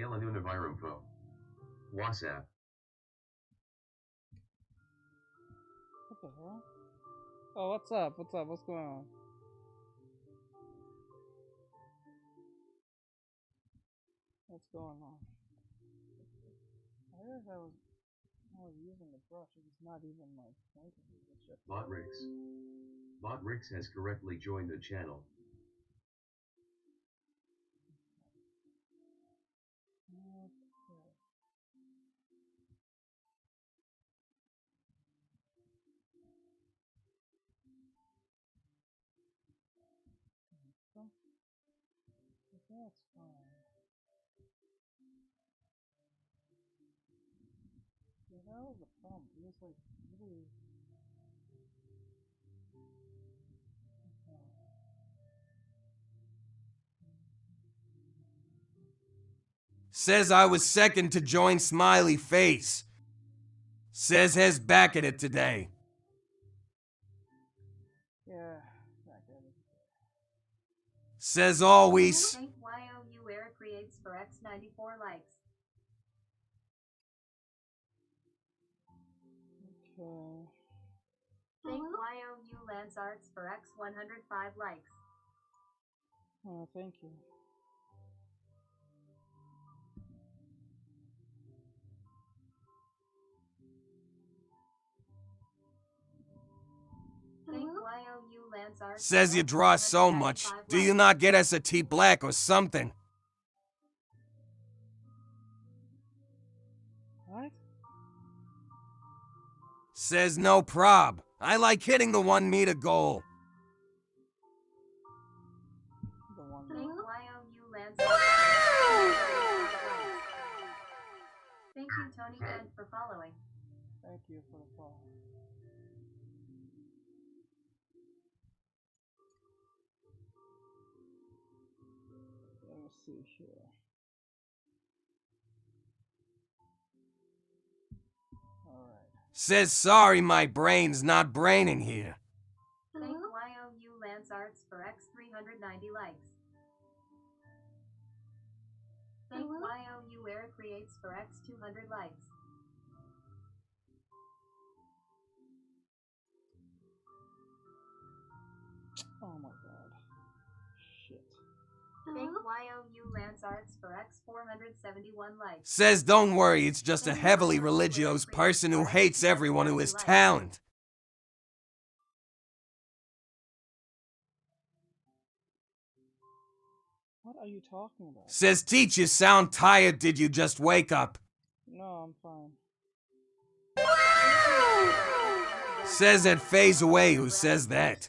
Alanunavirumfo. WhatsApp. What the hell? Oh, what's up? What's up? What's going on? What's going on? I guess I was using the brush. It was not even like pointing. It's just Botrix. Botrix has correctly joined the channel. okay. So, that's fine. Yeah, that was the problem. It was like really. Says I was second to join Smiley Face. Says has back at it today. Yeah, not good. Says always. Thank YOU Eric creates for X94 likes. Okay. Thank YOU Lance Arts for X105 likes. Oh, thank you. Thank YOU Lance Arts. Says you draw so much. Do you not get SAT black or something? What? Says no prob. I like hitting the 1 meter goal. The one. Thank YOU Lance Arts. Thank you Tony Kent for following. Thank you for the follow. Let me see here. Alright. Says sorry my brain's not braining here. Thank YOU Lance Arts for X390 likes. Thank YOU Eric creates for X200 likes. Oh my god. Shit. Thank YOU Lance Arts for X471 likes. Says don't worry, it's just a heavily religious person who hates everyone who has talent. What are you talking about? Says teach you sound tired, did you just wake up? No, I'm fine. Says that phase away who says that.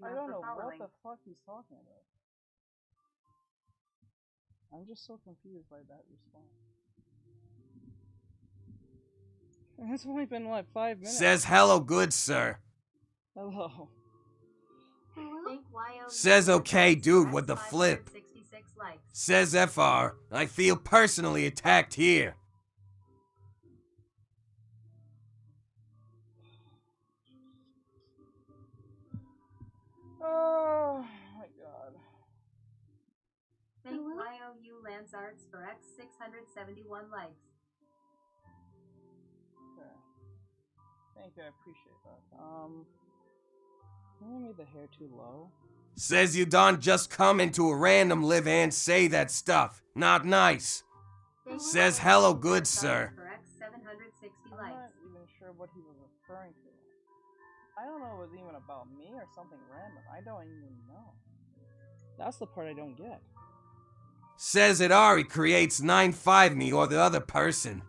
I don't know what the fuck he's talking about. I'm just so confused by that response. It's only been, what, 5 minutes? Says hello good sir. Hello. Says okay dude with the flip. Says FR, I feel personally attacked here. Oh my god. Thank YOU Lance Arts for X671 likes. Okay. Thank you, I appreciate that. Maybe I made the hair too low. Says you don't just come into a random live and say that stuff. Not nice. Says hello good sir. For X760 I'm likes. not even sure what he was referring to. I don't know if it was even about me or something random. I don't even know. That's the part I don't get. Says that Ari creates 9-5 me or the other person.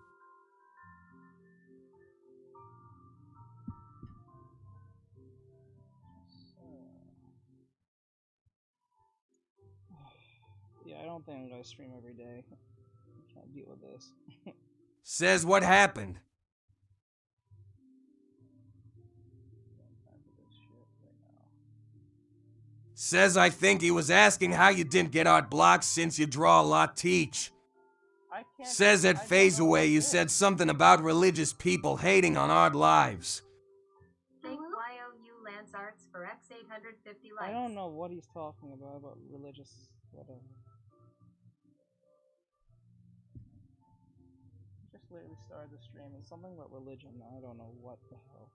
Yeah, I don't think I'm gonna stream every day. I can't deal with this. Says what happened. Says I think he was asking how you didn't get art blocks since you draw a lot teach. I can't. Says at phase away you said something about religious people hating on art lives. Thank YOU Lance Arts for X850 likes. I don't know what he's talking about religious whatever. clearly started the stream. It's something about religion. I don't know what the hell.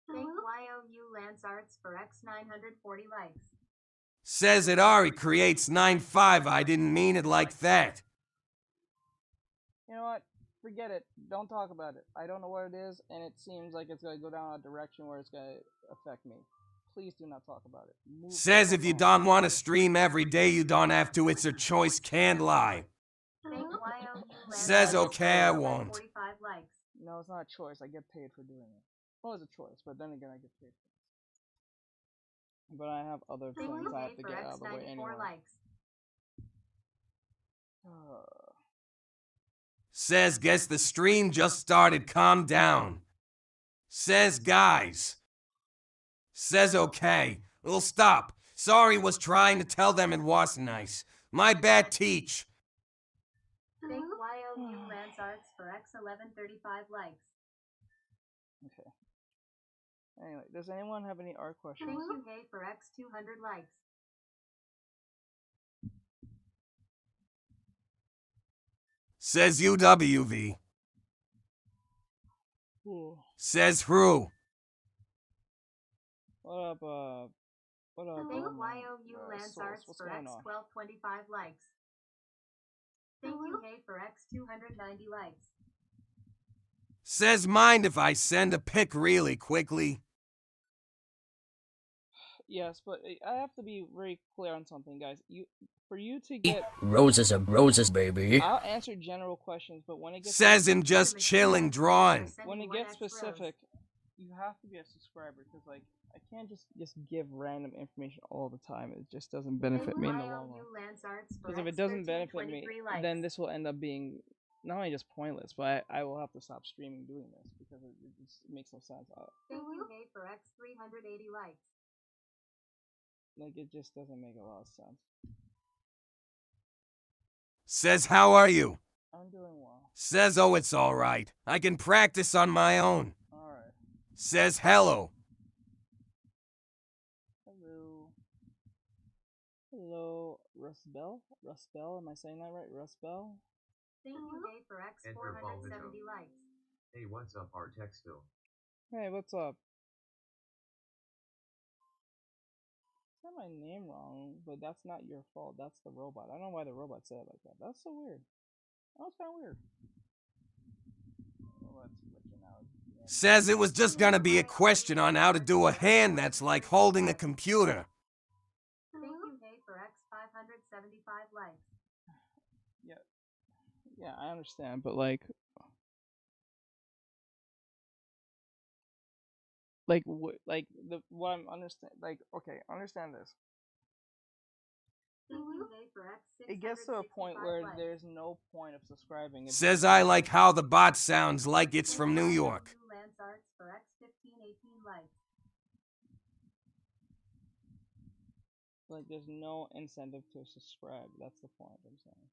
Thank YOU LanceArts for X 940 likes. Says it Ari creates 9.5. I didn't mean it like that. You know what? Forget it. Don't talk about it. I don't know what it is, and it seems like it's going to go down a direction where it's going to affect me. Please do not talk about it. Move Says if you don't want to stream every day, you don't have to. It's a choice, can't lie. Thank YOU Says LanceArts okay, I for won't. 45 likes. No, it's not a choice. I get paid for doing it. Well, it's a choice, but then again, I get paid for it. But I have other Thank things you I have to for get X out of the way 94 anyway. likes. Says guess the stream just started, calm down. Says guys. Says okay. We'll stop. Sorry, was trying to tell them it was nice. My bad, teach. Thank YOU LanceArts for X 1135 likes. Okay. Anyway, does anyone have any art questions? Thank you Hey for X 200 likes. Says UWV. Ooh. Says who? What up, what up, Thank YOU LanceArts What's for going X on? 1225 likes. Thank you Hey for X 290 likes. Says mind if I send a pic really quickly. Yes, but I have to be very clear on something, guys. For you to get Roses are roses, baby. I'll answer general questions, but when it gets Says him just chilling, drawing. when it gets specific, you have to be a subscriber because like I can't just give random information all the time. It just doesn't benefit me in the long run. Because if it doesn't benefit me, then this will end up being not only just pointless, but I will have to stop streaming doing this because it just makes no sense. Thank you Hey for X 380 likes. Like it just doesn't make a lot of sense. Says how are you? I'm doing well. Says oh it's alright. I can practice on my own. Alright. Says hello. Hello. Hello, Rusbell? Rusbell, am I saying that right? Rusbell? Thank you Hey for X 470 likes. Hey, what's up, Artexto? Hey, what's up? Said my name wrong, but that's not your fault. That's the robot. I don't know why the robot said it like that. That's so weird. That was kind of weird. Robot's glitching out. Yeah. Says it was just gonna be a question on how to do a hand that's like holding a computer. Thank you Hey for X 575 likes. Yeah, I understand, but like what I'm understand like okay, understand this. Thank you Hey for X It gets to a point where likes. there's no point of subscribing. Says I like how the bot sounds like it's from New York. LanceArts for X 1518 likes. Like there's no incentive to subscribe. That's the point I'm saying.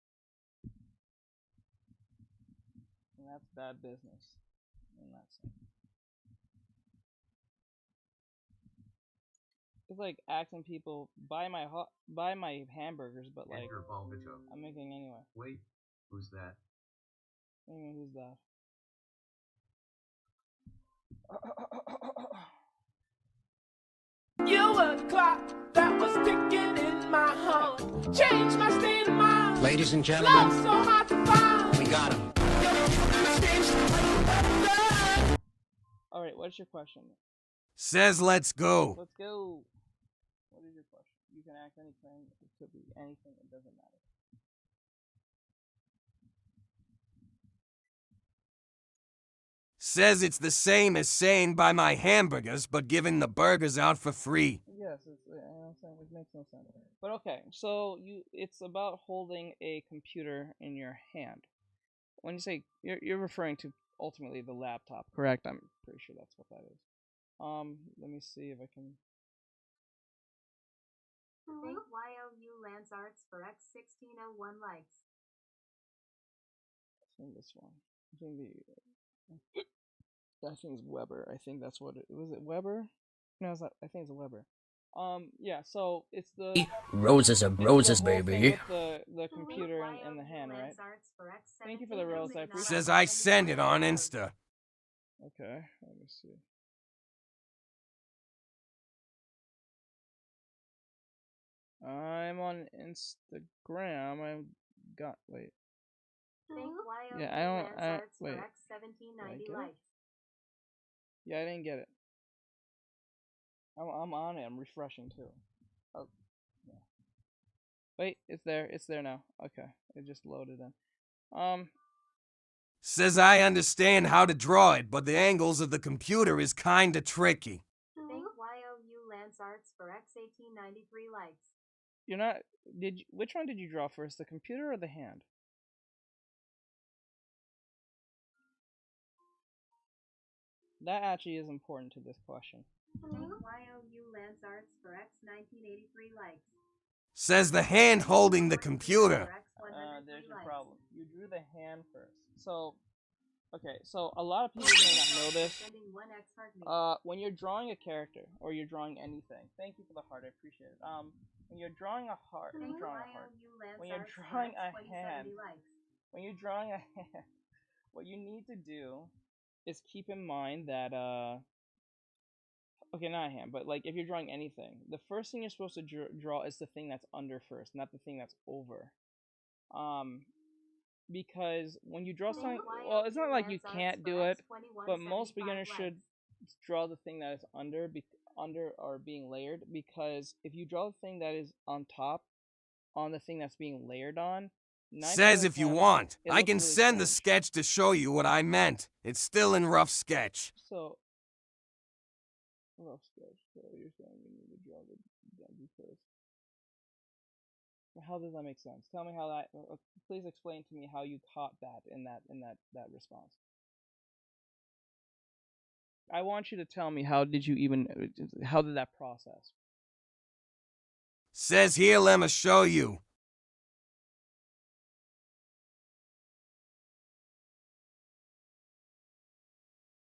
And that's bad business in that sense. It's like asking people buy my hamburgers, but like Edgar Balvito. I'm making anyway. Wait, who's that? I mean, who's that? You were the clock that was ticking in my heart. Changed my state of mind. Ladies and Love gentlemen, so hard to find. we got him. Alright, what's your question? Says let's go. Let's go. What is your question? You can ask anything. It could be anything. It doesn't matter. Says it's the same as saying buy my hamburgers, but giving the burgers out for free. Yes, it makes no sense. But okay, so it's about holding a computer in your hand. When you say you're referring to ultimately the laptop, correct? I'm pretty sure that's what that is. Let me see if I can. Thank YOU LanceArts for X 1601 likes. I think this one. I think it's Weber. I think that's what it was. It Weber? No, it's not. I think it's Weber. Yeah, so it's the Roses are it's the roses, whole thing baby. with the computer and the hand, right? Thank you for the rose, I appreciate Says it. I sent it on Insta. Okay, let me see. I'm on Instagram. I got wait. Yeah, I don't. Wait. Did I get it? Yeah, I didn't get it. I'm on it. I'm refreshing too. Oh, yeah. Wait, it's there. It's there now. Okay, it just loaded in. Says I understand how to draw it, but the angles of the computer is kinda tricky. Thank YOU Lance Arts for X1893 likes. You're not. Did you, which one did you draw first, the computer or the hand? That actually is important to this question. Thank YOU Lance Arts for X1983 likes. Says the hand holding the computer. There's your problem. You drew the hand first. So, okay, so a lot of people may not know this. When you're drawing a character or you're drawing anything, thank you for the heart, I appreciate it. When you're drawing a heart, when you're drawing a hand, what you need to do is keep in mind that okay, not a hand, but like if you're drawing anything, the first thing you're supposed to draw is the thing that's under first, not the thing that's over. Because when you draw something, well, it's not like you can't do it, but most beginners should draw the thing that is under or being layered, because if you draw the thing that is on top on the thing that's being layered on, Says if you want, I can really send the strange. sketch to show you what I meant. It's still in rough sketch. So, rough sketch. So you're saying you need to draw the Denji first. How does that make sense? Tell me how that. Please explain to me how you caught that in that response. I want you to tell me how did that process? Says here, let me show you.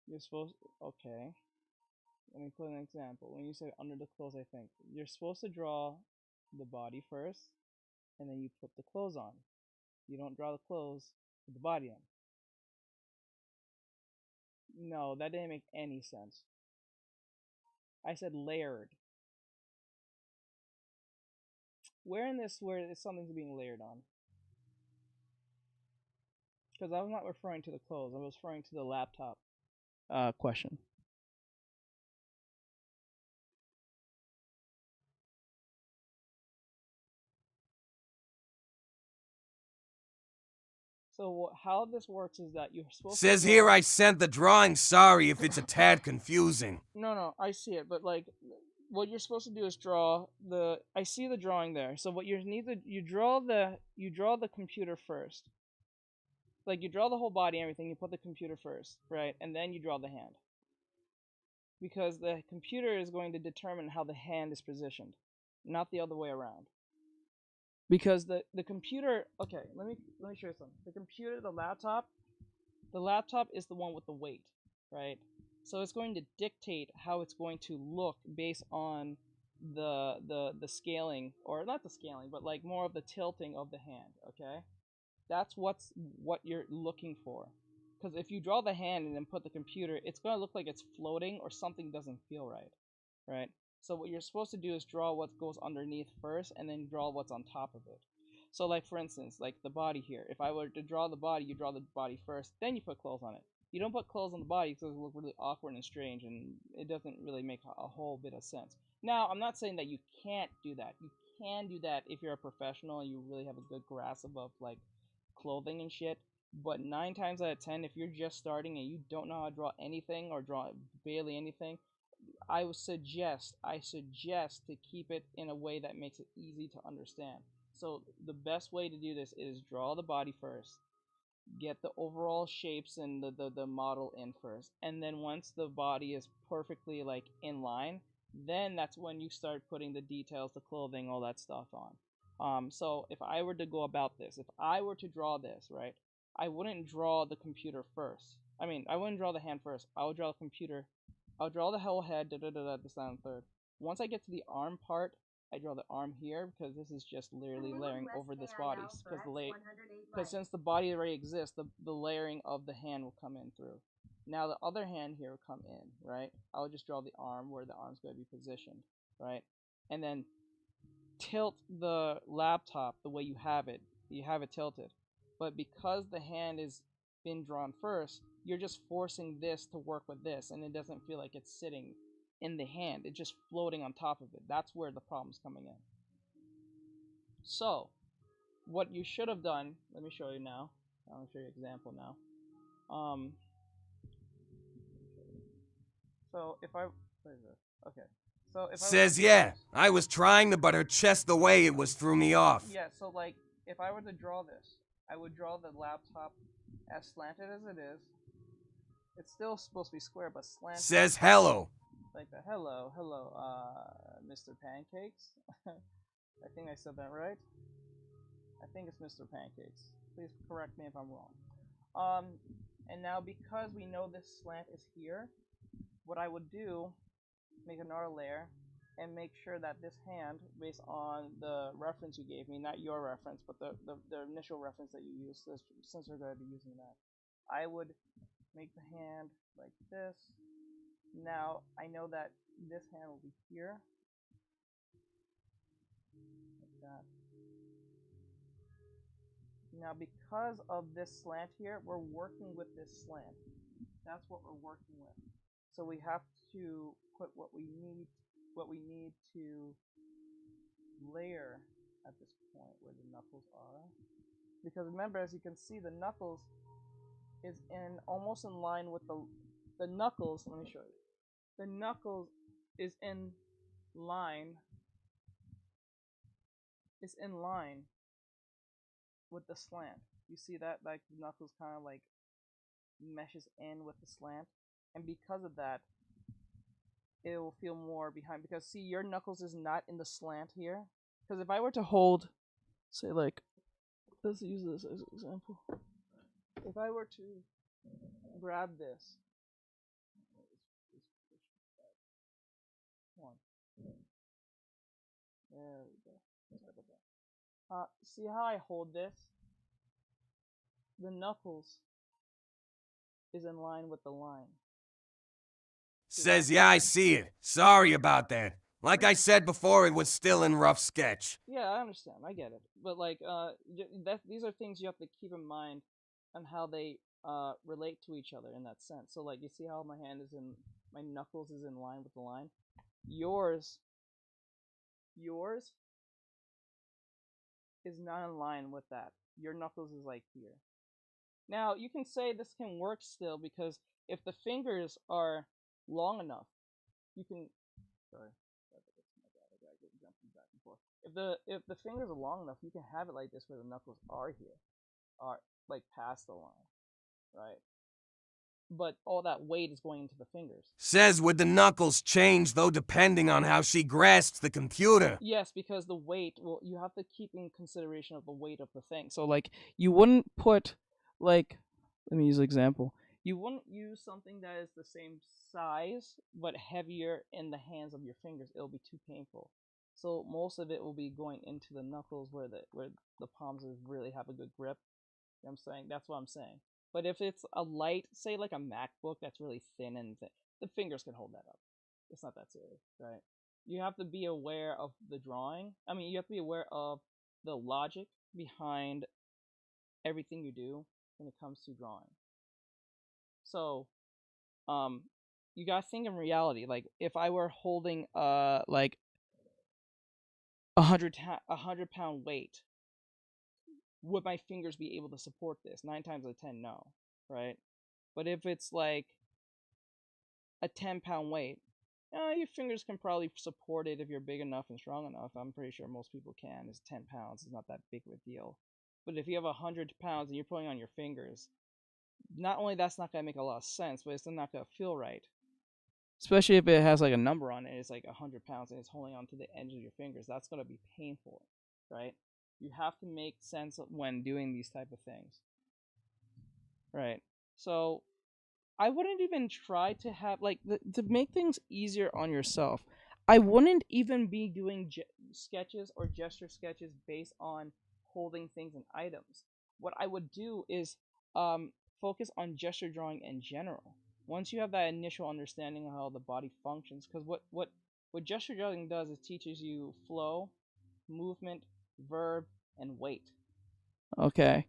You're supposed. Okay. Let me put an example. When you say under the clothes, I think you're supposed to draw the body first, and then you put the clothes on. You don't draw the clothes with the body on. No, that didn't make any sense. I said layered. Where in this where something's being layered on? Because I was not referring to the clothes. I was referring to the laptop question. So how this works is that you're supposed Says to here I sent the drawing. Sorry if it's a tad confusing. No, I see it, but like what you're supposed to do is draw the I see the drawing there. So what you draw the computer first. Like you draw the whole body and everything, you put the computer first, right? And then you draw the hand. Because the computer is going to determine how the hand is positioned, not the other way around. Because the computer, okay, let me show you something. The computer, the laptop is the one with the weight, right? So it's going to dictate how it's going to look based on the scaling, or not the scaling, but like more of the tilting of the hand, okay? That's what you're looking for. Because if you draw the hand and then put the computer, it's going to look like it's floating or something doesn't feel right, right? So what you're supposed to do is draw what goes underneath first and then draw what's on top of it. So like for instance, like the body here. If I were to draw the body, you draw the body first, then you put clothes on it. You don't put clothes on the body because it will look really awkward and strange, and it doesn't really make a whole bit of sense. Now, I'm not saying that you can't do that. You can do that if you're a professional and you really have a good grasp of like clothing and shit. But 9 times out of 10, if you're just starting and you don't know how to draw anything or draw barely anything, I suggest to keep it in a way that makes it easy to understand. So the best way to do this is draw the body first, get the overall shapes and the model in first, and then once the body is perfectly like in line, then that's when you start putting the details, the clothing, all that stuff on. So if I were to go about this, if I were to draw this, right, I wouldn't draw the computer first. I wouldn't draw the hand first. I would draw the computer. I'll draw the whole head, this, that, and third. Once I get to the arm part, I draw the arm here because this is just literally layering over this body. Because since the body already exists, the layering of the hand will come in through. Now the other hand here will come in, right? I'll just draw the arm where the arm's going to be positioned, right? And then tilt the laptop the way you have it. You have it tilted. But because the hand is been drawn first, you're just forcing this to work with this, and it doesn't feel like it's sitting in the hand. It's just floating on top of it. That's where the problem's coming in. So, what you should have done, let me show you now. I'll show you an example now. So if I, what is this? Okay. So if Says, yeah, I was trying to butt her chest the way it was threw me off. Yeah, so like, if I were to draw this, I would draw the laptop as slanted as it is. It's still supposed to be square, but slanted. Says hello. Like the hello, Mr. Pancakes. I think I said that right. I think it's Mr. Pancakes. Please correct me if I'm wrong. And now because we know this slant is here, what I would do, make another layer, and make sure that this hand, based on the reference you gave me, not your reference, but the initial reference that you used, since we're going to be using that, I would make the hand like this. Now, I know that this hand will be here, like that. Now, because of this slant here, we're working with this slant. That's what we're working with. So we have to put what we need to layer at this point where the knuckles are. Because remember, as you can see, the knuckles is almost in line with the knuckles. Let me show you. The knuckles is in line. It's in line with the slant. You see that? Like the knuckles kind of like meshes in with the slant, and because of that, it will feel more behind. Because see, your knuckles is not in the slant here. Because if I were to hold, say like, let's use this as an example. If I were to grab this, there we go. See how I hold this? The knuckles is in line with the line. Says, yeah, I see it. Sorry about that. Like I said before, it was still in rough sketch. Yeah, I understand. I get it. But like, these are things you have to keep in mind on how they relate to each other in that sense. So like, you see how my knuckles is in line with the line? Yours is not in line with that. Your knuckles is like here. Now, you can say this can work still, because if the fingers are long enough, you can, sorry, jumping back and forth. If the fingers are long enough, you can have it like this where the knuckles are here, are like past the line, right? But all that weight is going into the fingers. Says, would the knuckles change, though, depending on how she grasps the computer? Yes, because the weight, well, you have to keep in consideration of the weight of the thing. So, like, you wouldn't put, like, let me use an example. You wouldn't use something that is the same size, but heavier in the hands of your fingers. It'll be too painful. So, most of it will be going into the knuckles where the palms really have a good grip. You know what I'm saying? That's what I'm saying. But if it's a light, say like a MacBook that's really thin and the fingers can hold that up. It's not that serious, right? You have to be aware of the drawing. I mean, you have to be aware of the logic behind everything you do when it comes to drawing. So, you gotta think in reality. Like, if I were holding like 100-pound weight, would my fingers be able to support this? 9 times out of 10, no, right? But if it's like a 10-pound weight, your fingers can probably support it if you're big enough and strong enough. I'm pretty sure most people can. It's 10 pounds. It's not that big of a deal. But if you have 100 pounds and you're putting on your fingers, not only that's not going to make a lot of sense, but it's not going to feel right. Especially if it has like a number on it, it's like 100 pounds and it's holding on to the edge of your fingers. That's going to be painful, right? You have to make sense when doing these type of things, right? So I wouldn't even try to have, like, to make things easier on yourself, I wouldn't even be doing sketches or gesture sketches based on holding things and items. What I would do is focus on gesture drawing in general. Once you have that initial understanding of how the body functions, because what gesture drawing does is teaches you flow, movement, verb, and weight. Okay.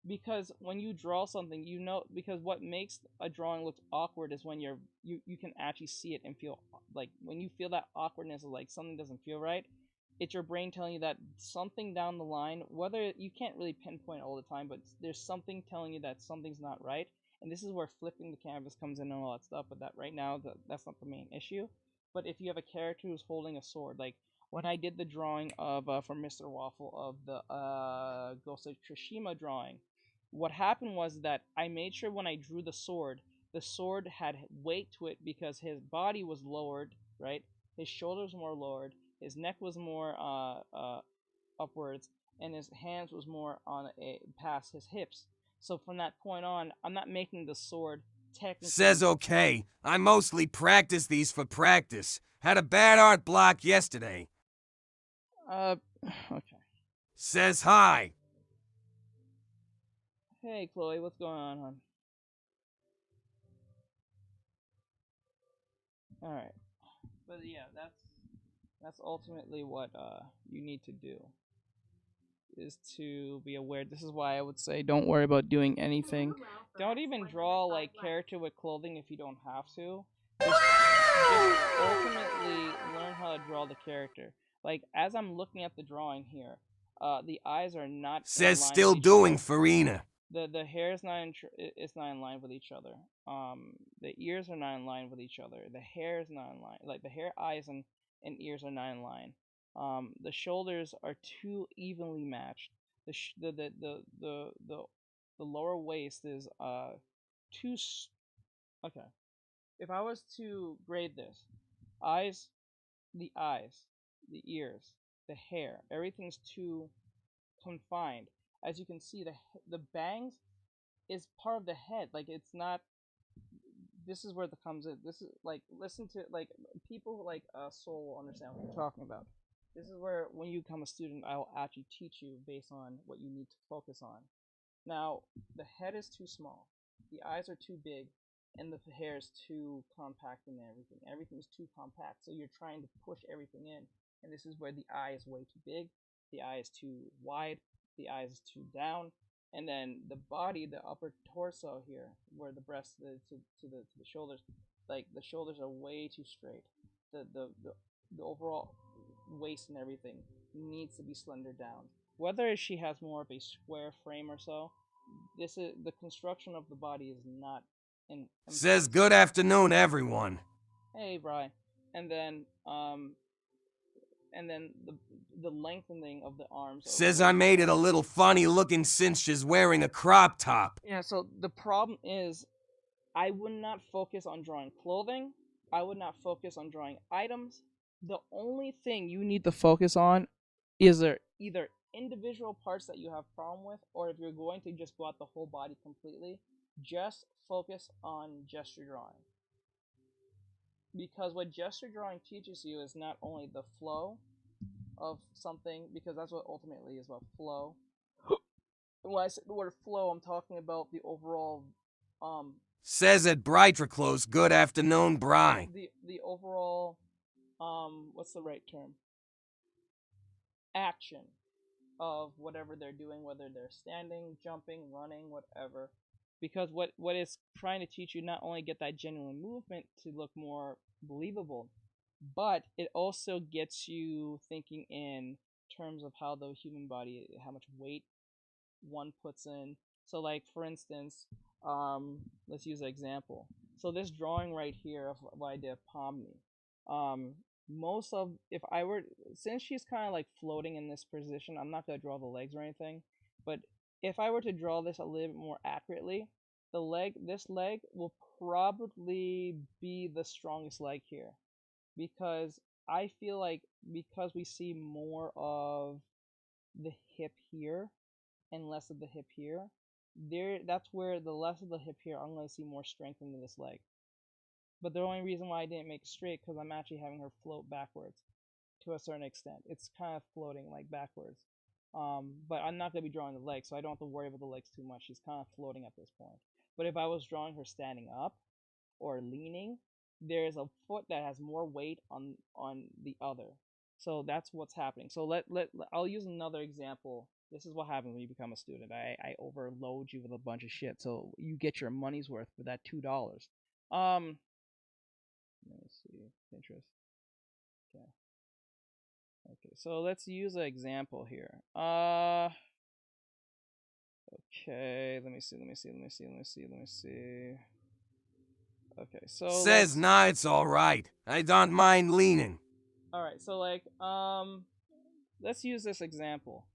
Because when you draw something, you know, because what makes a drawing look awkward is when you can actually see it and feel, like, when you feel that awkwardness of like something doesn't feel right, it's your brain telling you that something down the line, whether you can't really pinpoint all the time, but there's something telling you that something's not right. And this is where flipping the canvas comes in and all that stuff, but that right now that's not the main issue. But if you have a character who's holding a sword, like when I did the drawing of for Mr. Waffle of the Ghost of Tsushima drawing, what happened was that I made sure when I drew the sword had weight to it because his body was lowered, right? His shoulders were more lowered, his neck was more upwards, and his hands was more on past his hips. So from that point on, I'm not making the sword technically. Says okay. I mostly practice these for practice. Had a bad art block yesterday. Okay. Says hi. Hey, Chloe, what's going on, hon? Alright. But yeah, that's ultimately what you need to do. Is to be aware. This is why I would say don't worry about doing anything. Don't even draw like character with clothing if you don't have to. Just ultimately learn how to draw the character. Like as I'm looking at the drawing here, the eyes are not. Says still doing Farina. The hair is not in line with each other. The ears are not in line with each other. The hair is not in line. Like the hair, eyes, and ears are not in line. The shoulders are too evenly matched. The lower waist is too. Okay. If I was to grade this, eyes, the ears, the hair, everything's too confined. As you can see, the bangs is part of the head. Like it's not. This is where it comes in. This is like listen to like people like Soul will understand what you're talking about. This is where when you become a student, I will actually teach you based on what you need to focus on. Now, the head is too small, the eyes are too big, and the hair is too compact and everything. Everything's too compact, so you're trying to push everything in. And this is where the eye is way too big, the eye is too wide, the eye is too down, and then the body, the upper torso here, where the breast to the shoulders, like the shoulders are way too straight. The overall waist and everything needs to be slender down. Whether she has more of a square frame or so, this is the construction of the body is not in. Says good afternoon, everyone. Hey, Brian. And then the lengthening of the arms. Says I made it a little funny looking since she's wearing a crop top. Yeah, so the problem is I would not focus on drawing clothing. I would not focus on drawing items. The only thing you need to focus on is either individual parts that you have problem with, or if you're going to just go out the whole body completely, just focus on gesture drawing. Because what gesture drawing teaches you is not only the flow of something, because that's what ultimately is about flow. When I say the word flow, I'm talking about the overall Says at Brightriclose, good afternoon, Brian. The overall what's the right term? Action of whatever they're doing, whether they're standing, jumping, running, whatever. Because what it's trying to teach you, not only get that genuine movement to look more believable, but it also gets you thinking in terms of how the human body, how much weight one puts in. So like for instance, let's use an example. So this drawing right here of what I did of Pomni, most of, if I were, since she's kind of like floating in this position, I'm not going to draw the legs or anything, but if I were to draw this a little bit more accurately, this leg will probably be the strongest leg here, because I feel like because we see more of the hip here and less of the hip here, that's where the less of the hip here, I'm going to see more strength into this leg. But the only reason why I didn't make it straight because I'm actually having her float backwards to a certain extent. It's kind of floating like backwards. But I'm not going to be drawing the legs, so I don't have to worry about the legs too much. She's kind of floating at this point. But if I was drawing her standing up or leaning, there's a foot that has more weight on the other. So that's what's happening. So I'll use another example. This is what happens when you become a student. I overload you with a bunch of shit, so you get your money's worth for that $2. Let me see. Pinterest. Okay. Okay, so let's use an example here. Okay, let me see. Okay, so Says, nah, it's alright. I don't mind leaning. Alright, so like, let's use this example.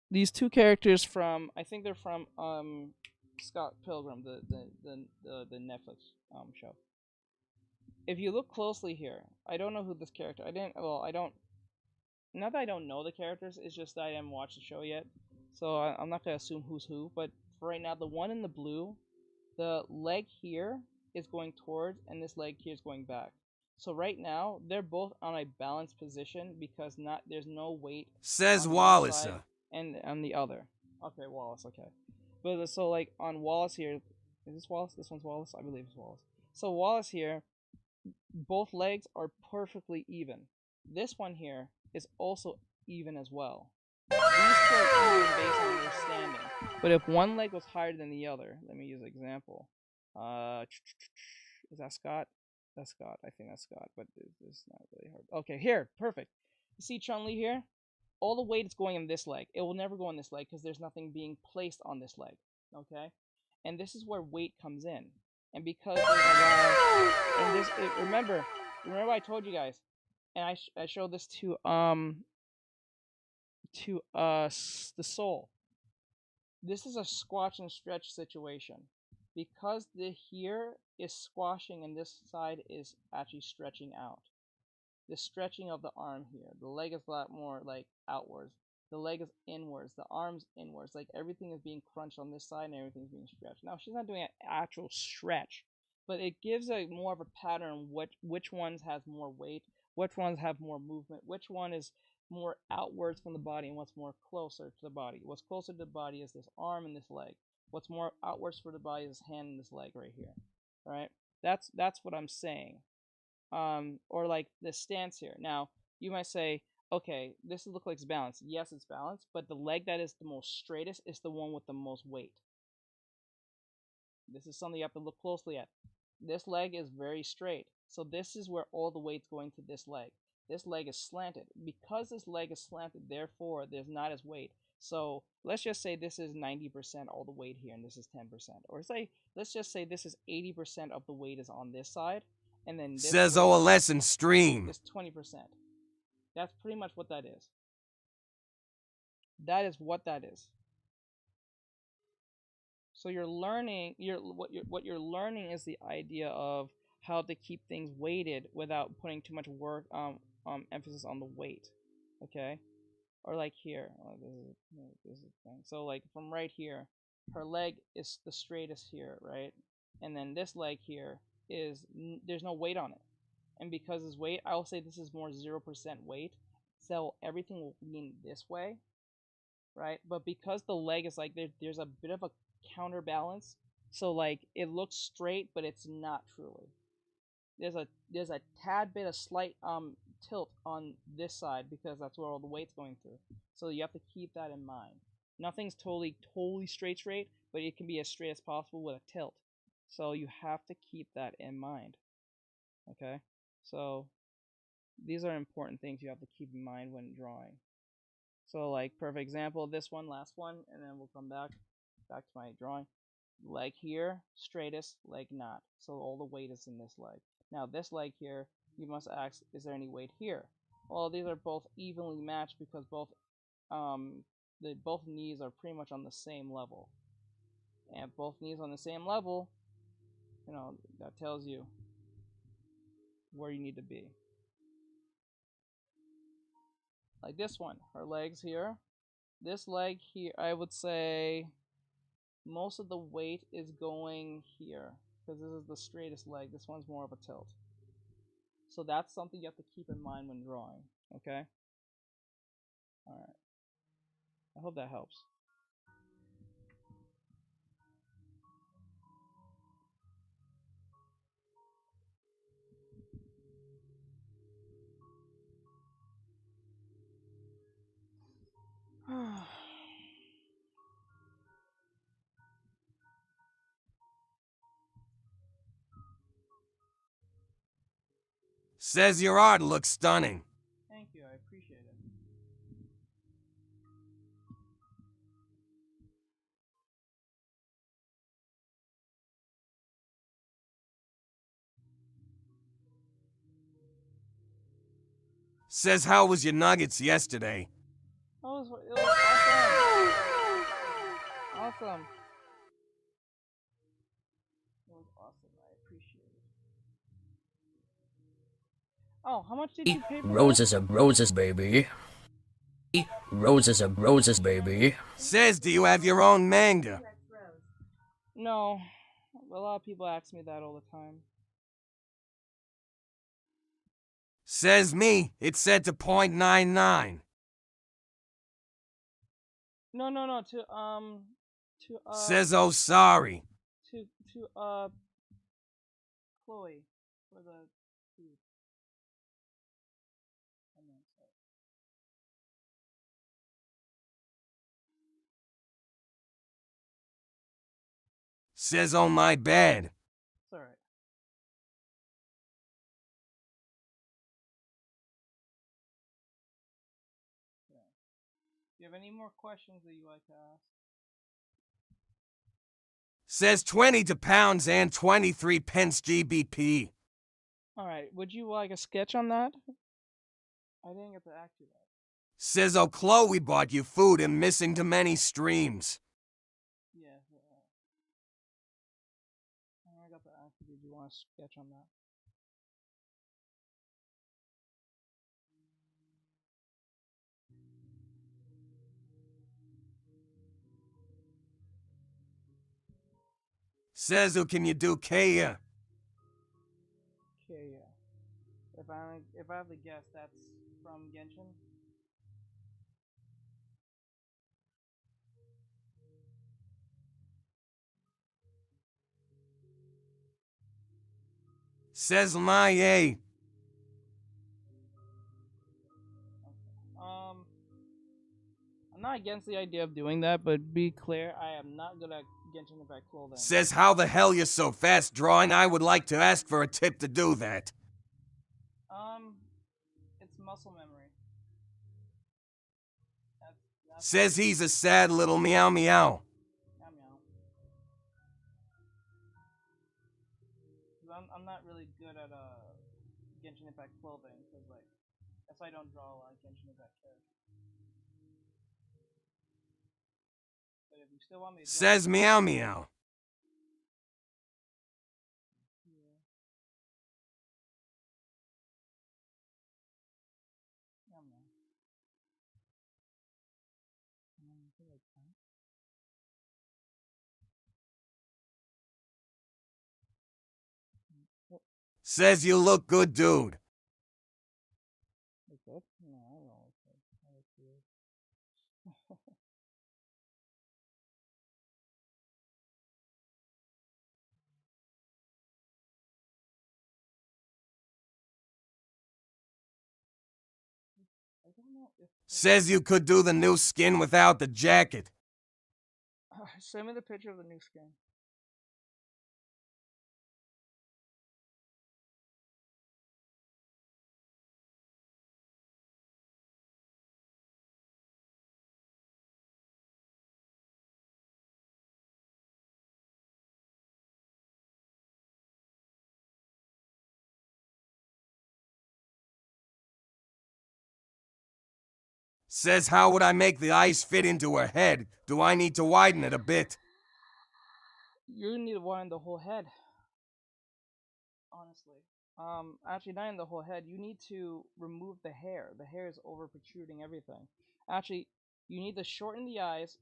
These two characters from, I think they're from, Scott Pilgrim, the Netflix, show. If you look closely here, I don't know who this character, not that I don't know the characters, it's just that I haven't watched the show yet. So I'm not going to assume who's who, but for right now, the one in the blue, the leg here is going towards, and this leg here is going back. So right now, they're both on a balanced position because there's no weight. Says on Wallace. And on the other. Okay, Wallace, okay. But so like on Wallace here, is this Wallace? This one's Wallace? I believe it's Wallace. So Wallace here, both legs are perfectly even. This one here is also even as well. These two are even based on their standing. But if one leg was higher than the other, let me use an example. Is that Scott? That's Scott. I think that's Scott, but it's not really hard. Okay, here, perfect. You see Chun-Li here? All the weight is going in this leg. It will never go in this leg because there's nothing being placed on this leg. Okay? And this is where weight comes in. And because there's a lot of, remember I told you guys, and I showed this to the soul. This is a squash and stretch situation. Because the here is squashing and this side is actually stretching out. The stretching of the arm here. The leg is a lot more like outwards. The leg is inwards. The arm's inwards. Like everything is being crunched on this side and everything's being stretched. Now she's not doing an actual stretch, but it gives a more of a pattern which ones has more weight, which ones have more movement, which one is more outwards from the body and what's more closer to the body. What's closer to the body is this arm and this leg. What's more outwards for the body is this hand and this leg right here. All right? That's what I'm saying. Or like the stance here. Now, you might say, okay, this looks like it's balanced. Yes, it's balanced, but the leg that is the most straightest is the one with the most weight. This is something you have to look closely at. This leg is very straight. So this is where all the weight's going to this leg. This leg is slanted. Because this leg is slanted, therefore, there's not as weight. So let's just say this is 90% all the weight here, and this is 10%. Or let's just say this is 80% of the weight is on this side, and then this says OLS and stream. Is 20%. That's pretty much what that is. That is what that is. So you're learning. What you're learning is the idea of how to keep things weighted without putting too much work emphasis on the weight. Okay. Or like here, this is thing. So like from right here, her leg is the straightest here, right? And then this leg here is there's no weight on it, and because it's weight, I will say this is more 0% weight, so everything will lean this way, right? But because the leg is like there's a bit of a counterbalance, so like it looks straight, but it's not truly. There's a tad bit of slight tilt on this side because that's where all the weight's going through. So you have to keep that in mind. Nothing's totally straight, but it can be as straight as possible with a tilt. So you have to keep that in mind. Okay? So these are important things you have to keep in mind when drawing. So like perfect example, this one, last one, and then we'll come back to my drawing. Leg here, straightest, leg not. So all the weight is in this leg. Now this leg here, you must ask, is there any weight here? Well, these are both evenly matched because both knees are pretty much on the same level. And both knees on the same level, that tells you where you need to be. Like this one, her legs here. This leg here, I would say most of the weight is going here. because this is the straightest leg. This one's more of a tilt. So that's something you have to keep in mind when drawing. Okay. All right. I hope that helps. Says your art looks stunning. Thank you, I appreciate it. Says how was your nuggets yesterday? It was awesome. Awesome. It was awesome. I appreciate it. Oh, how much did you pay for Roses of roses, baby. Roses of roses, baby. Says do you have your own manga? No. A lot of people ask me that all the time. Says me, it's set to .99. No. Says oh sorry. To Chloe for the food. Says oh my bad. It's alright. Yeah. Do you have any more questions that you like to ask? Says 20 to pounds and 23 pence GBP. Alright, would you like a sketch on that? I didn't get to ask you that. Says oh Chloe bought you food and missing to many streams. Yeah. I got to ask you, did you want a sketch on that? Says who can you do Kaya? Okay, yeah. If I have to guess, that's from Genshin. Says my A. I'm not against the idea of doing that, but be clear, I am not good at Genshin Impact clothing. Says how the hell you're so fast drawing, I would like to ask for a tip to do that. It's muscle memory. That's Says he's a sad little meow meow. meow. I'm not really good at Genshin Impact clothing, because like, that's why I don't draw a lot of Genshin Impact characters. But if you still want me to draw, Says meow meow. meow. Says you look good, dude. Look good? No, I don't look good. I look weird. I don't know if... Says you could do the new skin without the jacket. Send me the picture of the new skin. Says how would I make the ice fit into her head? Do I need to widen it a bit? You need to widen the whole head. Honestly. Actually, not in the whole head. You need to remove the hair. The hair is over protruding everything. Actually, You need to shorten the eyes.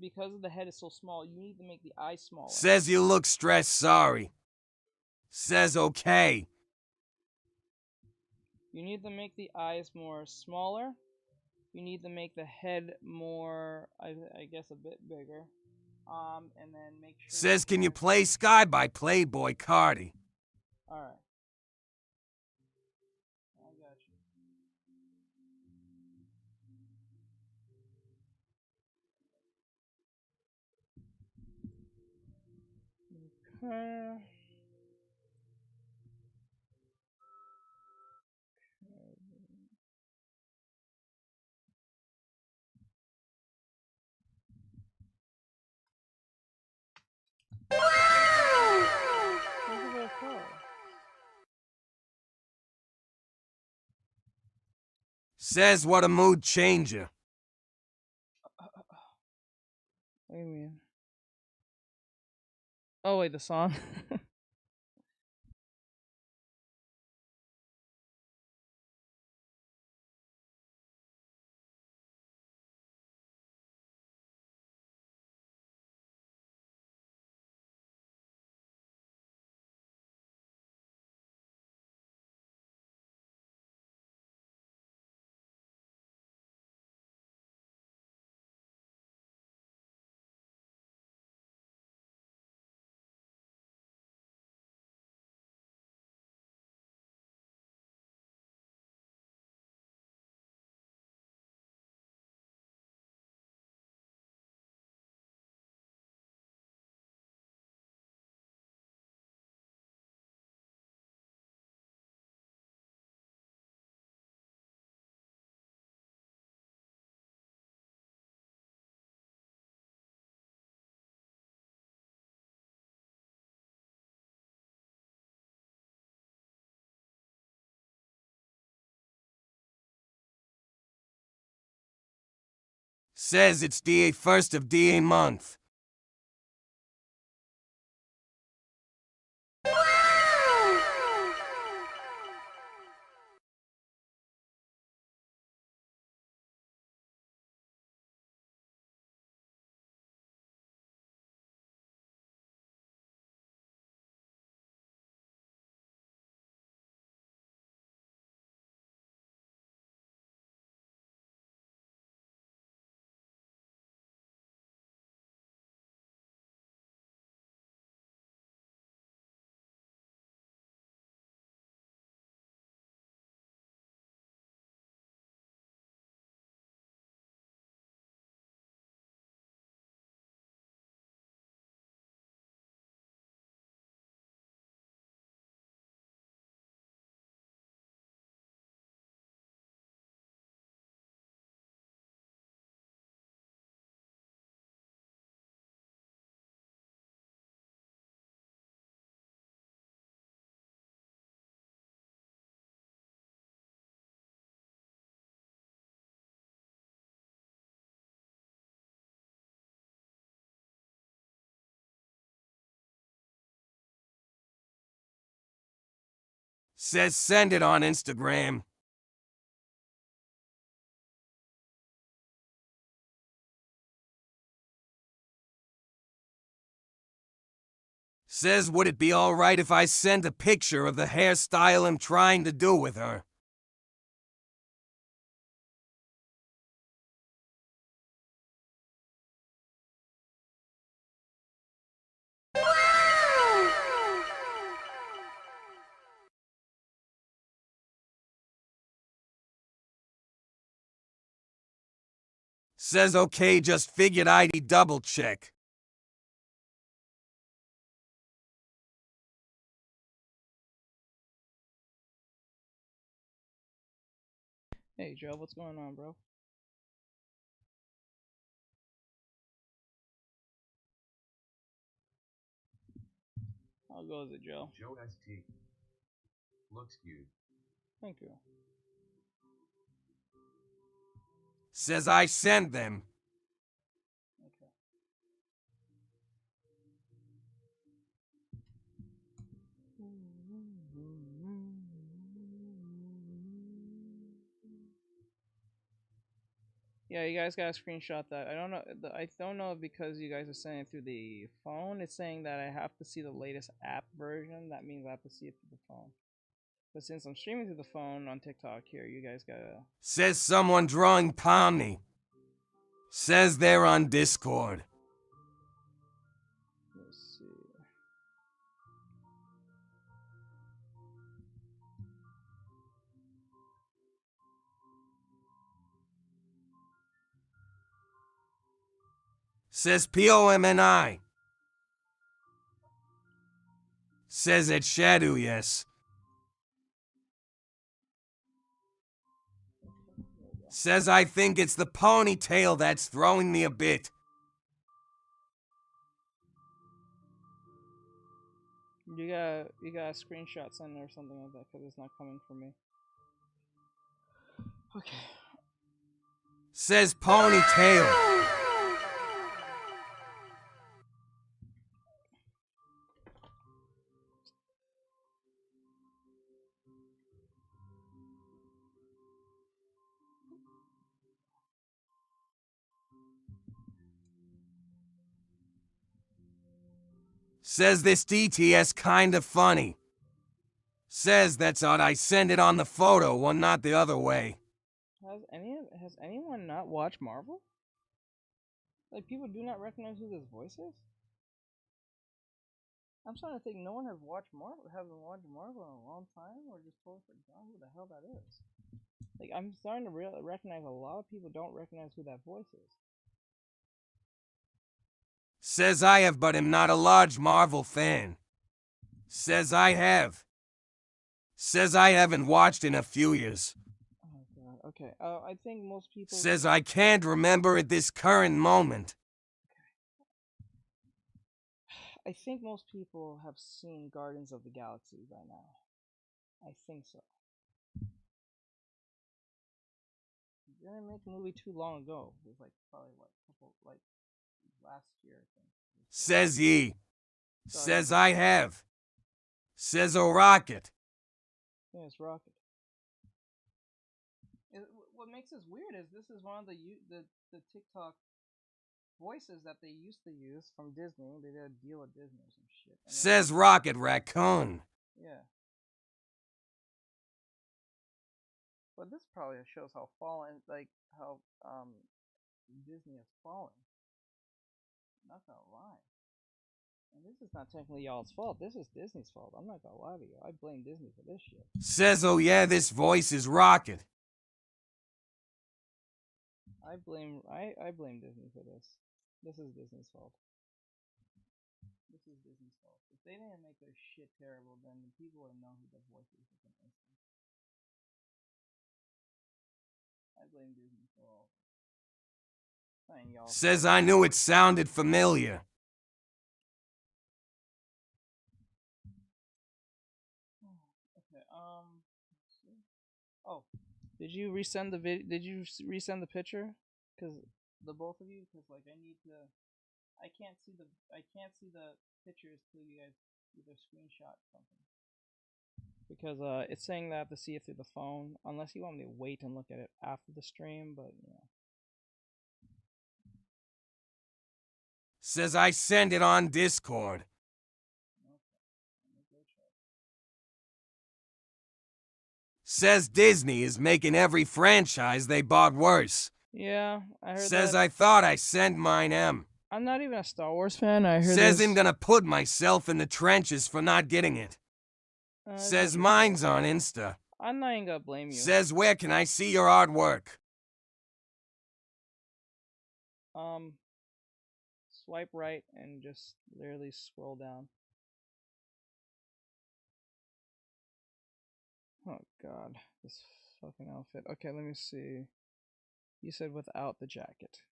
Because the head is so small, you need to make the eyes smaller. Says you look stressed, sorry. Says okay. You need to make the eyes more smaller. You need to make the head more, I guess, a bit bigger. And then make sure. Says, can you play Sky by Playboy Cardi? Alright. I got you. Okay. Says what a mood changer. What do you mean? Oh wait, the song. Says it's the 1st of DA month. Says send it on Instagram. Says would it be alright if I send a picture of the hairstyle I'm trying to do with her? Says okay, just figured I'd double check. Hey Joe, what's going on, bro? How goes it, Joe? Joe ST. Looks cute. Thank you. Says I send them. Okay. Yeah, you guys gotta screenshot that. I don't know. I don't know if because you guys are sending it through the phone. It's saying that I have to see the latest app version. That means I have to see it through the phone. But since I'm streaming through the phone on TikTok here, you guys gotta. Says someone drawing Pomni. Says they're on Discord. Let's see. Says POMNI. Says it's Shadow, yes. Says I think it's the ponytail that's throwing me a bit. You got a screenshot send or something like that because it's not coming from me. Okay. Says ponytail. Says this DTS kinda funny. Says that's odd I send it on the photo one, not the other way. Has anyone not watched Marvel? Like, people do not recognize who this voice is? I'm starting to think no one has watched Marvel, hasn't watched Marvel in a long time, or just totally forgot who the hell that is. Like, I'm starting to recognize a lot of people don't recognize who that voice is. Says I have, but am not a large Marvel fan. Says I have. Says I haven't watched in a few years. Oh god, okay. I think most people... Says I can't remember at this current moment. I think most people have seen Guardians of the Galaxy by now. I think so. They didn't make a movie too long ago. It was like probably last year, I think. Says ye. Sorry. Says I have. Says a rocket. Yeah, it's Rocket. What makes this weird is this is one of the TikTok voices that they used to use from Disney. They did a deal with Disney or some shit. Says Rocket Raccoon. Yeah. But this probably shows how fallen, like, how Disney has fallen. Not gonna lie. And this is not technically y'all's fault. This is Disney's fault. I'm not gonna lie to you. I blame Disney for this shit. Says, oh yeah, this voice is Rocket. I blame Disney for this. This is Disney's fault. This is Disney's fault. If they didn't make their shit terrible, then the people would know who the voice is within an instant. I blame Disney for all. Says I knew it sounded familiar. Okay, oh, did you resend the Did you resend the picture? Cause the both of you, cause like I can't see the pictures till you guys either screenshot something. Because it's saying that I have to see it through the phone, unless you want me to wait and look at it after the stream, but you know. Says I send it on Discord. Says Disney is making every franchise they bought worse. Yeah, I heard Says that. I thought I sent mine M. I'm not even a Star Wars fan. I heard Says this. I'm gonna put myself in the trenches for not getting it. Says mine's on Insta. I'm not even gonna blame you. Says where can I see your artwork? Swipe right and just literally scroll down. Oh god, this fucking outfit. Okay, let me see. You said without the jacket.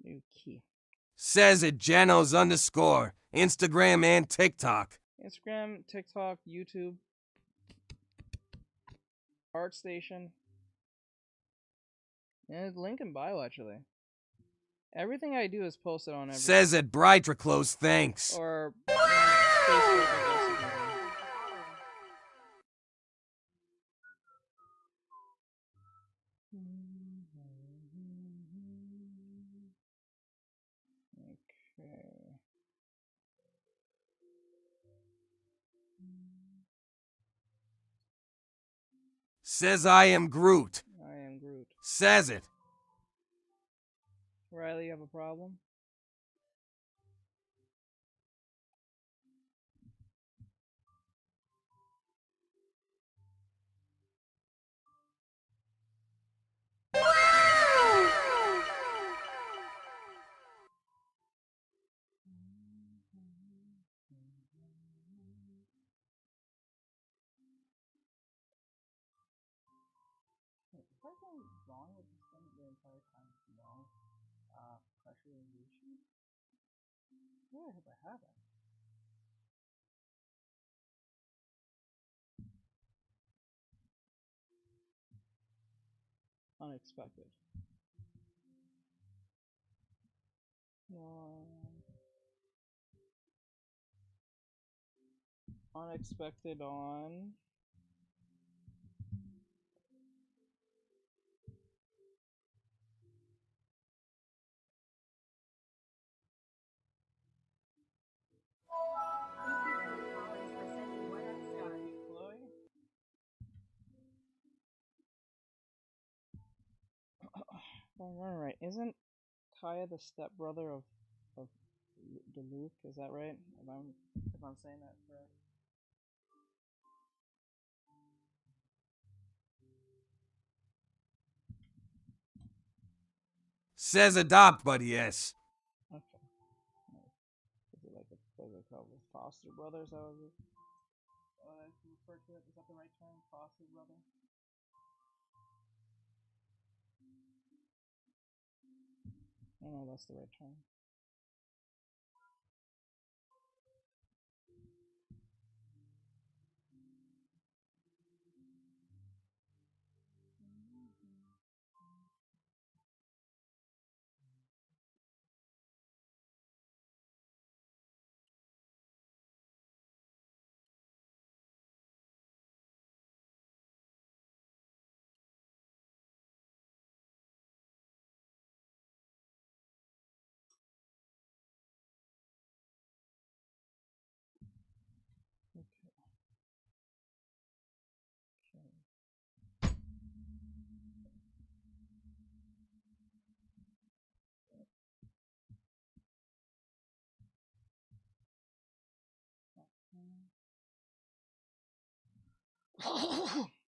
New key. Says it Genos _ Instagram and TikTok. Instagram, TikTok, YouTube, ArtStation. And link in bio actually. Everything I do is posted on everything. Says it Brightriclose, thanks. Or Facebook, I guess. Says I am Groot. I am Groot. Says it. Riley, you have a problem? Something wrong with this thing the entire time? No. Pressurization? Where have I had it? Unexpected. No. Unexpected on. Right. Isn't Kaya the stepbrother of Duluth? Is that right? If I'm saying that correct. Says adopt, but yes. Okay. Is it like what they call it, foster brothers? That was it. What I refer to it? Is that the right term? Foster brother. Oh, that's the right term.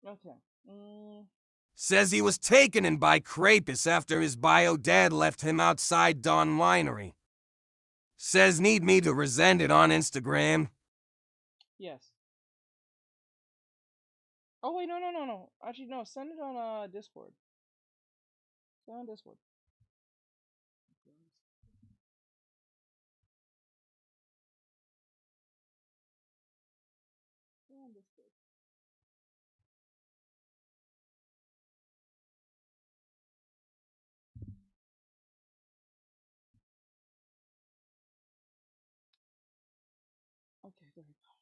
Okay. Says he was taken in by Crapus after his bio dad left him outside Dawn Winery. Says need me to resend it on Instagram. Yes. Oh wait, no. Actually, no. Send it on Discord. Send it on Discord. Send it on Discord. Okay, there we go.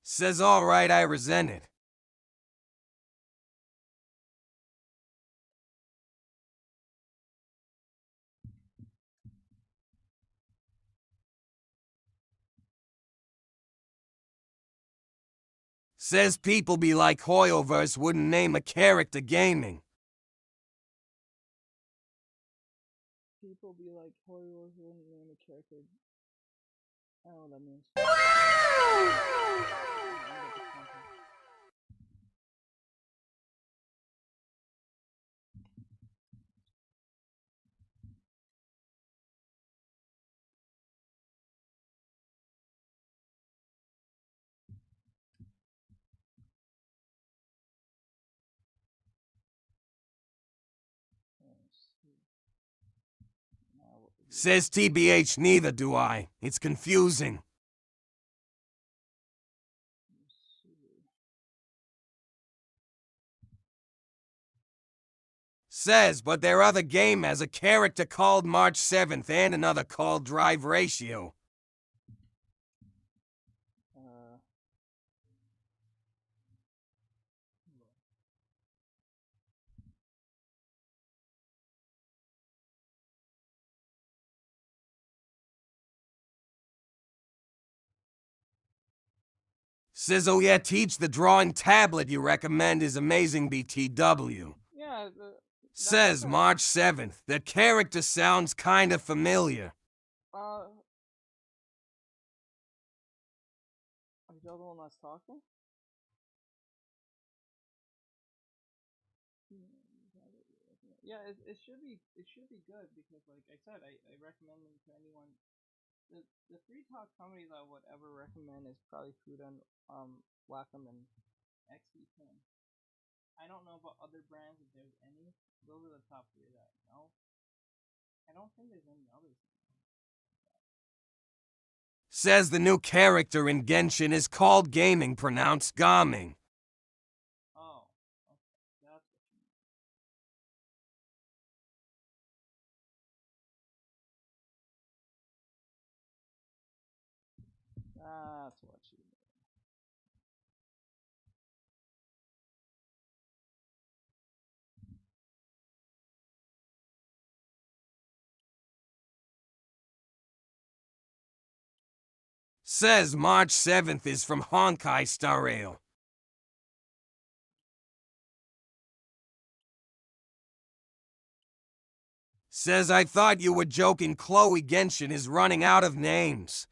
Says alright, I resent it. Says people be like Hoyoverse wouldn't name a character gaming. People be like Hoyoverse wouldn't name a character. I don't know what that means. Says TBH, neither do I. It's confusing. Says, but their other game has a character called March 7th and another called Drive Ratio. Says, oh yeah, teach the drawing tablet you recommend is amazing BTW. Yeah, Says okay. March 7th. The character sounds kinda familiar. Are y'all the one that's talking? Yeah, it should be good because like I said, I recommend them to anyone. The free talk comedies I would ever recommend is probably Fudan, Wacom, and XD10. I don't know about other brands if there's any. Those are the top three that I know. I don't think there's any others. Says the new character in Genshin is called Gaming, pronounced Gaming. Oh, okay. That's what you mean. That's what you mean. Says March 7th is from Honkai Star Rail. Says I thought you were joking, Chloe Genshin is running out of names.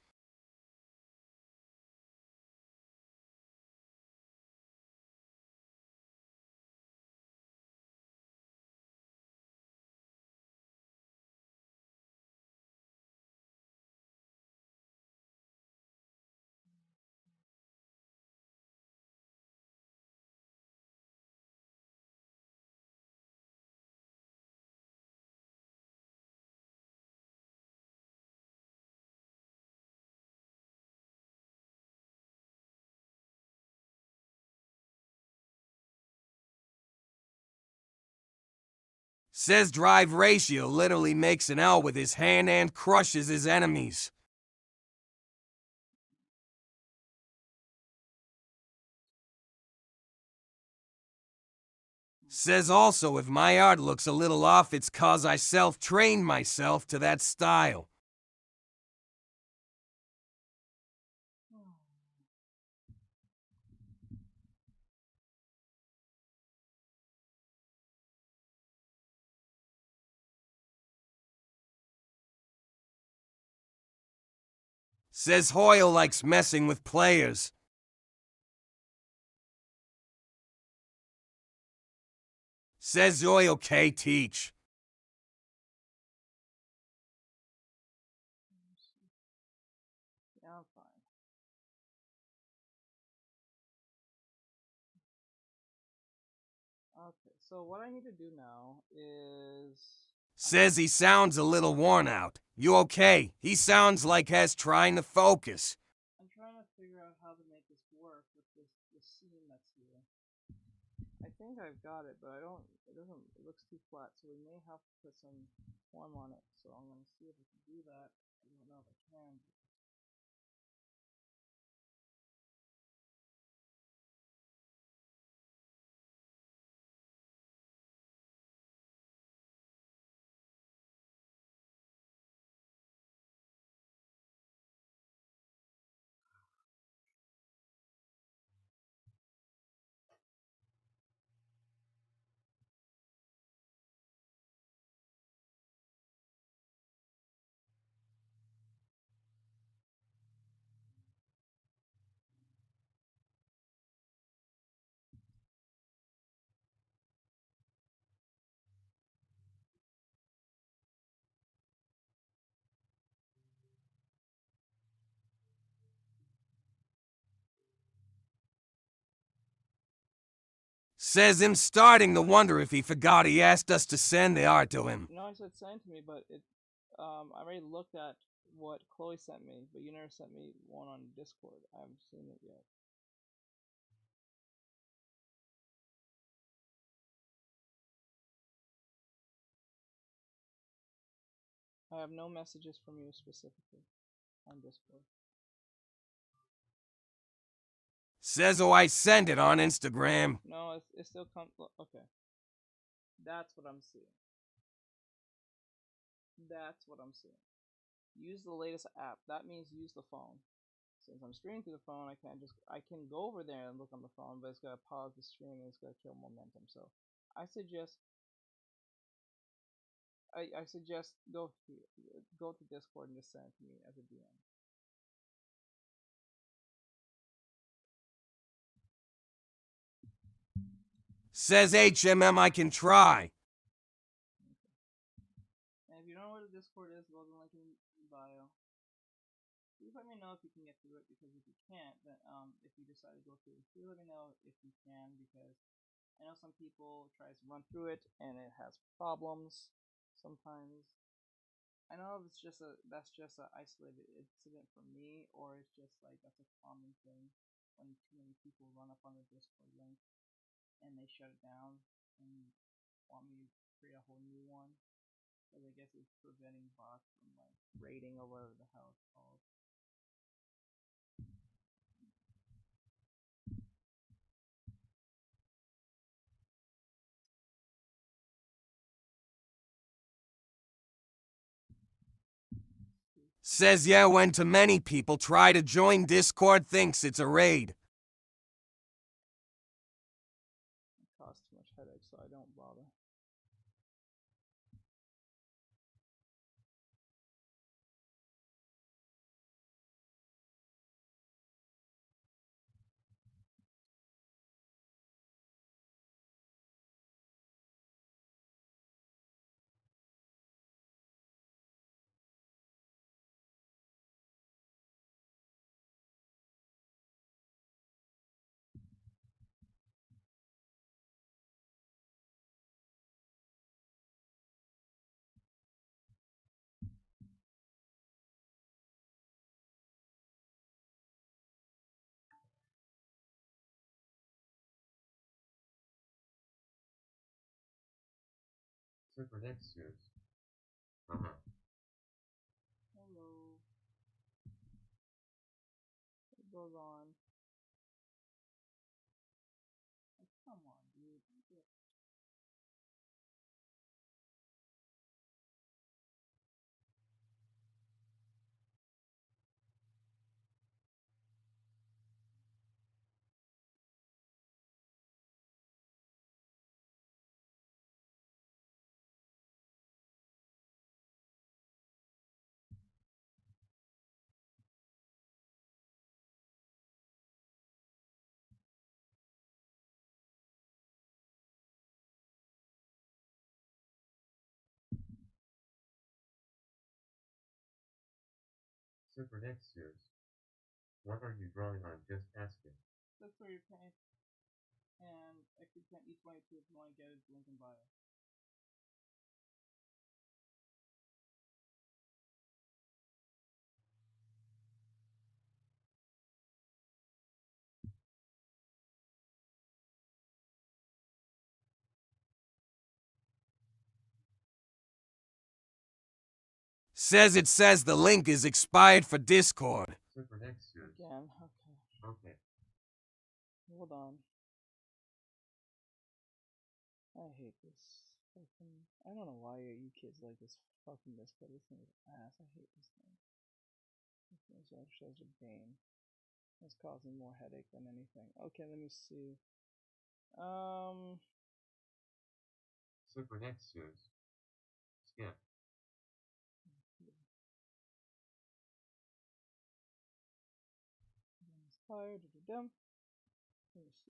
Says drive ratio literally makes an L with his hand and crushes his enemies. Says also if my art looks a little off, it's cause I self-trained myself to that style. Says Hoyle likes messing with players. Says Zoy okay, teach. Yeah, I'm fine. Okay, so what I need to do now is... Says he sounds a little worn out. You okay? He sounds like has trying to focus. I'm trying to figure out how to make this work with this scene that's here. I think I've got it, but it looks too flat, so we may have to put some form on it. So I'm gonna see if I can do that. I don't know if I can. Says him starting to wonder if he forgot he asked us to send the art to him. No, I said send to me, but it. I already looked at what Chloe sent me, but you never sent me one on Discord. I haven't seen it yet. I have no messages from you specifically on Discord. Says, oh, I sent it on Instagram. No, it still comes. Okay. That's what I'm seeing. That's what I'm seeing. Use the latest app. That means use the phone. since I'm streaming through the phone, I can go over there and look on the phone, but it's gonna pause the stream and it's gonna kill momentum. So I suggest I suggest go to Discord and just send it to me as a DM. Says HMM I can try. And if you don't know where the Discord is, go to the link in the bio. Please let me know if you can get through it, because if you can't, then if you decide to go through it, please let me know if you can, because I know some people try to run through it and it has problems sometimes. I know if it's just that's just an isolated incident for me, or it's just like that's a common thing when too many people run up on the Discord link and they shut it down and want me to create a whole new one. Because I guess it's preventing bots from like raiding or whatever the hell it's called. Says yeah, when too many people try to join Discord, thinks it's a raid. It causes too much headache, so I don't bother. Super next year's. Hello. It goes on. Like, come on, dude. Super next year's. What are you drawing on? Just asking. Look for your paint. And execute E22 if you want to get it, link in bio. Says the link is expired for Discord. Super next year's. Again, okay. Okay. Hold on. I hate this fucking. I don't know why you kids like this fucking Discord. This thing is ass. I hate this thing. This thing is such a bane. It's causing more headache than anything. Okay, let me see. Super next year's. Skip.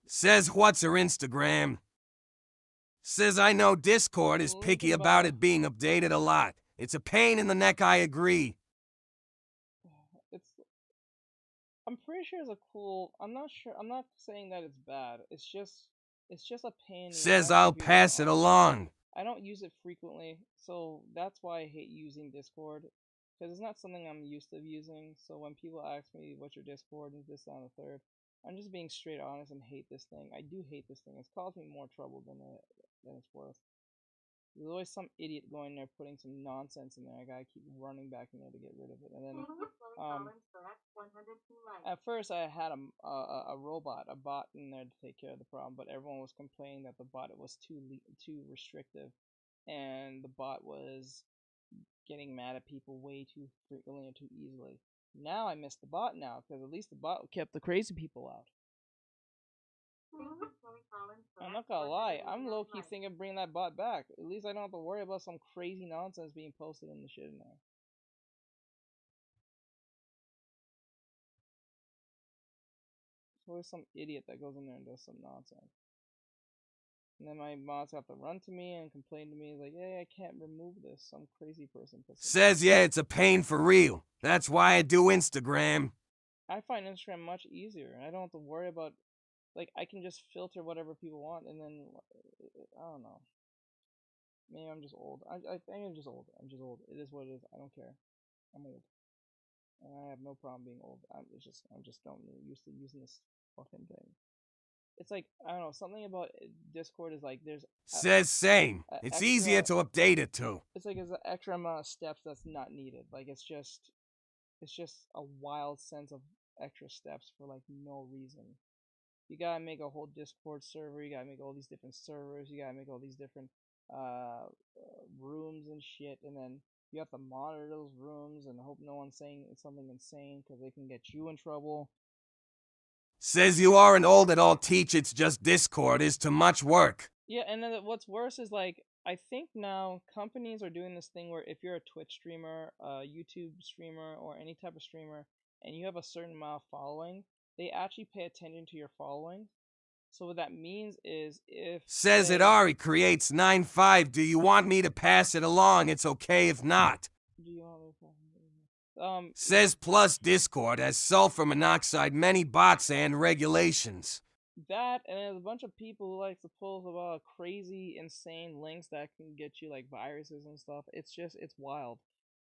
Says what's her Instagram? Says I know Discord is picky about it being updated a lot. It's a pain in the neck, I agree. I'm pretty sure it's a cool. I'm not sure. I'm not saying that it's bad. It's just a pain. Says I'll pass it along. I don't use it frequently, so that's why I hate using Discord, because it's not something I'm used to using. So when people ask me what's your Discord and this, that, and the third, I'm just being straight honest and hate this thing. I do hate this thing. It's caused me more trouble than it's worth. There's always some idiot going there putting some nonsense in there. I gotta keep running back in there to get rid of it. And then, at first I had a robot, a bot in there to take care of the problem, but everyone was complaining that the bot was too restrictive, and the bot was getting mad at people way too frequently and too easily. Now I miss the bot now, because at least the bot kept the crazy people out. I'm not gonna lie, I'm low-key thinking of bringing that bot back. At least I don't have to worry about some crazy nonsense being posted in the shit in there. There's always some idiot that goes in there and does some nonsense. And then my mods have to run to me and complain to me like, hey, I can't remove this. Some crazy person puts it. Says, yeah, it's a pain for real. That's why I do Instagram. I find Instagram much easier. I don't have to worry about, like, I can just filter whatever people want, and then, I don't know. Maybe I'm just old. I think I'm just old. I'm just old. It is what it is. I don't care. I'm old. And I have no problem being old. I'm just don't used to using this fucking thing. It's like, I don't know, something about Discord is like, there's... Says same. It's extra, easier to update it too. It's like there's an extra amount of steps that's not needed. Like, it's just a wild sense of extra steps for, like, no reason. You gotta make a whole Discord server, you gotta make all these different servers, you gotta make all these different, rooms and shit, and then you have to monitor those rooms and hope no one's saying something insane, because they can get you in trouble. Says you aren't old at all, teach it's just Discord is too much work. Yeah, and then what's worse is, like, I think now companies are doing this thing where if you're a Twitch streamer, a YouTube streamer, or any type of streamer, and you have a certain amount of following, they actually pay attention to your following. So what that means is if... Says it Ari creates 9.5. Do you want me to pass it along? It's okay if not. Do you want me to... Says plus Discord has sulfur monoxide, many bots and regulations. That, and there's a bunch of people who like to post about crazy, insane links that can get you like viruses and stuff. It's just, it's wild.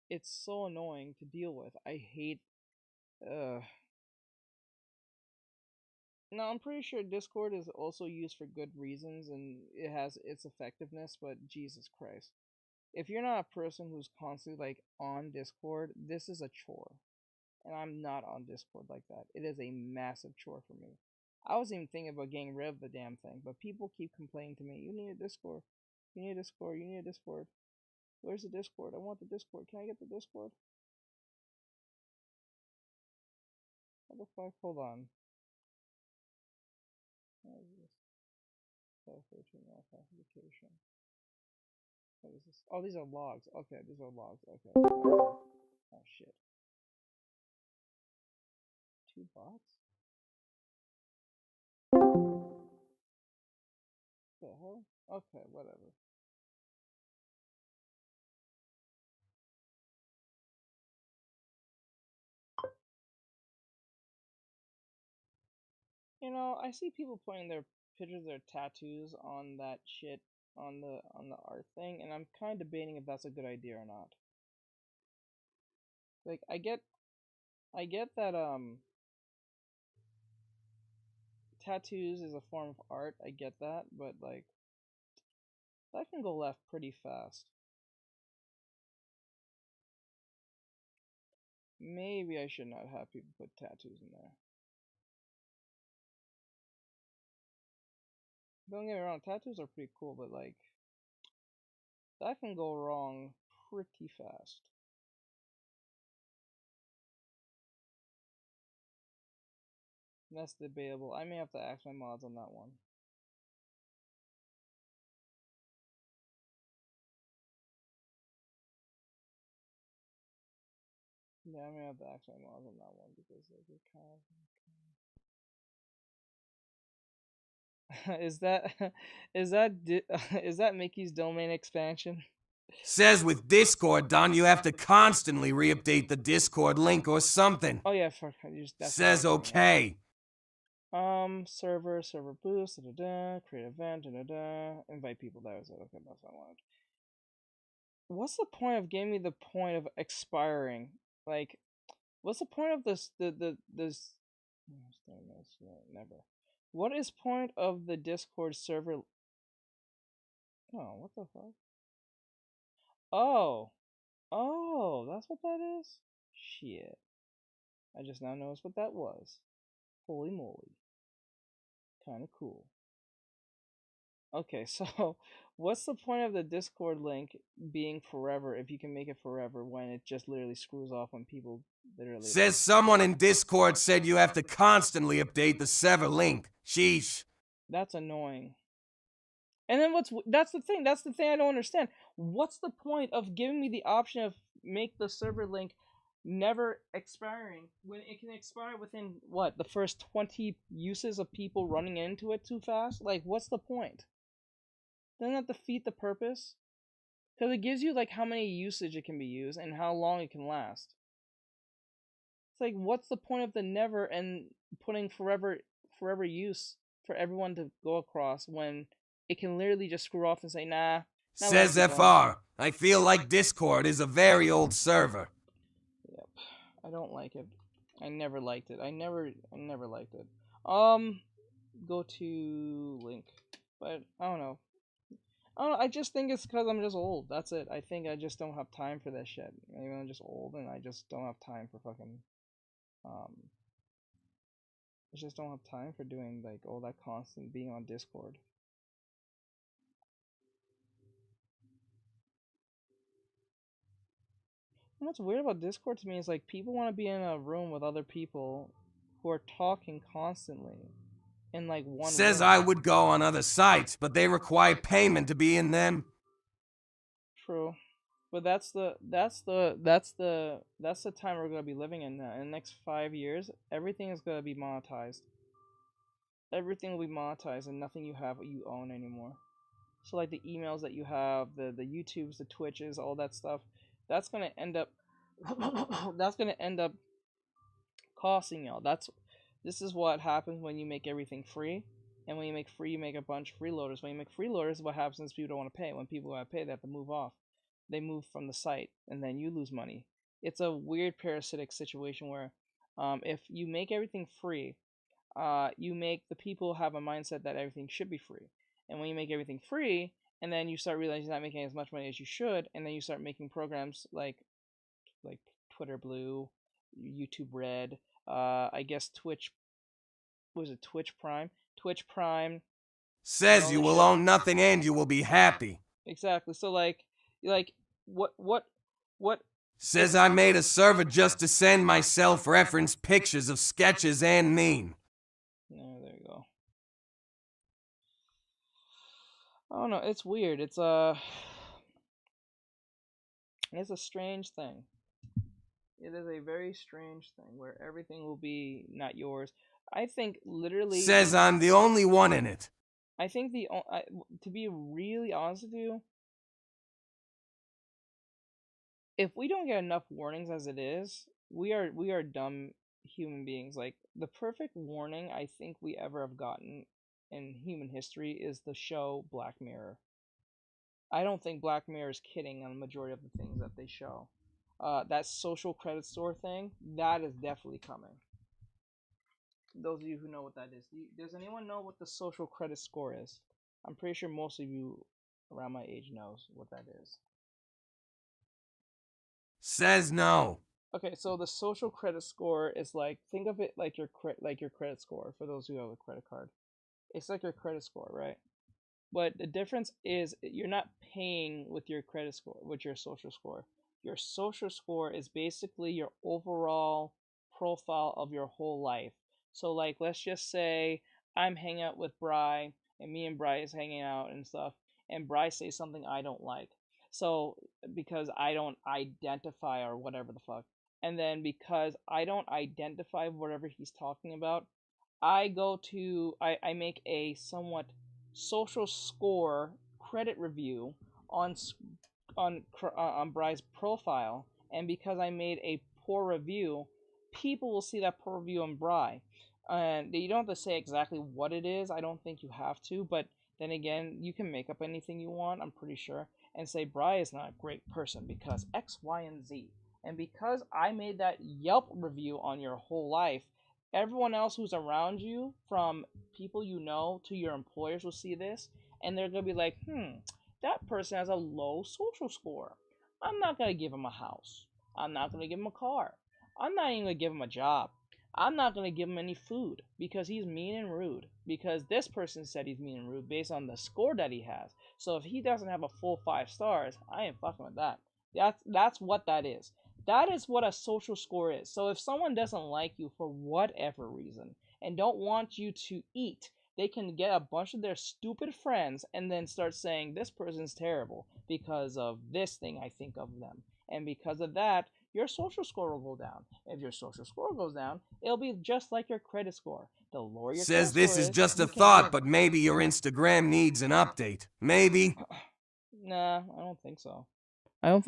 It's so annoying to deal with. I hate, No, I'm pretty sure Discord is also used for good reasons and it has its effectiveness, but Jesus Christ. If you're not a person who's constantly like on Discord, this is a chore. And I'm not on Discord like that. It is a massive chore for me. I was even thinking about getting rid of the damn thing, but people keep complaining to me, you need a Discord. You need a Discord, you need a Discord. Where's the Discord? I want the Discord. Can I get the Discord? What the fuck? Hold on. What is this? Self-searching authentication. What is this? Oh, these are logs. Okay, these are logs. Okay. Oh shit. 2 bots? What the hell? Okay, whatever. You know, I see people putting their pictures of their tattoos on that shit on the art thing, and I'm kind of debating if that's a good idea or not. Like, I get that tattoos is a form of art. I get that, but like that can go left pretty fast. Maybe I should not have people put tattoos in there. Don't get me wrong, tattoos are pretty cool, but like that can go wrong pretty fast. That's debatable. I may have to ask my mods on that one. Yeah, I may have to ask my mods on that one because like it kind of... is that Mickey's domain expansion? Says with Discord done, you have to constantly re-update the Discord link or something. Oh yeah, fuck. Says okay. Server boost, create event, invite people. That was it. Okay, that's what I wanted. What's the point of giving me the point of expiring? Like, what's the point of this? This. Never. What is point of the Discord server? Oh, what the fuck? Oh, that's what that is. Shit. I just now noticed what that was. Holy moly. Kinda cool. Okay, so what's the point of the Discord link being forever if you can make it forever when it just literally screws off when people literally Says someone in Discord said you have to constantly update the server link. Sheesh. That's annoying. And then that's the thing I don't understand. What's the point of giving me the option of make the server link never expiring when it can expire within what, the first 20 uses of people running into it too fast? Like, what's the point? Doesn't that defeat the purpose? Because it gives you like how many usage it can be used and how long it can last. It's like, what's the point of the never and putting forever use for everyone to go across when it can literally just screw off and say, nah. Says FR. I feel like Discord is a very old server. Yep. I don't like it. I never liked it. I never liked it. Go to link. But I don't know. I just think it's because I'm just old. That's it. I think I just don't have time for that shit. Maybe I'm just old and I just don't have time for fucking I just don't have time for doing like all that constant being on Discord. And what's weird about Discord to me is like people want to be in a room with other people who are talking constantly in like one Says room. I would go on other sites, but they require payment to be in them. True. But that's the time we're gonna be living in now. In the next 5 years, everything is gonna be monetized. Everything will be monetized, and nothing you have you own anymore. So like the emails that you have, the YouTubes, the Twitches, all that stuff, that's gonna end up costing y'all. This is what happens when you make everything free. And when you make free, you make a bunch of freeloaders. When you make freeloaders, what happens is people don't want to pay. When people want to pay, they have to move off. They move from the site, and then you lose money. It's a weird parasitic situation where if you make everything free, you make the people have a mindset that everything should be free. And when you make everything free, and then you start realizing you're not making as much money as you should, and then you start making programs like Twitter Blue, YouTube Red, I guess Twitch, was it Twitch Prime? Twitch Prime. Says you will own nothing and you will be happy. Exactly. So like what? Says I made a server just to send my self-referenced pictures of sketches and meme. No, there you go. I don't know. It's weird. It's a strange thing. It is a very strange thing where everything will be not yours. I think literally. Says I'm the only one in it. I think to be really honest with you, if we don't get enough warnings as it is, we are dumb human beings. Like the perfect warning I think we ever have gotten in human history is the show Black Mirror. I don't think Black Mirror is kidding on the majority of the things that they show. That social credit score thing, that is definitely coming. Those of you who know what that is, does anyone know what the social credit score is? I'm pretty sure most of you around my age knows what that is. Says no. Okay, so the social credit score is like, think of it like your credit score for those who have a credit card. It's like your credit score, right? But the difference is you're not paying with your credit score, with your social score. Your social score is basically your overall profile of your whole life. So like, let's just say I'm hanging out with Bri, and me and Bri is hanging out and stuff, and Bri says something I don't like. So because I don't identify or whatever the fuck, and then because I don't identify whatever he's talking about, I make a somewhat social score credit review on Bri's profile, and because I made a poor review, people will see that poor review on Bri. And you don't have to say exactly what it is. I don't think you have to, but then again, you can make up anything you want, I'm pretty sure, and say Bri is not a great person because X, Y, and Z. And because I made that Yelp review on your whole life, everyone else who's around you, from people you know to your employers, will see this, and they're going to be like, that person has a low social score. I'm not going to give him a house. I'm not going to give him a car. I'm not even going to give him a job. I'm not going to give him any food because he's mean and rude. Because this person said he's mean and rude based on the score that he has. So if he doesn't have a full 5 stars, I ain't fucking with that. That's what that is. That is what a social score is. So if someone doesn't like you for whatever reason and don't want you to eat, they can get a bunch of their stupid friends and then start saying this person's terrible because of this thing I think of them. And because of that, your social score will go down. If your social score goes down, it'll be just like your credit score. The lower your Says credit this score is just a you can thought, get... but maybe your Instagram needs an update. Maybe. Nah, I don't think so. I don't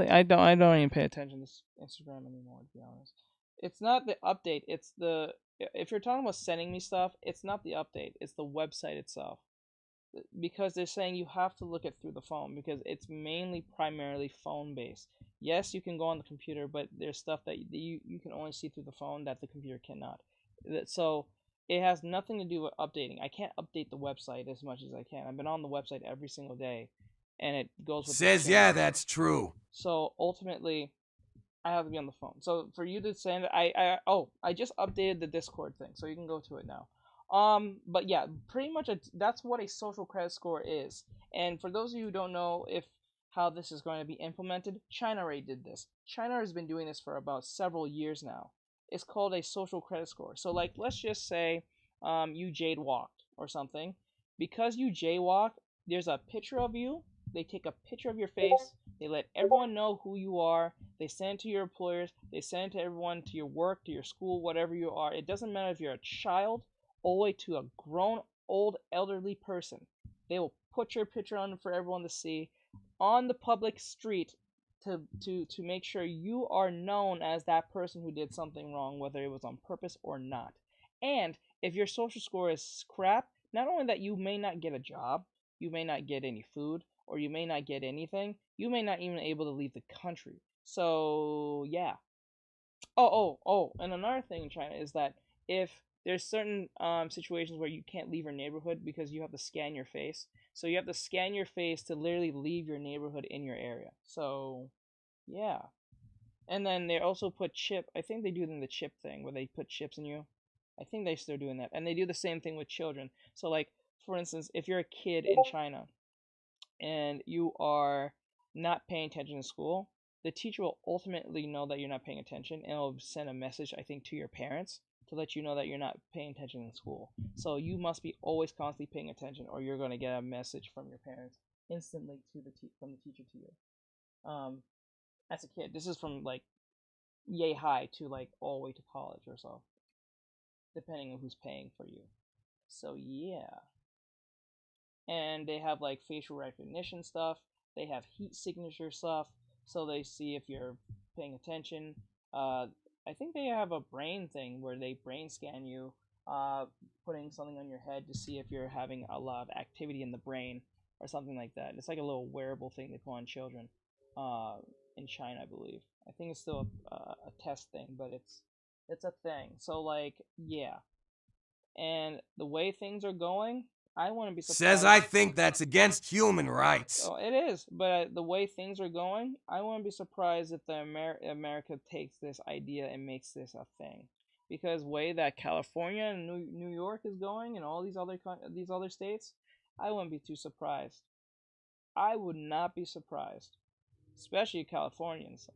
even pay attention to Instagram anymore, to be honest. It's not the update, it's the... If you're talking about sending me stuff, it's not the update, it's the website itself. Because they're saying you have to look it through the phone because it's mainly primarily phone based. Yes, you can go on the computer, but there's stuff that you can only see through the phone that the computer cannot. So it has nothing to do with updating. I can't update the website as much as I can. I've been on the website every single day, and it goes with Says, yeah, that's true. So ultimately, I have to be on the phone. So for you to send, I just updated the Discord thing, so you can go to it now. But yeah, pretty much that's what a social credit score is. And for those of you who don't know if how this is going to be implemented, China already did this. China has been doing this for about several years now. It's called a social credit score. So like, let's just say, you jaywalked or something. Because you jaywalk, there's a picture of you. They take a picture of your face. They let everyone know who you are. They send it to your employers. They send it to everyone, to your work, to your school, whatever you are. It doesn't matter if you're a child all the way to a grown, old, elderly person. They will put your picture on for everyone to see on the public street to make sure you are known as that person who did something wrong, whether it was on purpose or not. And if your social score is crap, not only that you may not get a job, you may not get any food, or you may not get anything, you may not even be able to leave the country. So, yeah. And another thing in China is that if there's certain situations where you can't leave your neighborhood because you have to scan your face. So you have to scan your face to literally leave your neighborhood in your area. So, yeah. And then they also put chip. I think they do the chip thing where they put chips in you. I think they're still doing that. And they do the same thing with children. So, like, for instance, if you're a kid in China and you are not paying attention in school, the teacher will ultimately know that you're not paying attention and it'll send a message, I think, to your parents to let you know that you're not paying attention in school. So you must be always constantly paying attention or you're going to get a message from your parents instantly to from the teacher to you. As a kid, this is from like yay high to like all the way to college or so, depending on who's paying for you. So yeah. And they have like facial recognition stuff. They have heat signature stuff, so they see if you're paying attention. I think they have a brain thing where they brain scan you, putting something on your head to see if you're having a lot of activity in the brain or something like that. It's like a little wearable thing they put on children, in China, I believe. I think it's still a test thing, but it's a thing. So like, yeah. And the way things are going, I wouldn't be surprised. Says I think that's against human rights. Oh, it is, but the way things are going, I wouldn't be surprised if America takes this idea and makes this a thing. Because way that California and New York is going, and all these other states, I wouldn't be too surprised. I would not be surprised, especially Californians.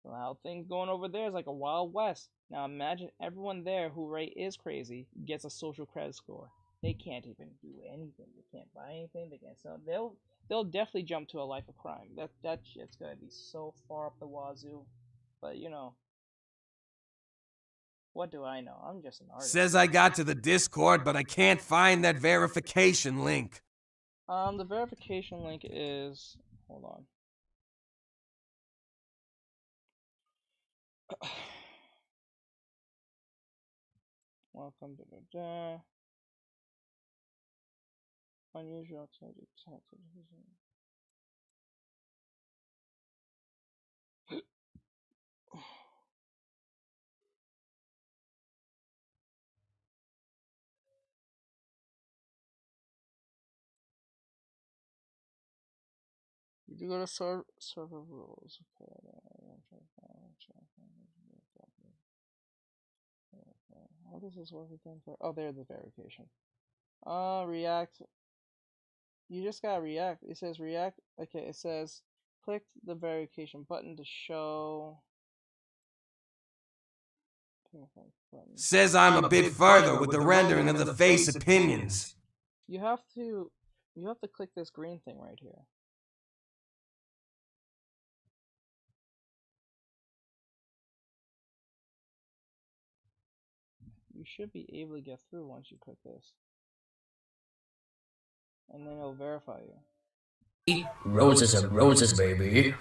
How things going over there is like a Wild West. Now imagine everyone there who is crazy gets a social credit score. They can't even do anything. They can't buy anything. They can't sell. They'll definitely jump to a life of crime. That shit's gonna be so far up the wazoo. But you know, what do I know? I'm just an artist. Says I got to the Discord, but I can't find that verification link. The verification link is, hold on. Welcome to unusual text. You go to server rules. Okay. What is this work again for? Oh, there's the verification. React. You just gotta react. It says react. Okay, it says click the verification button to show. Says I'm a bit further with the rendering of the face opinions. You have to click this green thing right here. You should be able to get through once you click this. And then it'll verify you. Roses and roses, baby.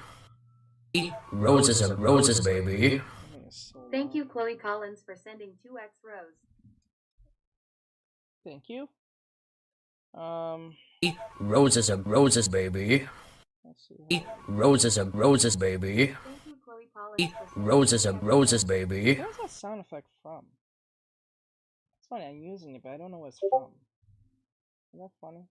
Roses and roses, baby. Thank you, Chloe Collins, for sending 2x rose. Thank you. Roses and roses, baby. Let's see. Roses and roses, baby. Thank you, Chloe Collins, for Roses and roses, baby. Where's that sound effect from? It's funny, I'm using it, but I don't know where it's from. Isn't that funny?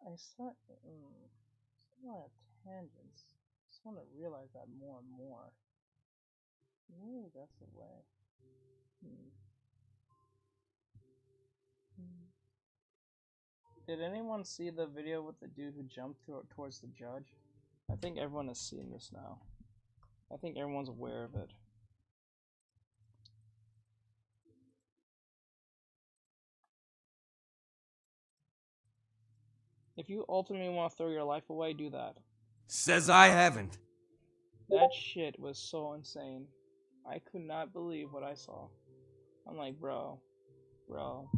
I start on tangents. I just want to realize that more and more. Maybe that's the way. Did anyone see the video with the dude who jumped towards the judge? I think everyone has seen this now. I think everyone's aware of it. If you ultimately want to throw your life away, do that. Says I haven't. That shit was so insane. I could not believe what I saw. I'm like, bro,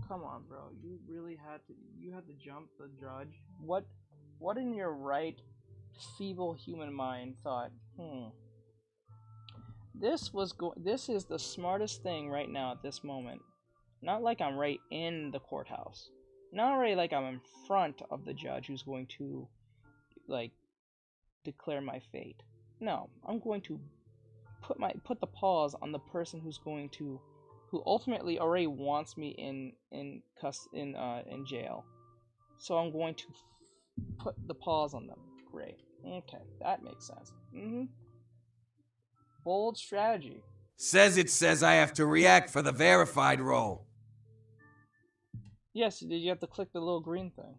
come on, bro. You really had to jump the judge? What in your right feeble human mind thought, this is the smartest thing right now at this moment. Not like I'm right in the courthouse. Not really like I'm in front of the judge who's going to, like, declare my fate. No, I'm going to put the pause on the person who ultimately already wants me in jail. So I'm going to put the pause on them. Great. Okay, that makes sense. Bold strategy. Says I have to react for the verified role. Yes, you have to click the little green thing.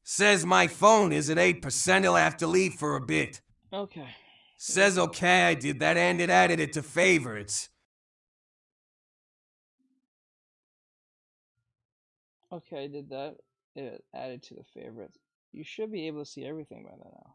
Says my phone is at 8%, he'll have to leave for a bit. Okay. Says okay, I did that and it added it to favorites. Okay, I did that. It added to the favorites. You should be able to see everything by now.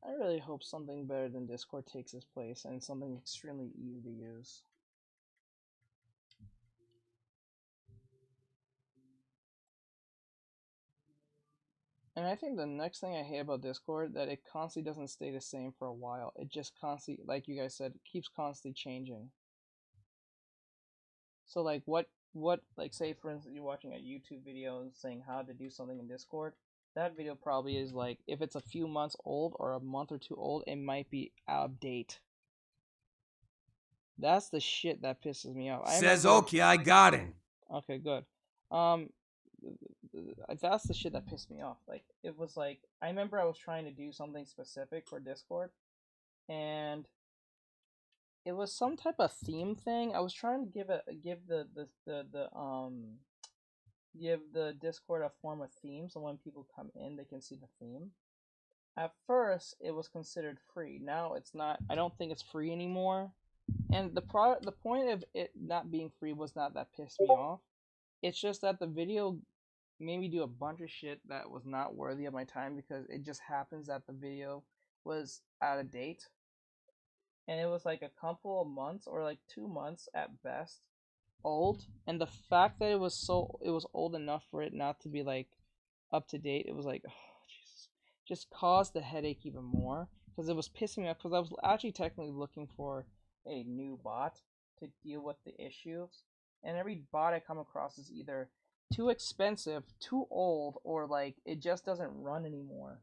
I really hope something better than Discord takes its place and something extremely easy to use. And I think the next thing I hate about Discord, that it constantly doesn't stay the same for a while. It just constantly, like you guys said, it keeps constantly changing. So like like say for instance you're watching a YouTube video saying how to do something in Discord, that video probably is like, if it's a few months old or a month or two old, it might be out of date. That's the shit that pisses me off. Says okay, I got it. Okay, good. that's the shit that pissed me off. Like, it was like, I remember I was trying to do something specific for Discord, and it was some type of theme thing. I was trying to give the Discord a form of theme, so when people come in, they can see the theme. At first, it was considered free. Now it's not. I don't think it's free anymore. And the point of it not being free was not that pissed me off. It's just that the video made me do a bunch of shit that was not worthy of my time, because it just happens that the video was out of date. And it was like a couple of months, or like 2 months at best, old. And the fact that it was old enough for it not to be like up to date, it was like, oh Jesus, just caused the headache even more, because it was pissing me off, because I was actually technically looking for a new bot to deal with the issues, and every bot I come across is either too expensive, too old, or like it just doesn't run anymore.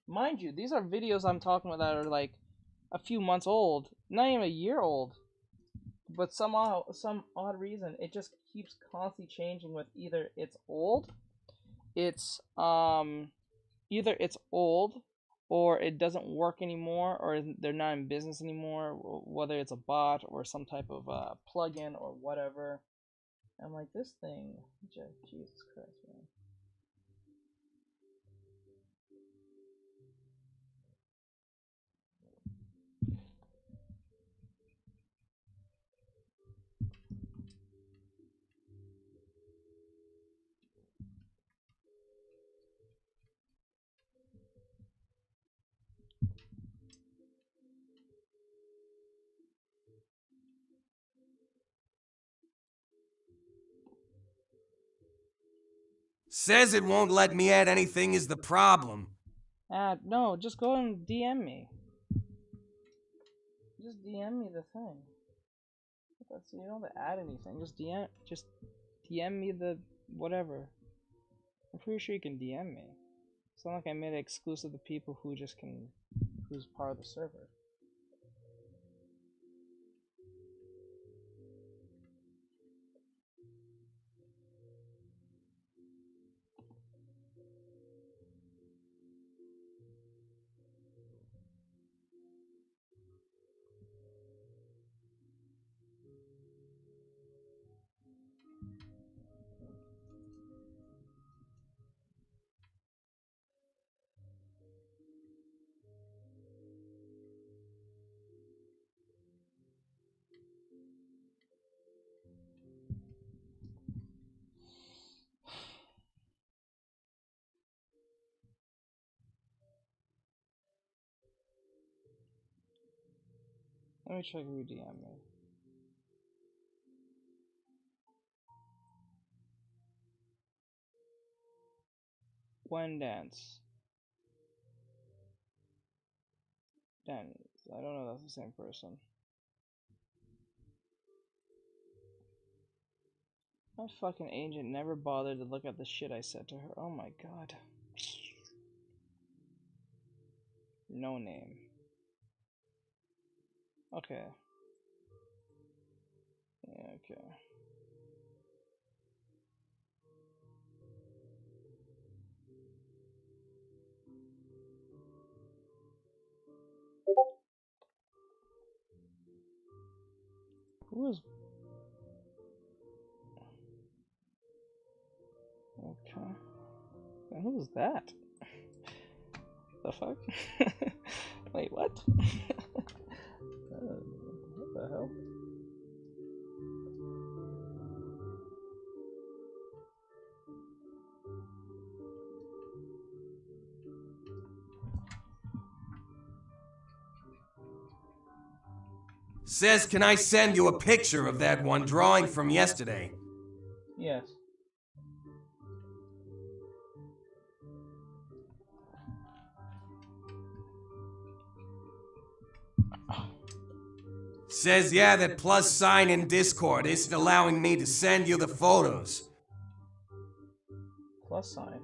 Mind you, these are videos I'm talking about that are like a few months old, not even a year old, but somehow, some odd reason, it just keeps constantly changing with either it's old, either it's old, or it doesn't work anymore, or they're not in business anymore, whether it's a bot or some type of plugin or whatever. I'm like, this thing, Jesus Christ, man. Says it won't let me add anything is the problem. No, just go and DM me. Just DM me the thing. That's, you don't have to add anything. Just DM me the whatever. I'm pretty sure you can DM me. It's not like I made it exclusive to people who's part of the server. Let me check if you DM me. When dance. Dance. I don't know if that's the same person. My fucking agent never bothered to look at the shit I said to her. Oh my god. No name. Okay. Yeah, okay. Who is... Okay. And who was that? The fuck? Wait, what? What the hell? Says, can I send you a picture of that one drawing from yesterday? Yes. Says, yeah, that plus sign in Discord isn't allowing me to send you the photos. Plus sign.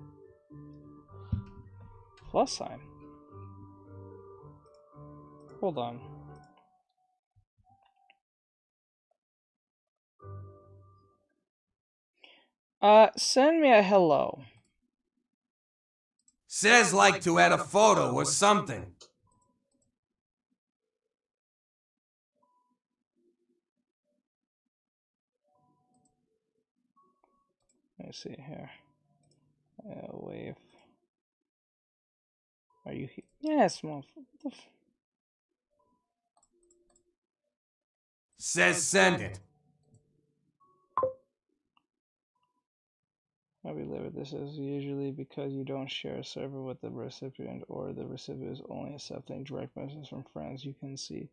Plus sign. Hold on. Send me a hello. Says like to add a photo or something. Let me see here. Wave. Are you here? Yes, motherfucker. Says send it. How we live it. This is usually because you don't share a server with the recipient, or the recipient is only accepting direct messages from friends you can see.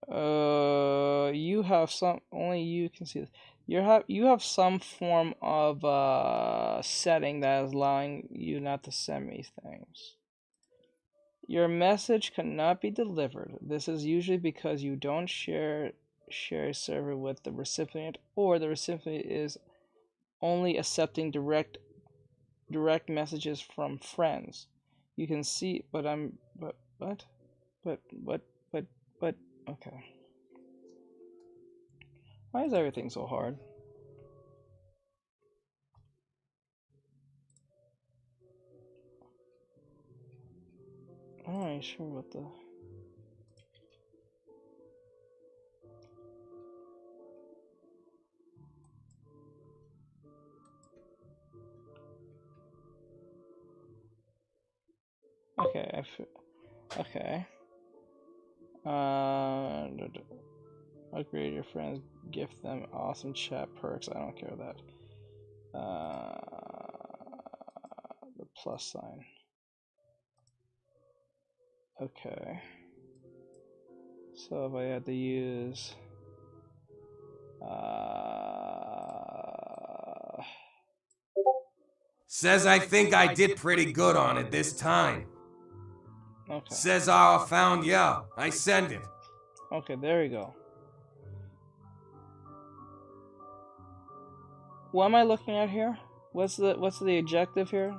You have some. Only you can see this. You have some form of setting that is allowing you not to send me things. Your message cannot be delivered. This is usually because you don't share a server with the recipient, or the recipient is only accepting direct messages from friends. You can see, but okay. Why is everything so hard? I'm not even sure what the... Okay, okay. Upgrade your friends, gift them awesome chat perks. I don't care that. The plus sign. Okay. So if I had to use... Says I think I did pretty good on it this time. Okay. Says I found ya. I send it. Okay, there we go. What am I looking at here? What's the objective here?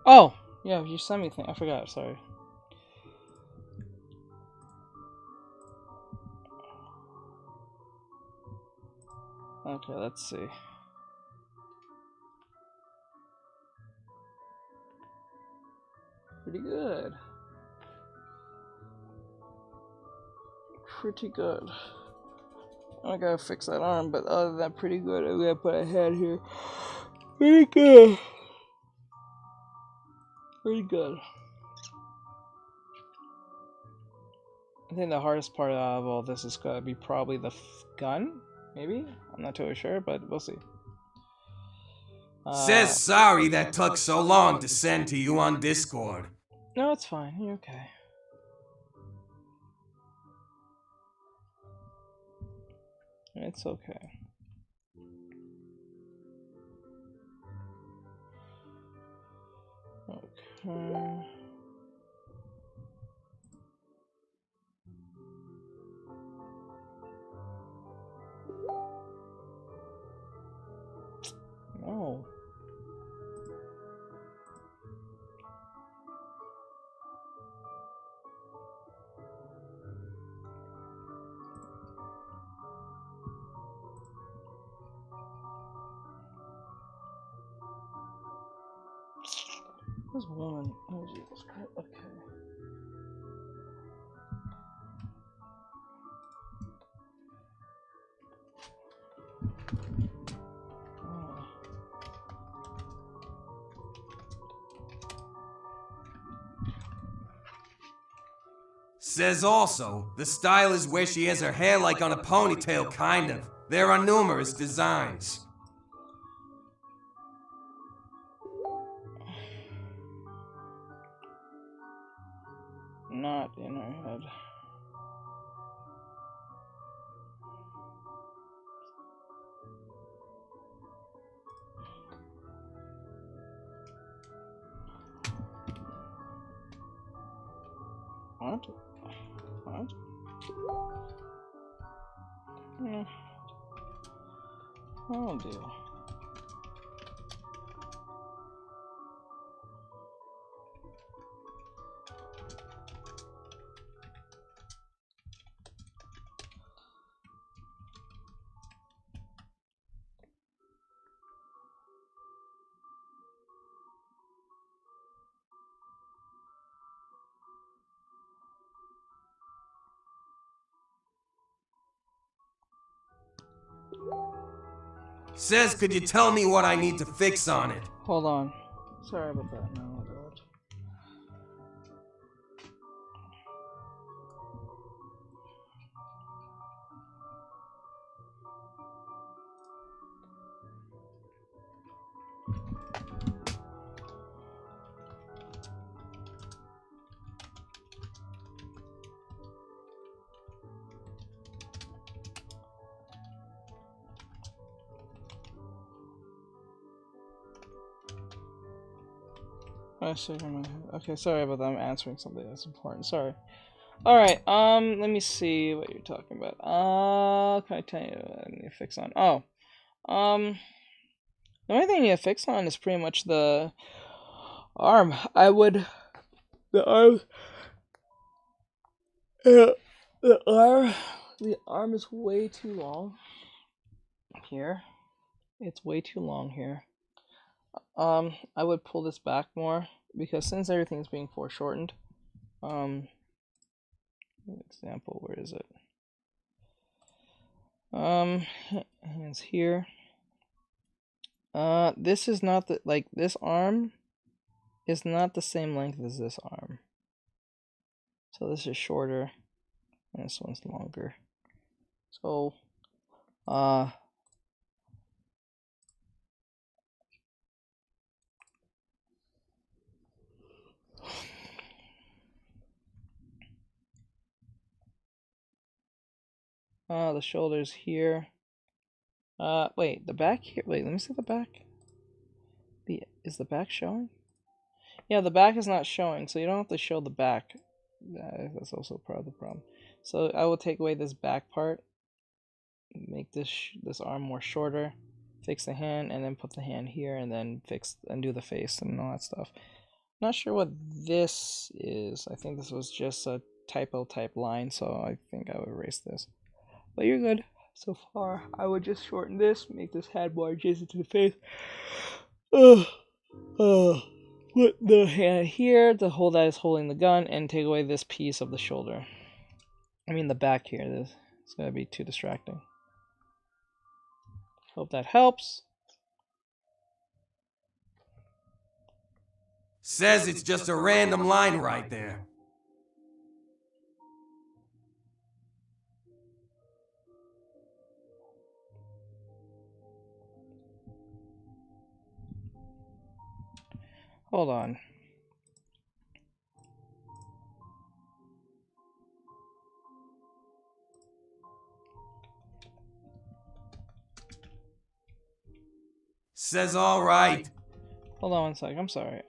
Oh, yeah, you sent me thing. I forgot. Sorry. Okay, let's see. Pretty good. Pretty good. I gotta fix that arm, but other than that, pretty good. I gotta put a head here. Pretty good. Pretty good. I think the hardest part out of all this is gonna be probably the gun. Maybe? I'm not totally sure, but we'll see. Says sorry that took so long to send to you on Discord. No, it's fine. You're okay. It's okay. Okay. This woman. Oh Jesus Christ. Okay. Says also, the style is where she has her hair like on a ponytail, kind of. There are numerous designs. Not in her head. What? What? Oh dear. Says, could you tell me what I need to fix on it? Hold on. Sorry about that. No, God. Okay, sorry about that. I'm answering something that's important. Sorry. Alright, let me see what you're talking about. Can I tell you what I need to fix on? Oh. The only thing I need to fix on is pretty much the arm. The arm is way too long here. It's way too long here. I would pull this back more because since everything's being foreshortened, example, where is it? It's here. This is not the, like, this arm is not the same length as this arm. So this is shorter, and this one's longer. So, the shoulders here. Wait, the back here. Wait, let me see the back. Is the back showing? Yeah, the back is not showing, so you don't have to show the back. That's also part of the problem. So I will take away this back part, make this arm more shorter, fix the hand, and then put the hand here, and then fix and do the face and all that stuff. Not sure what this is. I think this was just a typo type line, so I think I would erase this. But you're good so far. I would just shorten this, make this head more adjacent to the face. Put the hand here to hold that is holding the gun, and take away this piece of the shoulder. I mean the back here. It's gonna be too distracting. Hope that helps. Says it's just a random line right there. Hold on. Says all right. Hold on one sec. I'm sorry.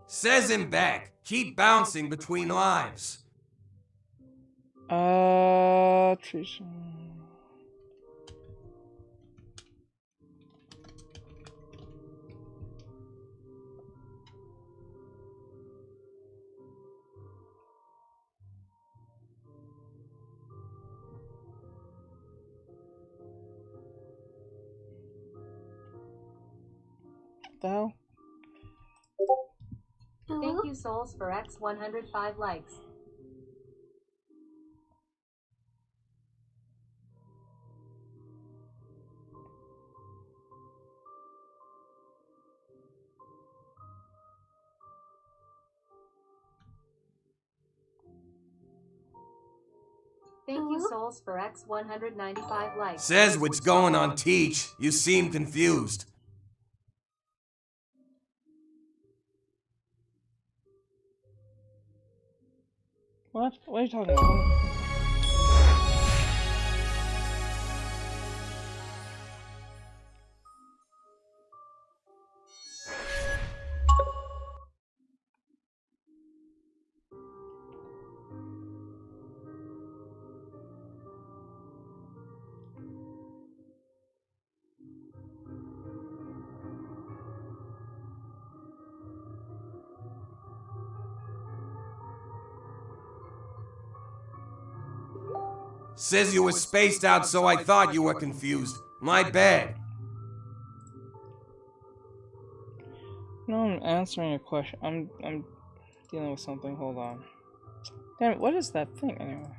Says him back. Keep bouncing between lives. Trisha. The hell? Thank you, Souls, for X 105 likes. Thank you, Souls, for X 195 likes. Says what's going on, Teach. You seem confused. What? What are you talking about? Says you were spaced out, so I thought you were confused. My bad. No, I'm answering a question. I'm dealing with something. Hold on. Damn it, what is that thing anyway?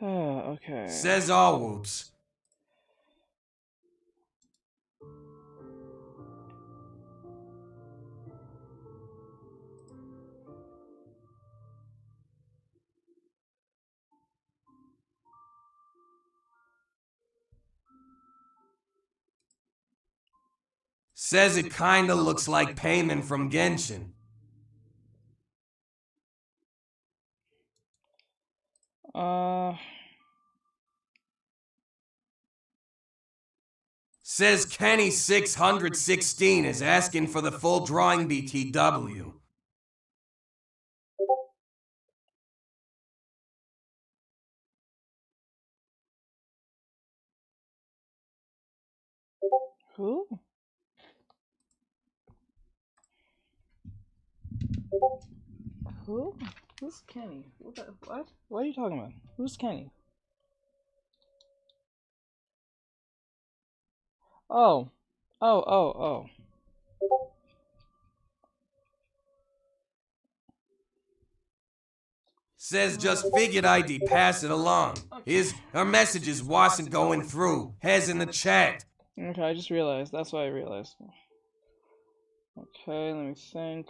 Okay. Says all whoops. Says it kinda looks like payment from Genshin. Says Kenny 616 is asking for the full drawing BTW. Who? Who? Who's Kenny? What? What are you talking about? Who's Kenny? Oh. Oh. Says just figured I'd pass it along. Her messages wasn't going through. Has in the chat. Okay, I just realized. That's what I realized. Okay, let me think.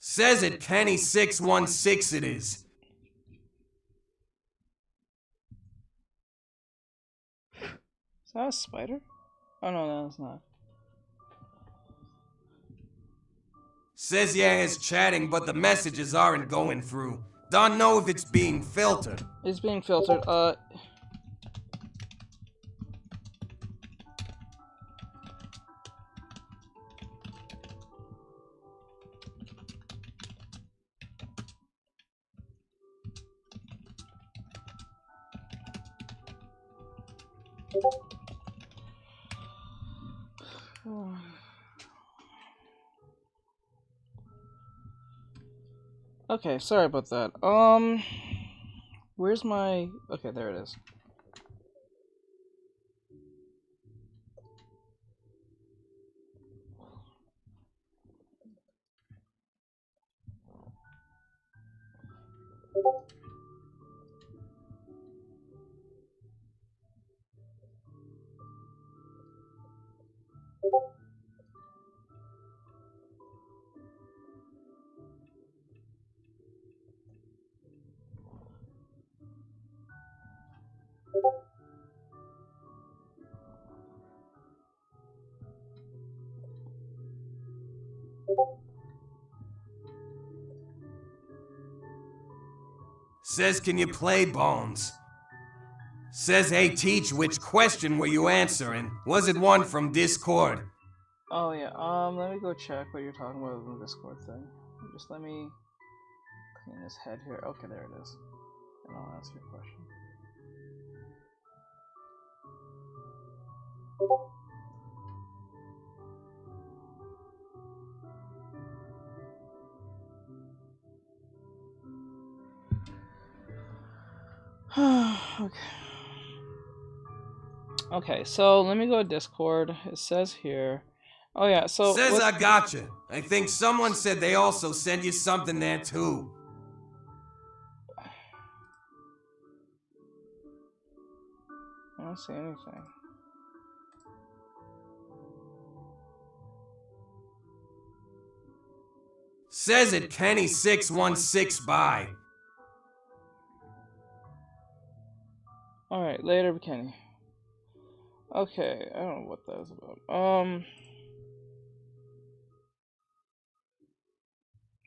Says it Kenny 616 it is. Is that a spider? Oh no, it's not. Says yeah, it's chatting, but the messages aren't going through. Don't know if it's being filtered. It's being filtered. Okay, sorry about that. Where's my... Okay, there it is. Says, can you play Bones? Says, hey, teach, which question were you answering? Was it one from Discord? Oh yeah, let me go check what you're talking about in the Discord thing. Just let me clean this head here. Okay, there it is. And I'll answer your question. Okay. Okay, so let me go to Discord. It says here. Oh yeah, so says I gotcha. I think someone said they also sent you something there too. I don't see anything. Says it Kenny616 by. Alright, later, Kenny. Okay, I don't know what that was about. I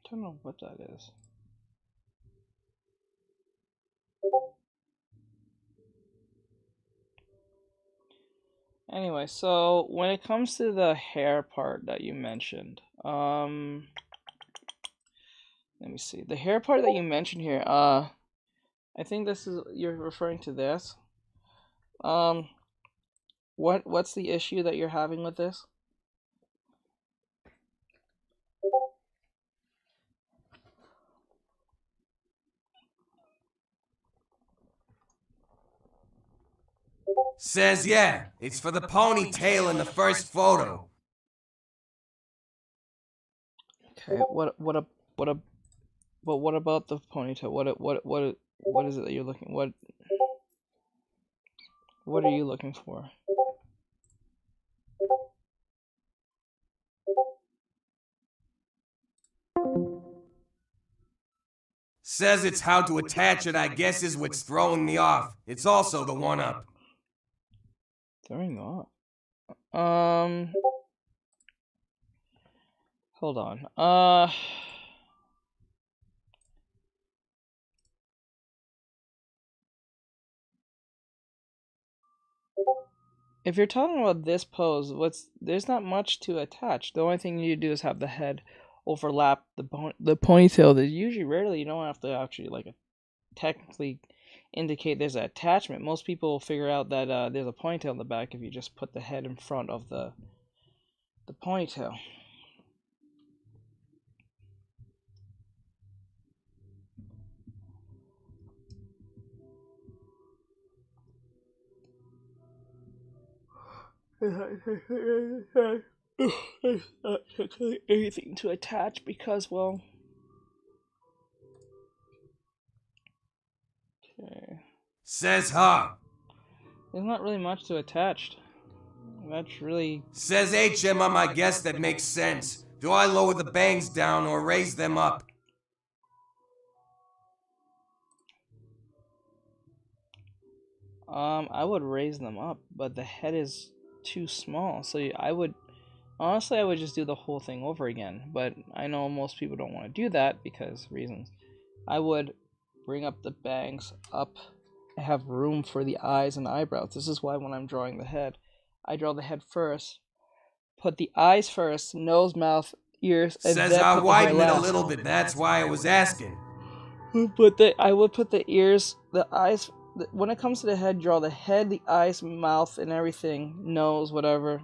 don't know what that is. Anyway, so when it comes to the hair part that you mentioned, let me see. The hair part that you mentioned here, I think this is, you're referring to this. What's the issue that you're having with this? Says yeah, it's for the ponytail in the first photo. Okay, what about the ponytail? What is it that you're looking? What are you looking for? Says it's how to attach it, I guess is what's throwing me off. It's also the one up. Throwing off. Hold on. If you're talking about this pose, there's not much to attach. The only thing you need to do is have the head overlap the ponytail. There's usually rarely you don't have to actually like technically indicate there's an attachment. Most people will figure out that there's a ponytail in the back if you just put the head in front of the ponytail. Anything to attach because, well, okay. Says huh. There's not really much to attach. That's really. Says HM, I guess that makes sense. Do I lower the bangs down or raise them up? I would raise them up, but the head is too small. So I would just do the whole thing over again. But I know most people don't want to do that because reasons. I would bring up the bangs up, have room for the eyes and eyebrows. This is why when I'm drawing the head, I draw the head first, put the eyes first, nose, mouth, ears, and says then I put widen the hair it a last. little bit. That's why I was asking. I would put the ears, the eyes. When it comes to the head, draw the head, the eyes, mouth, and everything, nose, whatever.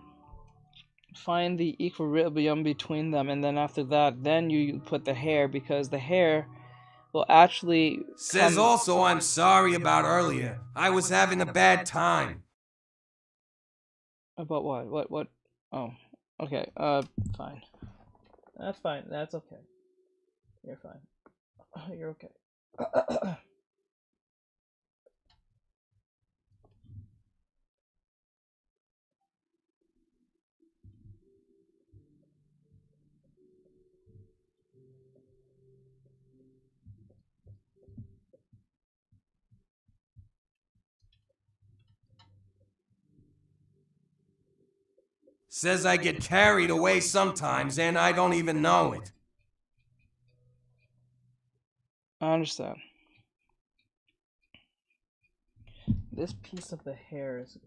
Find the equilibrium between them, and then after that, then you put the hair, because the hair will actually. Says also I'm sorry about earlier. I was having a bad time. About what? What? Oh, okay. Fine. That's fine. That's okay. You're fine. You're okay. Says I get carried away sometimes and I don't even know it. I understand. this piece of the hair is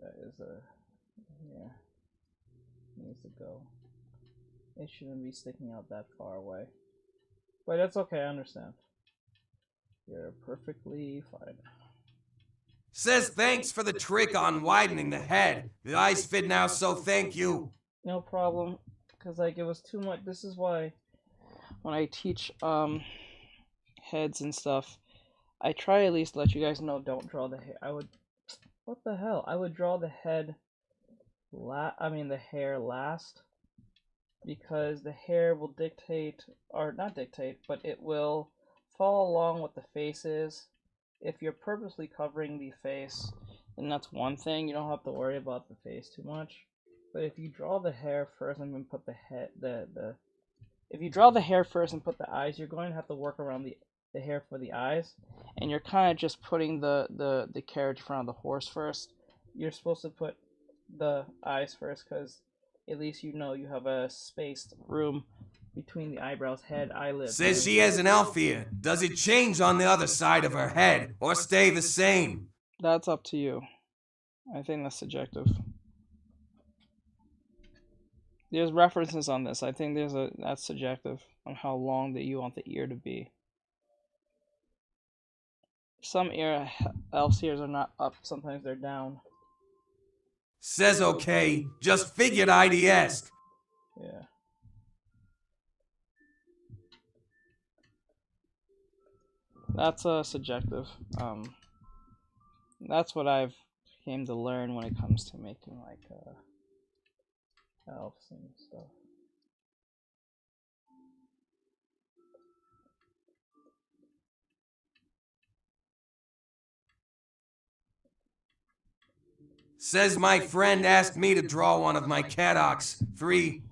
yeah, needs to go. It shouldn't be sticking out that far away. But that's okay, I understand. You're perfectly fine. Says thanks for the trick on widening the head. The eyes fit now, so thank you. No problem, because like it was too much. This is why when I teach heads and stuff, I try at least to let you guys know don't draw the hair. What the hell? I would draw the head the hair last, because the hair will dictate, or not dictate, but it will follow along what the face is. If you're purposely covering the face, then that's one thing. You don't have to worry about the face too much. But if you draw the hair first and then put the head, if you draw the hair first and put the eyes, you're going to have to work around the hair for the eyes, and you're kind of just putting the carriage in front of the horse first. You're supposed to put the eyes first, because at least you know you have a spaced room between the eyebrows, head, eyelids. Says she has an elf ear. Does it change on the other side of her head, or stay the same? That's up to you. I think that's subjective. There's references on this. I think that's subjective on how long that you want the ear to be. Some elf's ears are not up, sometimes they're down. Says okay, just figured I'd ask. Yeah. That's subjective. That's what I've came to learn when it comes to making like elves and stuff. Says my friend asked me to draw one of my cadocs. 3.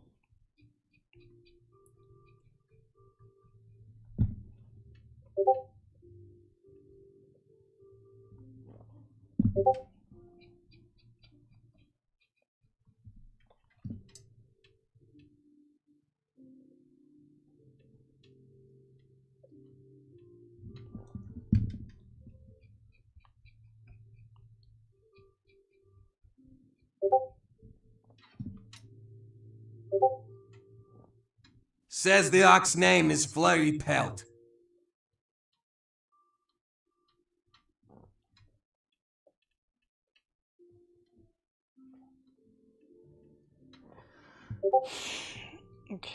Says the ox name is Flurry Pelt. Okay.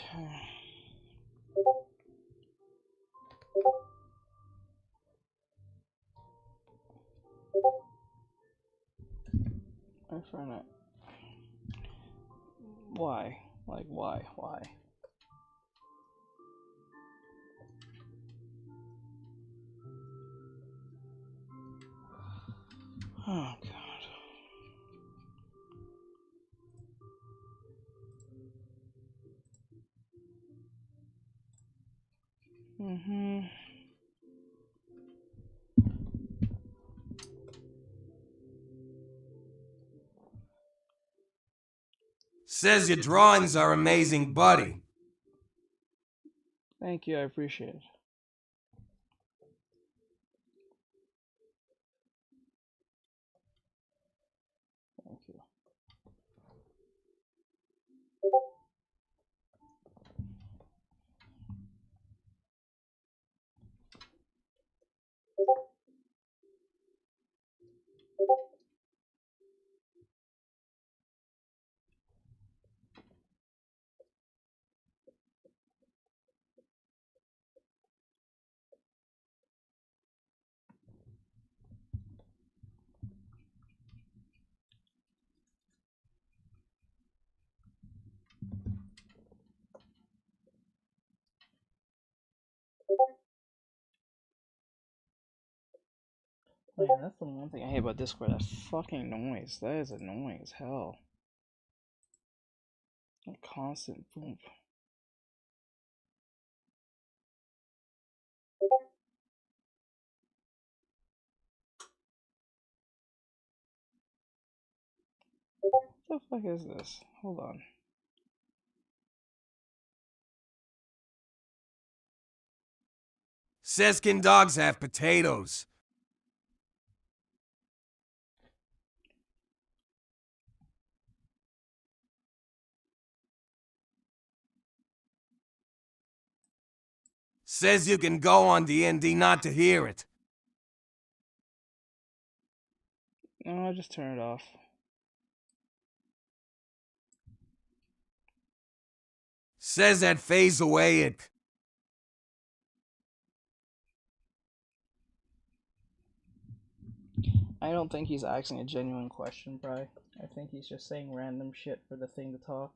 I find it. Why? Like, why? Why? Oh, God. Mm-hmm. Says your drawings are amazing, buddy. Thank you, I appreciate it. Thank you. Man, that's the one thing I hate about Discord, that fucking noise. That is annoying as hell. A constant boom. What the fuck is this? Hold on. Says can dogs have potatoes? Says you can go on D&D not to hear it. No, I'll just turn it off. Says that phase away it. I don't think he's asking a genuine question, Bri. I think he's just saying random shit for the thing to talk.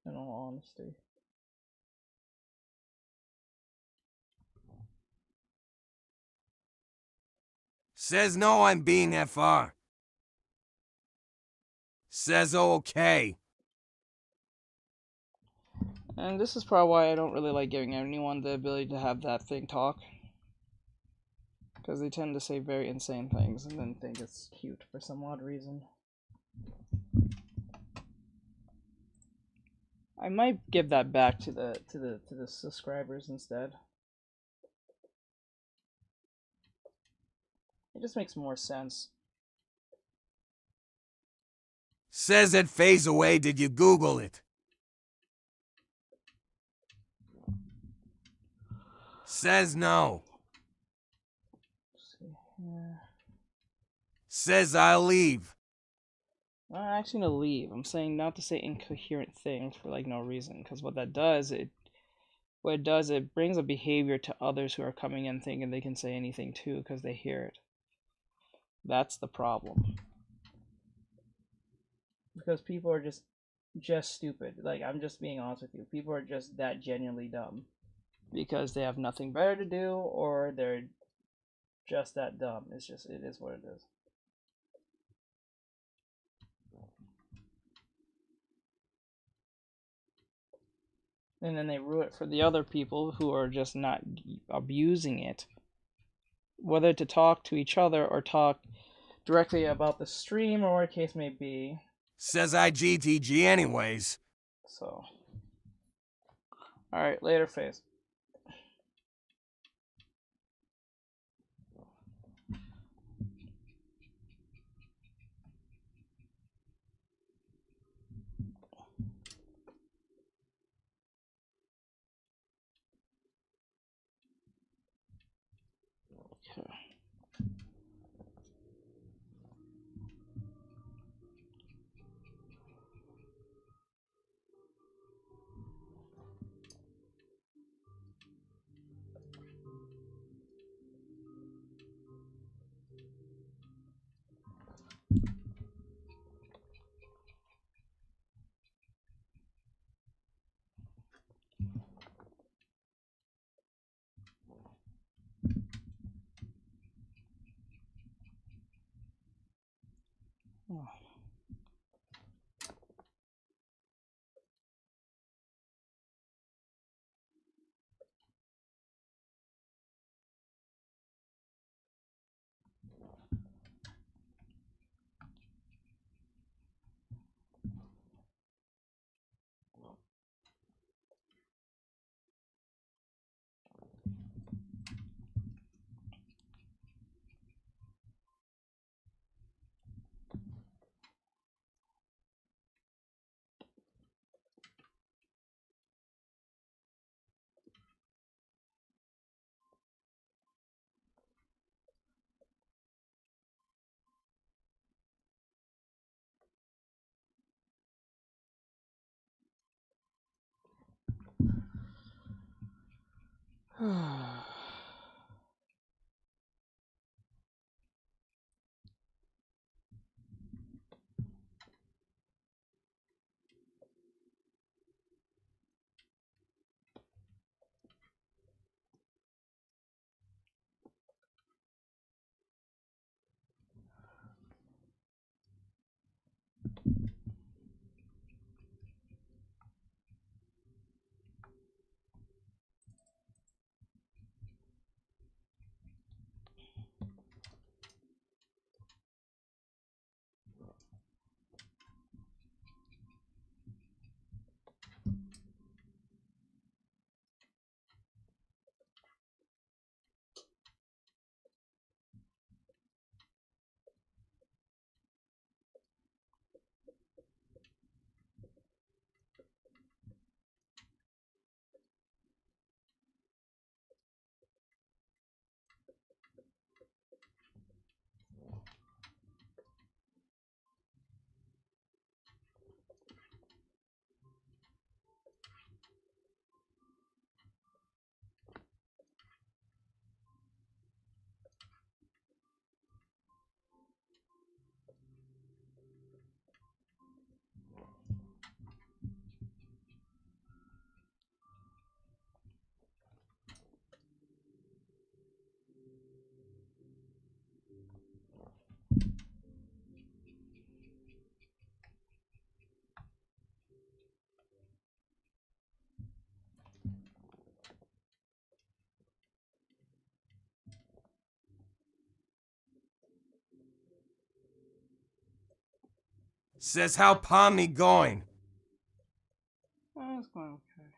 In all honesty. Says no, I'm being FR. Says okay. And this is probably why I don't really like giving anyone the ability to have that thing talk. Because they tend to say very insane things and then think it's cute for some odd reason. I might give that back to the subscribers instead. It just makes more sense. Says that phase away, did you Google it? Says no. Says I'll leave. I'm not actually gonna leave. I'm saying not to say incoherent things for like no reason, because what that does, it brings a behavior to others who are coming in thinking they can say anything too because they hear it. That's the problem. Because people are just stupid. Like, I'm just being honest with you. People are just that genuinely dumb. Because they have nothing better to do, or they're just that dumb. It is what it is. And then they ruin it for the other people who are just not abusing it. Whether to talk to each other or talk directly about the stream or what the case may be. Says I GTG anyways. So. Alright, later phase. Oh. Says how Pomni going? Oh, it's going okay.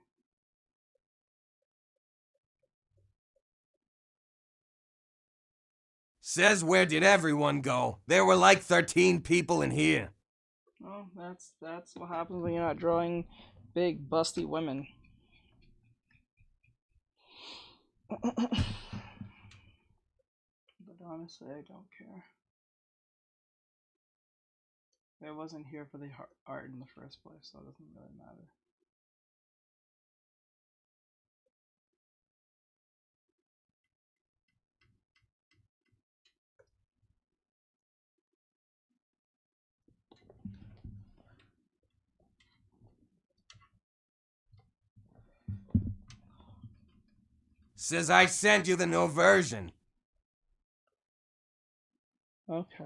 Says where did everyone go? There were like 13 people in here. Well, that's what happens when you're not drawing big, busty women. But honestly, I don't care. I wasn't here for the art in the first place, so it doesn't really matter. Says I sent you the new version. Okay.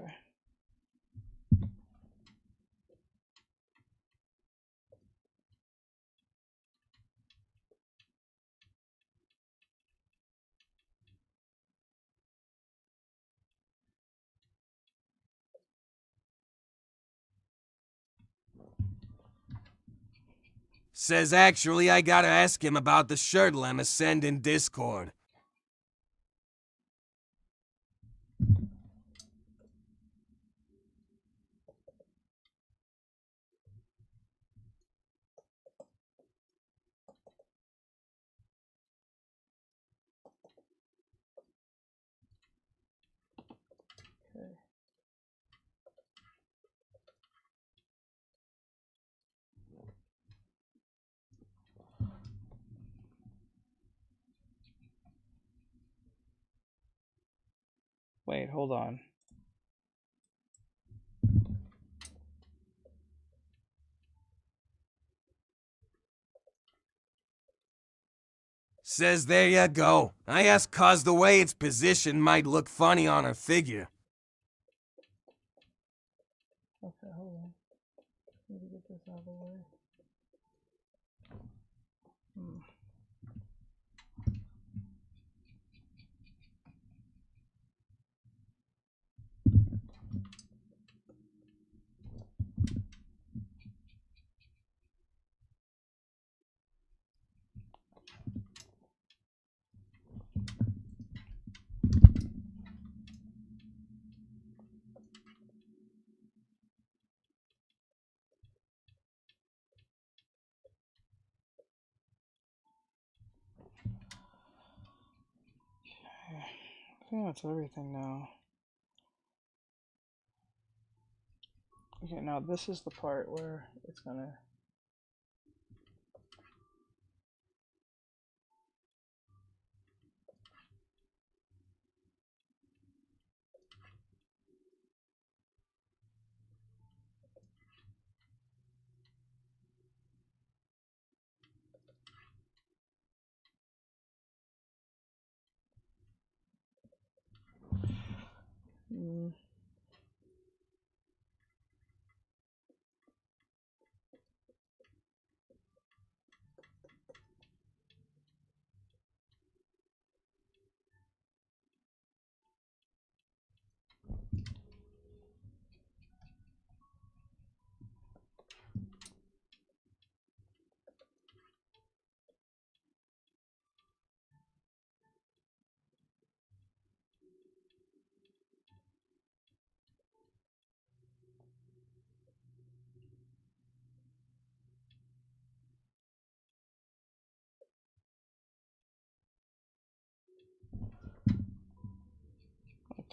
Says actually I gotta ask him about the shirt Lemma send in Discord. Okay. Wait, hold on. Says there you go. I asked cause the way it's positioned might look funny on her figure. Okay, hold on. Need to get this out of the way. I think that's everything now. Okay, now this is the part where it's gonna...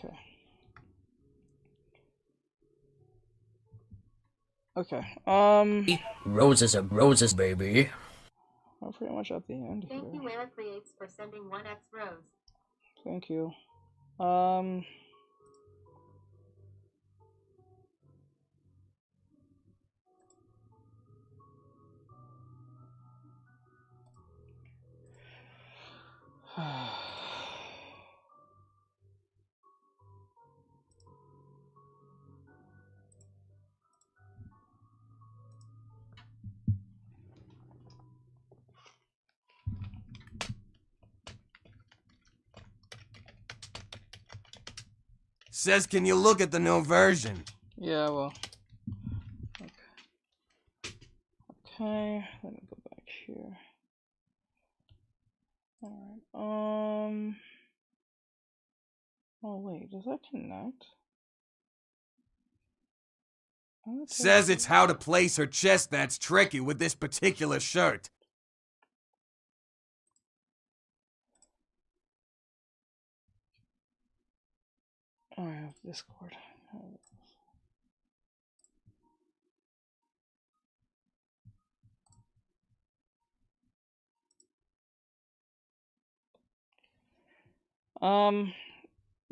Okay. Okay, Roses, baby. we're pretty much at the end here. Thank you, Layla Creates, for sending 1x rose. Thank you. Says can you look at the new version? Yeah, well, okay. Okay, let me go back here. Alright, oh wait, does that connect? Says it's how to place her chest that's tricky with this particular shirt. Oh, I have Discord.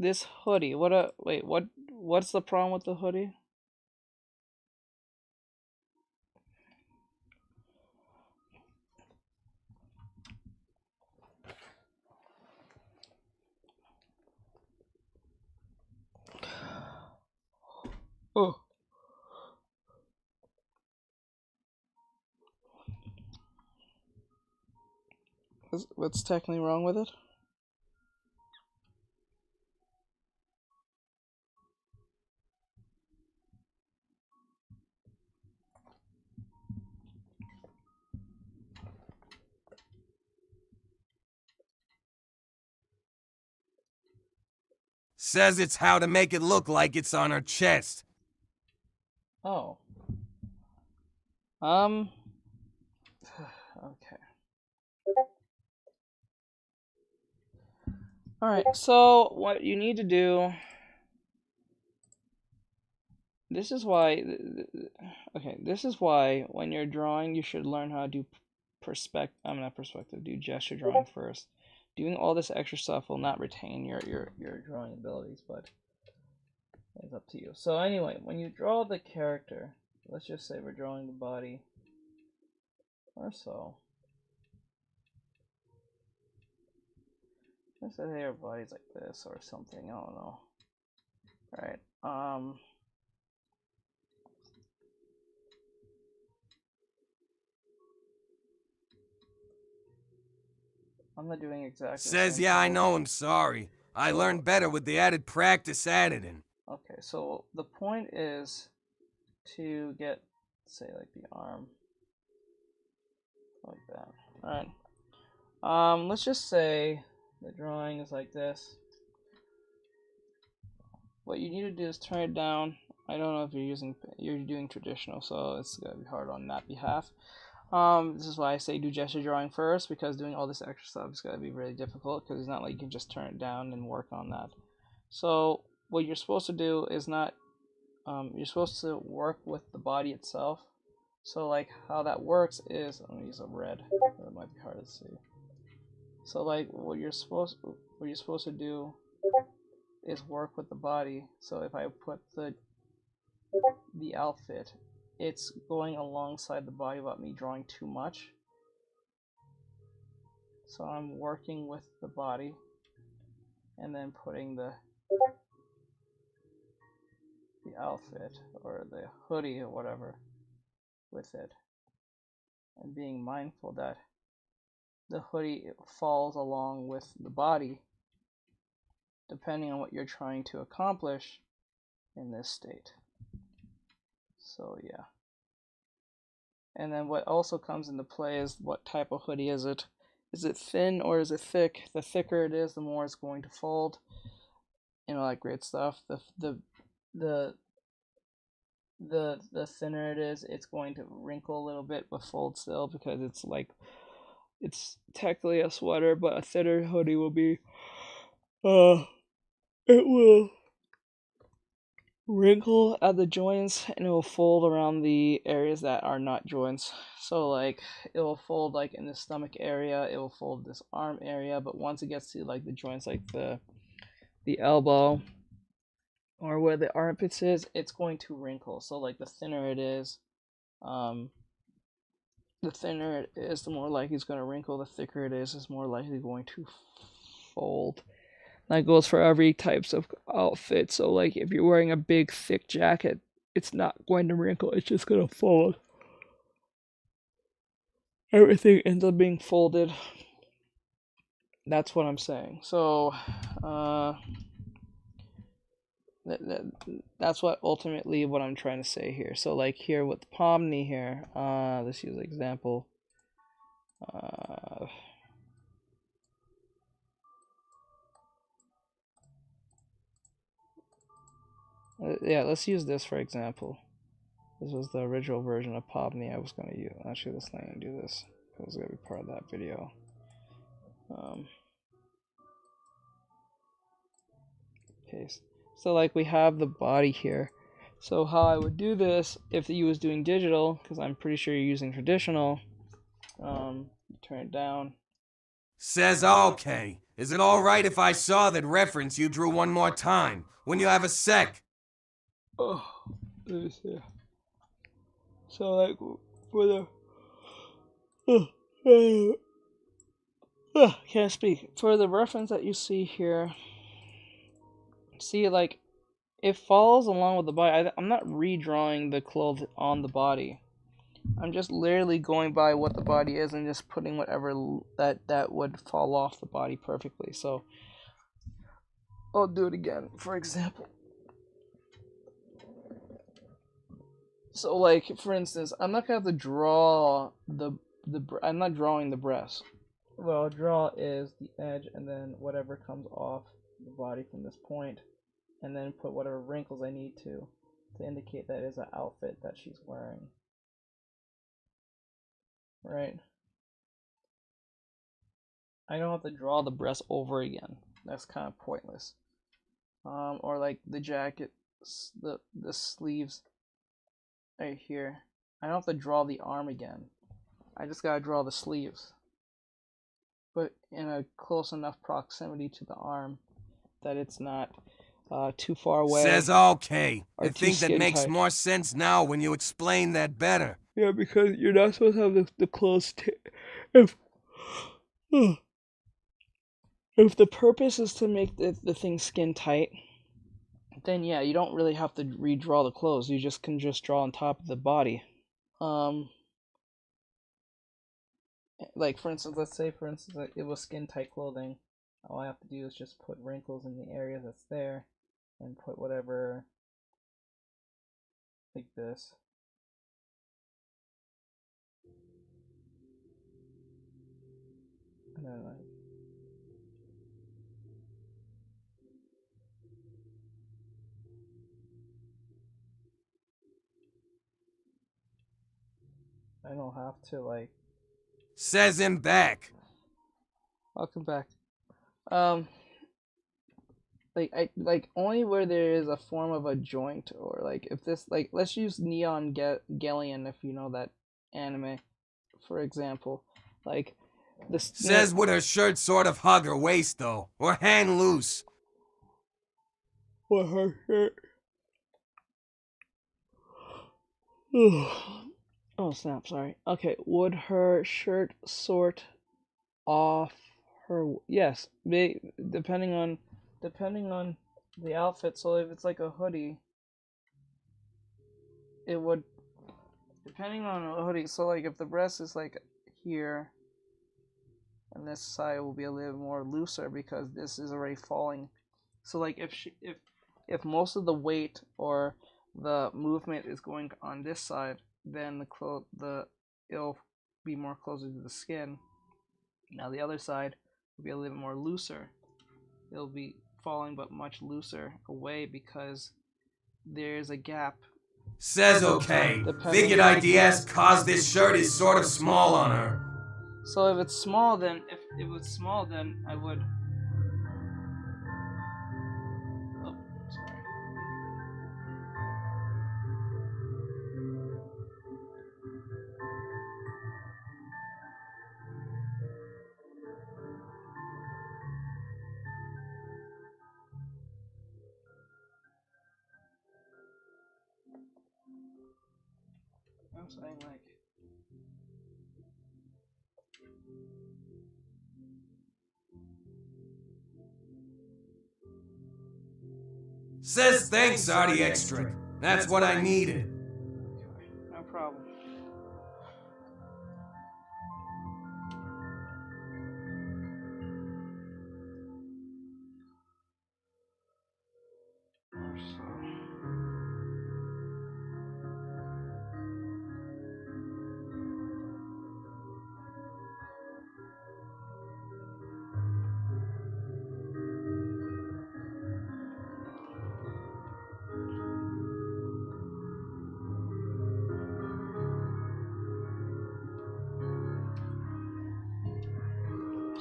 This hoodie. What's the problem with the hoodie? Oh. What's technically wrong with it? Says it's how to make it look like it's on her chest. Oh. Okay. Alright, so what you need to do... This is why... Okay, this is why when you're drawing, you should learn how to do do gesture drawing first. Doing all this extra stuff will not retain your drawing abilities, but it's up to you. So anyway, when you draw the character, let's just say we're drawing the body, or so. Let's say their body's like this or something, I don't know. Alright, I'm not doing exactly Says, yeah, I know, I'm sorry. I learned better with the added practice added in. Okay, so the point is to get, say, like the arm, like that. Alright. Let's just say the drawing is like this. What you need to do is turn it down. I don't know if you're doing traditional, so it's gonna be hard on that behalf. This is why I say do gesture drawing first, because doing all this extra stuff is gonna be really difficult, because it's not like you can just turn it down and work on that. So what you're supposed to do is not, you're supposed to work with the body itself. So like how that works is, I'm gonna use a red, that might be hard to see. So like what you're supposed to do is work with the body. So if I put the outfit, it's going alongside the body without me drawing too much. So I'm working with the body and then putting the outfit or the hoodie or whatever with it, and being mindful that the hoodie falls along with the body depending on what you're trying to accomplish in this state. So yeah. And then what also comes into play is what type of hoodie is it? Is it thin or is it thick? The thicker it is, the more it's going to fold. You know, that great stuff. The thinner it is, it's going to wrinkle a little bit but fold still, because it's like, it's technically a sweater, but a thinner hoodie will be it will wrinkle at the joints and it will fold around the areas that are not joints. So like it will fold like in the stomach area, it will fold this arm area, but once it gets to like the joints like the elbow or where the armpits is, it's going to wrinkle. So like the thinner it is, the more likely it's going to wrinkle. The thicker it is more likely going to fold. That goes for every types of outfit. So like if you're wearing a big thick jacket, it's not going to wrinkle, it's just going to fold. Everything ends up being folded. That's what I'm saying. So That's what ultimately what I'm trying to say here. So like here with Pomni here, let's use an example. Yeah, let's use this for example. This was the original version of Pomni I was gonna use. Actually, let's not even do this because it's gonna be part of that video. Okay, so like we have the body here. So how I would do this if you was doing digital, because I'm pretty sure you're using traditional. Turn it down. Says okay. Is it alright if I saw that reference you drew one more time? When you have a sec? Oh, let me see. So like for the can't speak. For the reference that you see here, see like it follows along with the body. I'm not redrawing the clothes on the body. I'm just literally going by what the body is and just putting whatever that would fall off the body perfectly. So I'll do it again, for example. So like for instance, I'm not gonna have to draw I'm not drawing the breast. What I'll draw is the edge and then whatever comes off the body from this point, and then put whatever wrinkles I need to indicate that is an outfit that she's wearing. Right? I don't have to draw the breast over again. That's kind of pointless. Or like the jacket, the sleeves right here. I don't have to draw the arm again. I just gotta draw the sleeves, but in a close enough proximity to the arm that it's not too far away. Says okay. I too think that skin makes tight. more sense now when you explain that better. Yeah, because you're not supposed to have the clothes. If the purpose is to make the thing skin tight, then yeah, you don't really have to redraw the clothes. You just can just draw on top of the body. Like for instance, let's say for instance that it was skin tight clothing. All I have to do is just put wrinkles in the area that's there, and put whatever like this. And then like I don't have to like. Says him back. Welcome back. Like only where there is a form of a joint, or like if this like let's use Neon Gellion if you know that anime, for example. Like this Says would her shirt sort of hug her waist though, or hang loose. What her shirt? Oh snap! Sorry. Okay, would her shirt sort off her? Yes, depending on the outfit. So if it's like a hoodie, it would. Depending on a hoodie, so like if the breast is like here, and this side will be a little more looser because this is already falling. So like if most of the weight or the movement is going on this side, then it'll be more closer to the skin. Now the other side will be a little more looser. It'll be falling but much looser away because there's a gap. Says okay. Figured IDS cause this shirt is sort of small on her. So if it's small, then if it was small, then I would. Oh, sorry. I'm saying like. Says thanks, Artexrtic. That's what I needed. Okay, no problem. So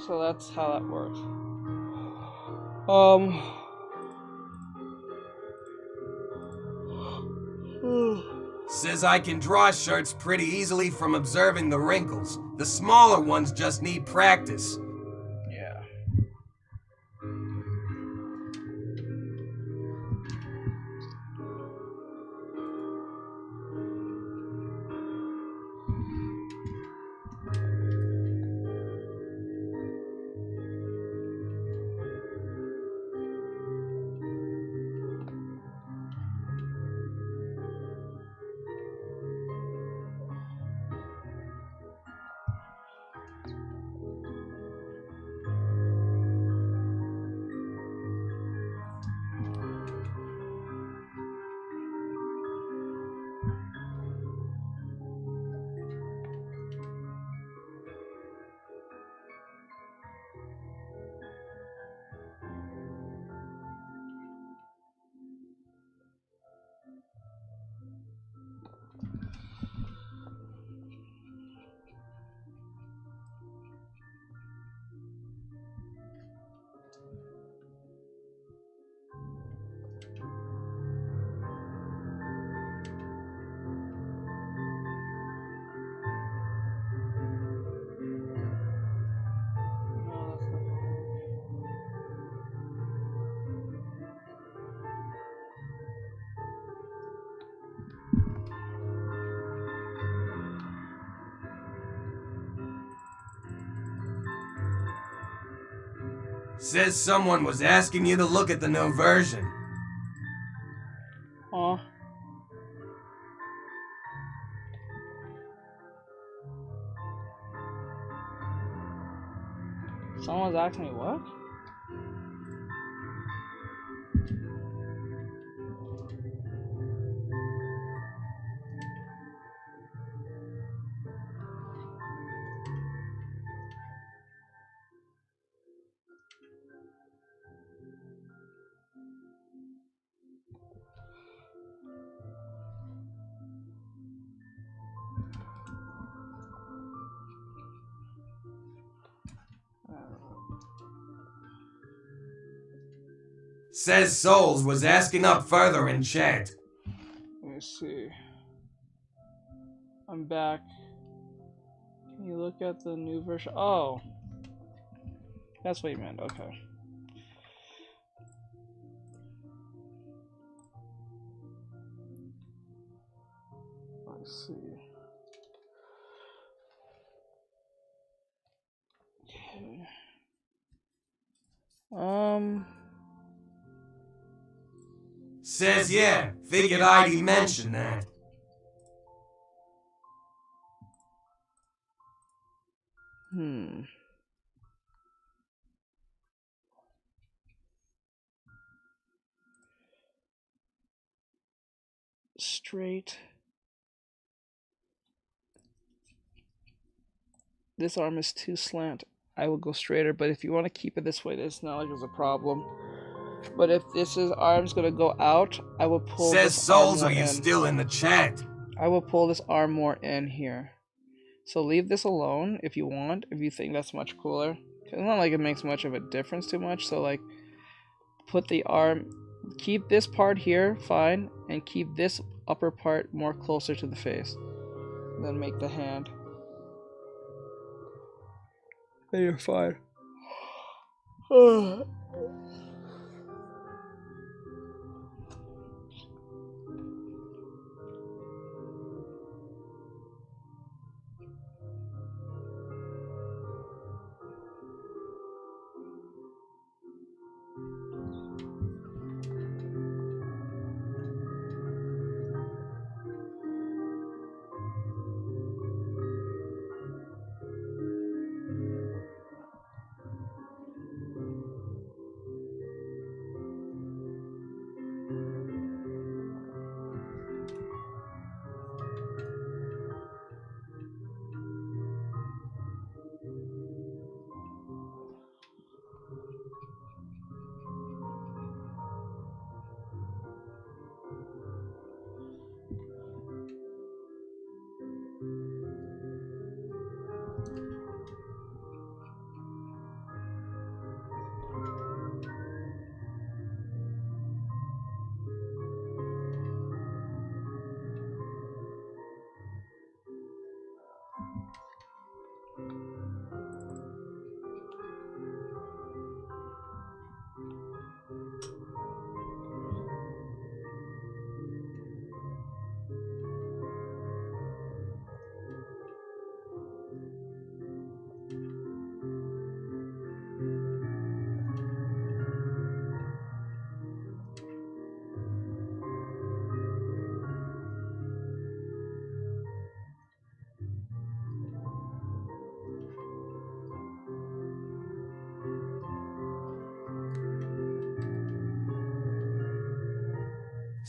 So that's how that works. Says I can draw shirts pretty easily from observing the wrinkles. The smaller ones just need practice. Yeah. Says someone was asking you to look at the new version. Huh? Someone's asking me what? Says Souls was asking up further in chat. Let me see. I'm back. Can you look at the new version? Oh. That's what you meant, okay. Let's see. Okay. Says yeah, figured I'd mention that. Straight. This arm is too slant. I will go straighter, but if you want to keep it this way, it's not like there's a problem. But if this arm's gonna go out, I will pull Says this Souls, arm are more you in. still in the chat? I will pull this arm more in here. So leave this alone if you want, if you think that's much cooler. It's not like it makes much of a difference too much, so like, put the arm, keep this part here, fine, and keep this upper part more closer to the face. Then make the hand. Then you're fine.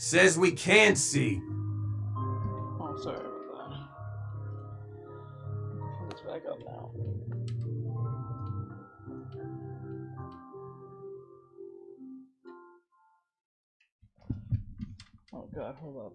Says we can't see. Oh, sorry about that. Pull this back up now. Oh god, hold up.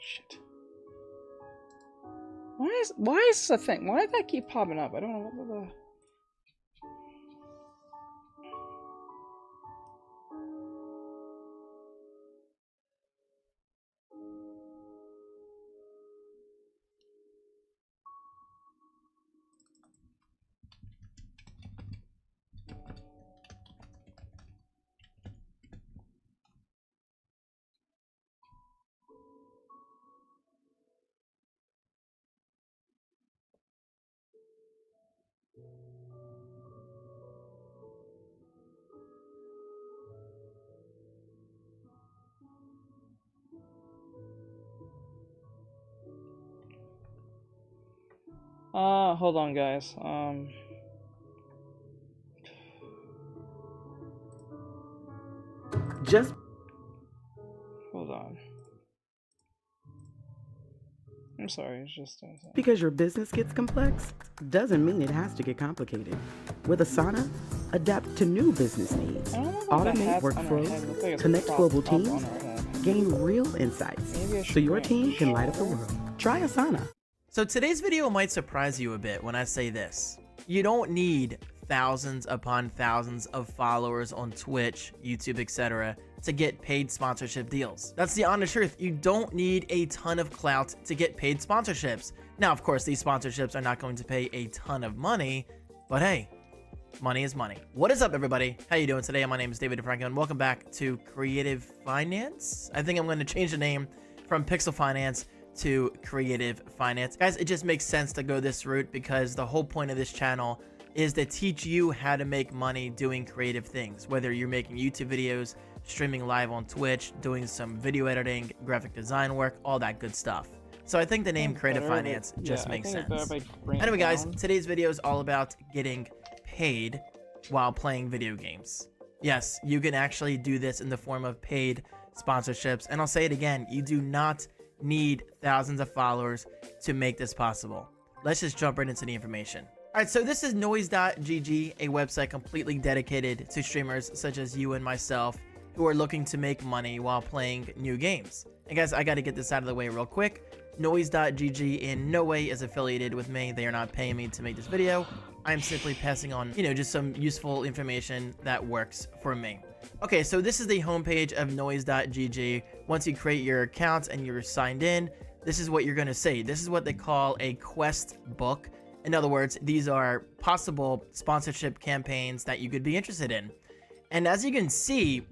Shit. Why is this a thing? Why did that keep popping up? I don't know what the... Hold on, guys. Just Hold on. I'm sorry, it's just because your business gets complex doesn't mean it has to get complicated. With Asana, adapt to new business needs, automate workflows, connect global teams, gain real insights, so your team can light up the world. Try Asana. So today's video might surprise you a bit when I say this. You don't need thousands upon thousands of followers on Twitch, YouTube, etc. to get paid sponsorship deals. That's the honest truth. You don't need a ton of clout to get paid sponsorships. Now, of course, these sponsorships are not going to pay a ton of money, but hey, money is money. What is up, everybody? How you doing today? My name is David DeFranco, and welcome back to Creative Finance. I think I'm going to change the name from Pixel Finance to Creative Finance. Guys, it just makes sense to go this route because the whole point of this channel is to teach you how to make money doing creative things, whether you're making YouTube videos, streaming live on Twitch, doing some video editing, graphic design work, all that good stuff. So I think the name Creative Finance just makes sense. Anyway, guys, today's video is all about getting paid while playing video games. Yes, you can actually do this in the form of paid sponsorships. And I'll say it again, you do not need thousands of followers to make this possible. Let's just jump right into the information. All right, so this is noise.gg, a website completely dedicated to streamers such as you and myself who are looking to make money while playing new games. And guys, I got to get this out of the way real quick. Noise.gg in no way is affiliated with me. They are not paying me to make this video. I'm simply passing on, just some useful information that works for me. Okay, so this is the homepage of noise.gg. Once you create your account and you're signed in, this is what you're going to see. This is what they call a quest book. In other words, these are possible sponsorship campaigns that you could be interested in. And as you can see,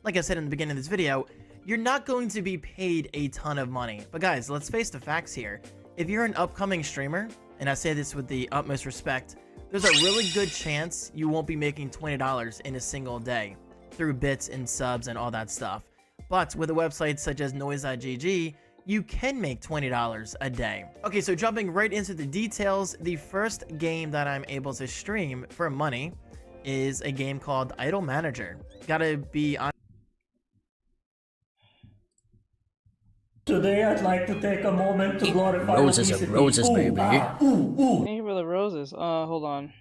like I said in the beginning of this video, you're not going to be paid a ton of money. But guys, let's face the facts here. If you're an upcoming streamer, and I say this with the utmost respect, there's a really good chance you won't be making $20 in a single day through bits and subs and all that stuff. But with a website such as noise.gg, you can make $20 a day. Okay, so jumping right into the details, the first game that I'm able to stream for money is a game called Idle Manager. Gotta be on. Today I'd like to take a moment to glorify Roses obesity. and roses, baby. Thank you for the roses. Hold on.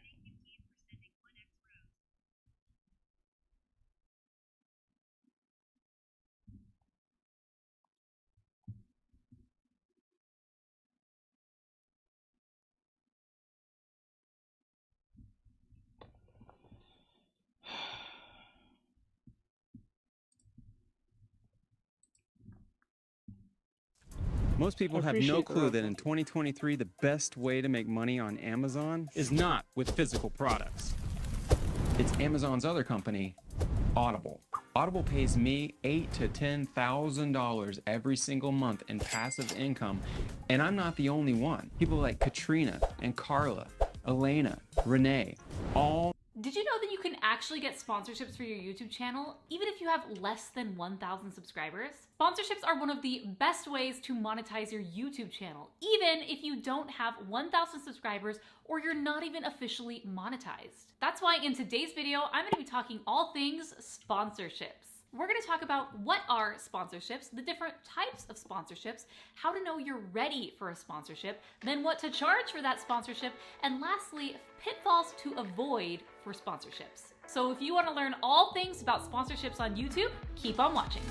Most people have no clue that in 2023, the best way to make money on Amazon is not with physical products. It's Amazon's other company, Audible. Audible pays me $8,000 to $10,000 every single month in passive income, and I'm not the only one. People like Katrina and Carla, Elena, Renee, all. Did you know that you can actually get sponsorships for your YouTube channel, even if you have less than 1,000 subscribers? Sponsorships are one of the best ways to monetize your YouTube channel, even if you don't have 1,000 subscribers or you're not even officially monetized. That's why in today's video, I'm going to be talking all things sponsorships. We're going to talk about what are sponsorships, the different types of sponsorships, how to know you're ready for a sponsorship, then what to charge for that sponsorship, and lastly, pitfalls to avoid for sponsorships. So if you want to learn all things about sponsorships on YouTube, keep on watching.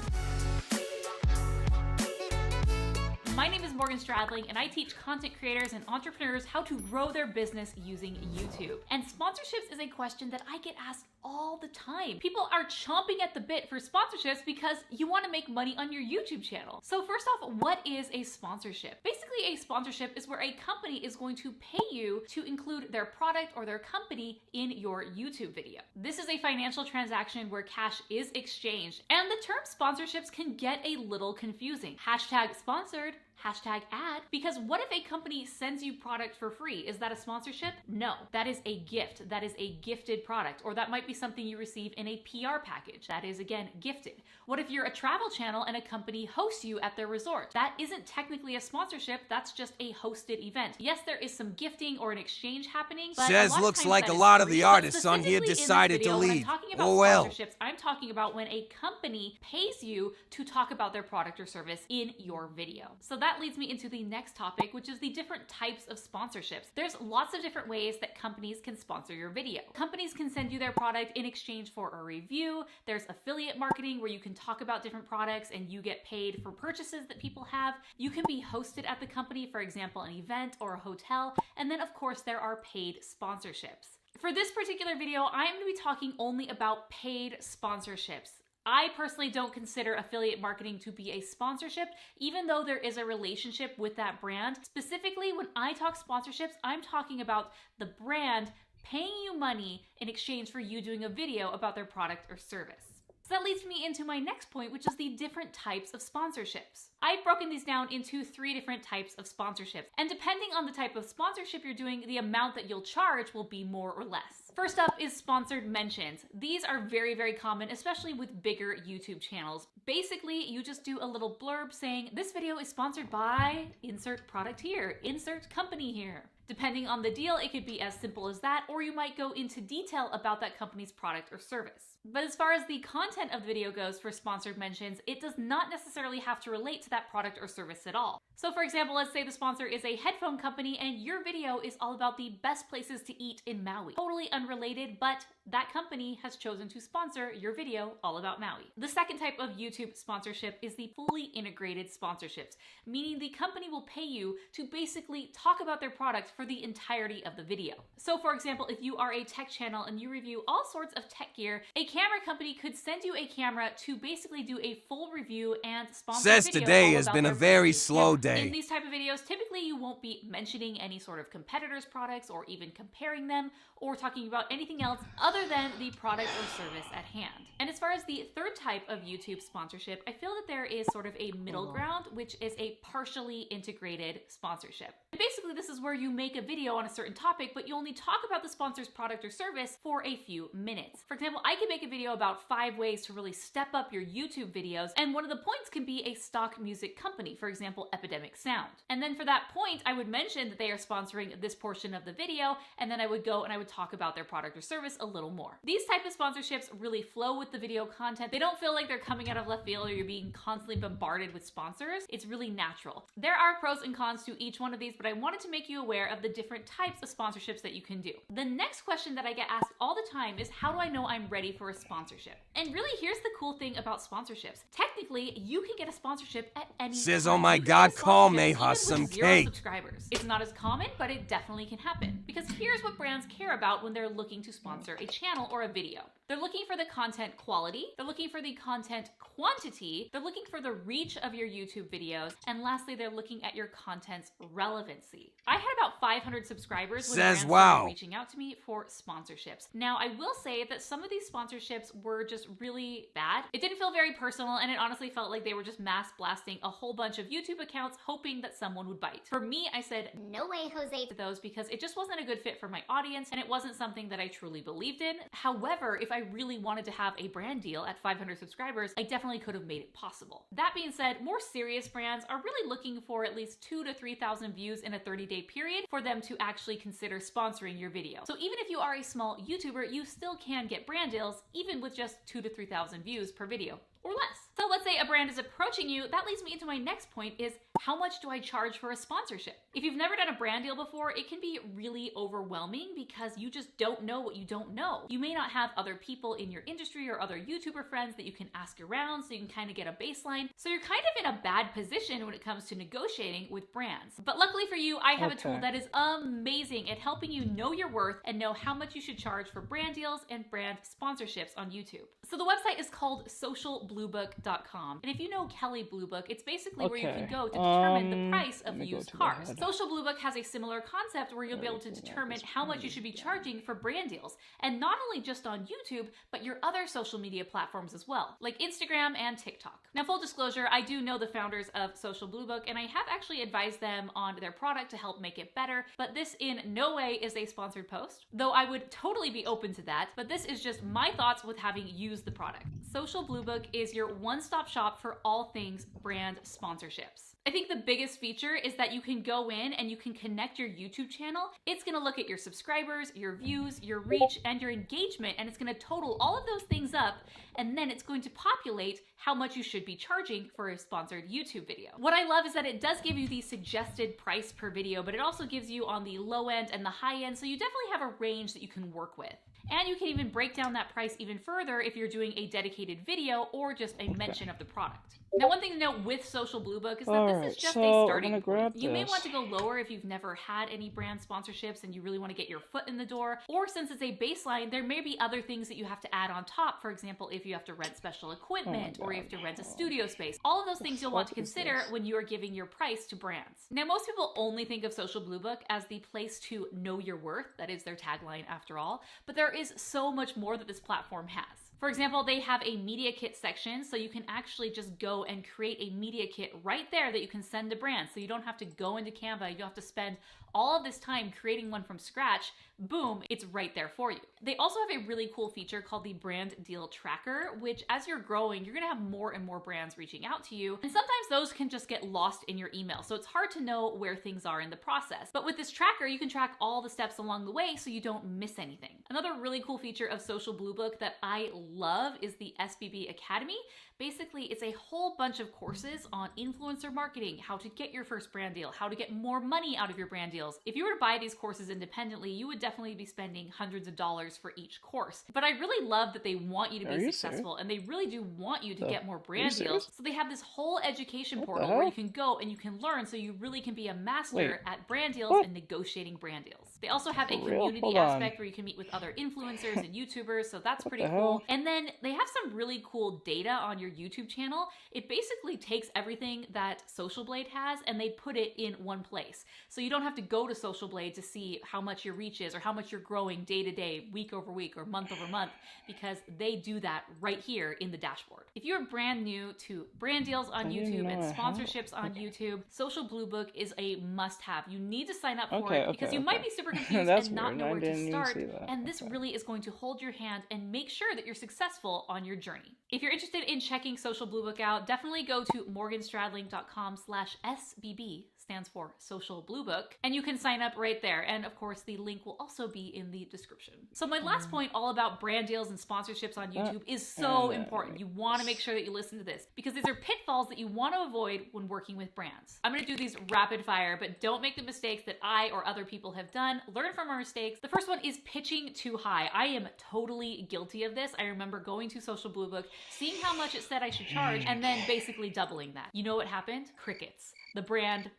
My name is Morgan Stradling, and I teach content creators and entrepreneurs how to grow their business using YouTube. And sponsorships is a question that I get asked all the time. People are chomping at the bit for sponsorships because you want to make money on your YouTube channel. So first off, what is a sponsorship? Basically, a sponsorship is where a company is going to pay you to include their product or their company in your YouTube video. This is a financial transaction where cash is exchanged, and the term sponsorships can get a little confusing. Hashtag sponsored, #ad, because what if a company sends you product for free? Is that a sponsorship? No, that is a gift. That is a gifted product, or that might be something you receive in a PR package. That is, again, gifted. What if you're a travel channel and a company hosts you at their resort? That isn't technically a sponsorship, that's just a hosted event. Yes, there is some gifting or an exchange happening, but Says looks like a lot of the artists on here decided to leave. Oh well. I'm talking about when a company pays you to talk about their product or service in your video. So that leads me into the next topic, which is the different types of sponsorships. There's lots of different ways that companies can sponsor your video. Companies can send you their product in exchange for a review. There's affiliate marketing where you can talk about different products and you get paid for purchases that people have. You can be hosted at the company, for example, an event or a hotel. And then of course there are paid sponsorships. For this particular video, I am going to be talking only about paid sponsorships. I personally don't consider affiliate marketing to be a sponsorship, even though there is a relationship with that brand. Specifically, when I talk sponsorships, I'm talking about the brand paying you money in exchange for you doing a video about their product or service. So that leads me into my next point, which is the different types of sponsorships. I've broken these down into 3 different types of sponsorships, and depending on the type of sponsorship you're doing, the amount that you'll charge will be more or less. First up is sponsored mentions. These are very, very common, especially with bigger YouTube channels. Basically, you just do a little blurb saying, this video is sponsored by insert product here, insert company here. Depending on the deal, it could be as simple as that, or you might go into detail about that company's product or service. But as far as the content of the video goes for sponsored mentions, it does not necessarily have to relate to that product or service at all. So for example, let's say the sponsor is a headphone company and your video is all about the best places to eat in Maui. Totally unrelated, but that company has chosen to sponsor your video all about Maui. The second type of YouTube sponsorship is the fully integrated sponsorships, meaning the company will pay you to basically talk about their product for the entirety of the video. So for example, if you are a tech channel and you review all sorts of tech gear, a camera company could send you a camera to basically do a full review and sponsor Says video today all has about been a their very product. slow day. In these type of videos, typically you won't be mentioning any sort of competitors' products or even comparing them or talking about anything else other than the product or service at hand. And as far as the third type of YouTube sponsorship, I feel that there is sort of a middle ground, which is a partially integrated sponsorship. And basically, this is where you make a video on a certain topic, but you only talk about the sponsor's product or service for a few minutes. For example, I can make a video about 5 ways to really step up your YouTube videos, and one of the points can be a stock music company, for example, Epidemic Sound. And then for that point, I would mention that they are sponsoring this portion of the video, and then I would go and I would talk about their product or service a little more. These type of sponsorships really flow with the video content. They don't feel like they're coming out of left field or you're being constantly bombarded with sponsors. It's really natural. There are pros and cons to each one of these, but I wanted to make you aware of the different types of sponsorships that you can do. The next question that I get asked all the time is, how do I know I'm ready for a sponsorship? And really, here's the cool thing about sponsorships. Technically, you can get a sponsorship at any Says, time. oh my God, call Mayha some cake. Subscribers. It's not as common, but it definitely can happen. Because here's what brands care about when they're looking to sponsor a channel or a video. They're looking for the content quality, they're looking for the content quantity, they're looking for the reach of your YouTube videos, and lastly, they're looking at your content's relevancy. I had about 500 subscribers when brands started reaching out to me for sponsorships. Now, I will say that some of these sponsorships were just really bad. It didn't feel very personal, and it honestly felt like they were just mass blasting a whole bunch of YouTube accounts hoping that someone would bite. For me, I said, no way, Jose, to those because it just wasn't a good fit for my audience, and it wasn't something that I truly believed in. However, if I really wanted to have a brand deal at 500 subscribers, I definitely could have made it possible. That being said, more serious brands are really looking for at least 2,000 to 3,000 views in a 30-day period for them to actually consider sponsoring your video. So even if you are a small YouTuber, you still can get brand deals even with just 2,000 to 3,000 views per video or less. So let's say a brand is approaching you. That leads me into my next point is, how much do I charge for a sponsorship? If you've never done a brand deal before, it can be really overwhelming because you just don't know what you don't know. You may not have other people in your industry or other YouTuber friends that you can ask around so you can kind of get a baseline. So you're kind of in a bad position when it comes to negotiating with brands. But luckily for you, I have a tool that is amazing at helping you know your worth and know how much you should charge for brand deals and brand sponsorships on YouTube. So the website is called socialbluebook.com. socialbluebook.com. And if you know Kelly Blue Book, it's basically where you can go to determine the price of used cars. Social Blue Book has a similar concept where you'll be able to determine how much you should be charging for brand deals. And not only just on YouTube, but your other social media platforms as well, like Instagram and TikTok. Now, full disclosure, I do know the founders of Social Blue Book, and I have actually advised them on their product to help make it better, but this in no way is a sponsored post, though I would totally be open to that, but this is just my thoughts with having used the product. Social Blue Book is your one-stop shop for all things brand sponsorships. I think the biggest feature is that you can go in and you can connect your YouTube channel. It's gonna look at your subscribers, your views, your reach, and your engagement, and it's gonna total all of those things up, and then it's going to populate how much you should be charging for a sponsored YouTube video. What I love is that it does give you the suggested price per video, but it also gives you on the low end and the high end, so you definitely have a range that you can work with. And you can even break down that price even further if you're doing a dedicated video or just a mention of the product. Now, one thing to note with Social Blue Book is that this is just a starting point. You may want to go lower if you've never had any brand sponsorships and you really want to get your foot in the door, or since it's a baseline, there may be other things that you have to add on top. For example, if you have to rent special equipment or you have to rent a studio space, all of those things you'll want to consider when you are giving your price to brands. Now, most people only think of Social Blue Book as the place to know your worth. That is their tagline after all, but there is so much more that this platform has. For example, they have a media kit section, so you can actually just go and create a media kit right there that you can send to brands. So you don't have to go into Canva, you don't have to spend all of this time creating one from scratch. Boom, it's right there for you. They also have a really cool feature called the Brand Deal Tracker, which as you're growing, you're gonna have more and more brands reaching out to you. And sometimes those can just get lost in your email. So it's hard to know where things are in the process. But with this tracker, you can track all the steps along the way so you don't miss anything. Another really cool feature of Social Blue Book that I love is the SBB Academy. Basically, it's a whole bunch of courses on influencer marketing, how to get your first brand deal, how to get more money out of your brand deals. If you were to buy these courses independently, you would definitely be spending hundreds of dollars for each course. But I really love that they want you to be successful, and they really do want you to get more brand deals. So they have this whole education portal where you can go and you can learn, so you really can be a master at brand deals and negotiating brand deals. They also have a community aspect where you can meet with other influencers and YouTubers, so that's pretty cool. And then they have some really cool data on your YouTube channel. It basically takes everything that Social Blade has and they put it in one place. So you don't have to go to Social Blade to see how much your reach is or how much you're growing day to day, week over week, or month over month, because they do that right here in the dashboard. If you're brand new to brand deals on YouTube and sponsorships on YouTube, Social Blue Book is a must-have. You need to sign up for it because you might be super confused and not know where to start. And this really is going to hold your hand and make sure that you're successful on your journey. If you're interested in checking Social Blue Book out, definitely go to morganstradling.com/SBB, stands for Social Blue Book, and you can sign up right there. And of course, the link will also be in the description. So my last point all about brand deals and sponsorships on YouTube is so important. You want to make sure that you listen to this because these are pitfalls that you want to avoid when working with brands. I'm going to do these rapid fire, but don't make the mistakes that I or other people have done. Learn from our mistakes. The first one is pitching too high. I am totally guilty of this. I remember going to Social Blue Book, seeing how much it said I should charge, and then basically doubling that. You know what happened? Crickets. The brand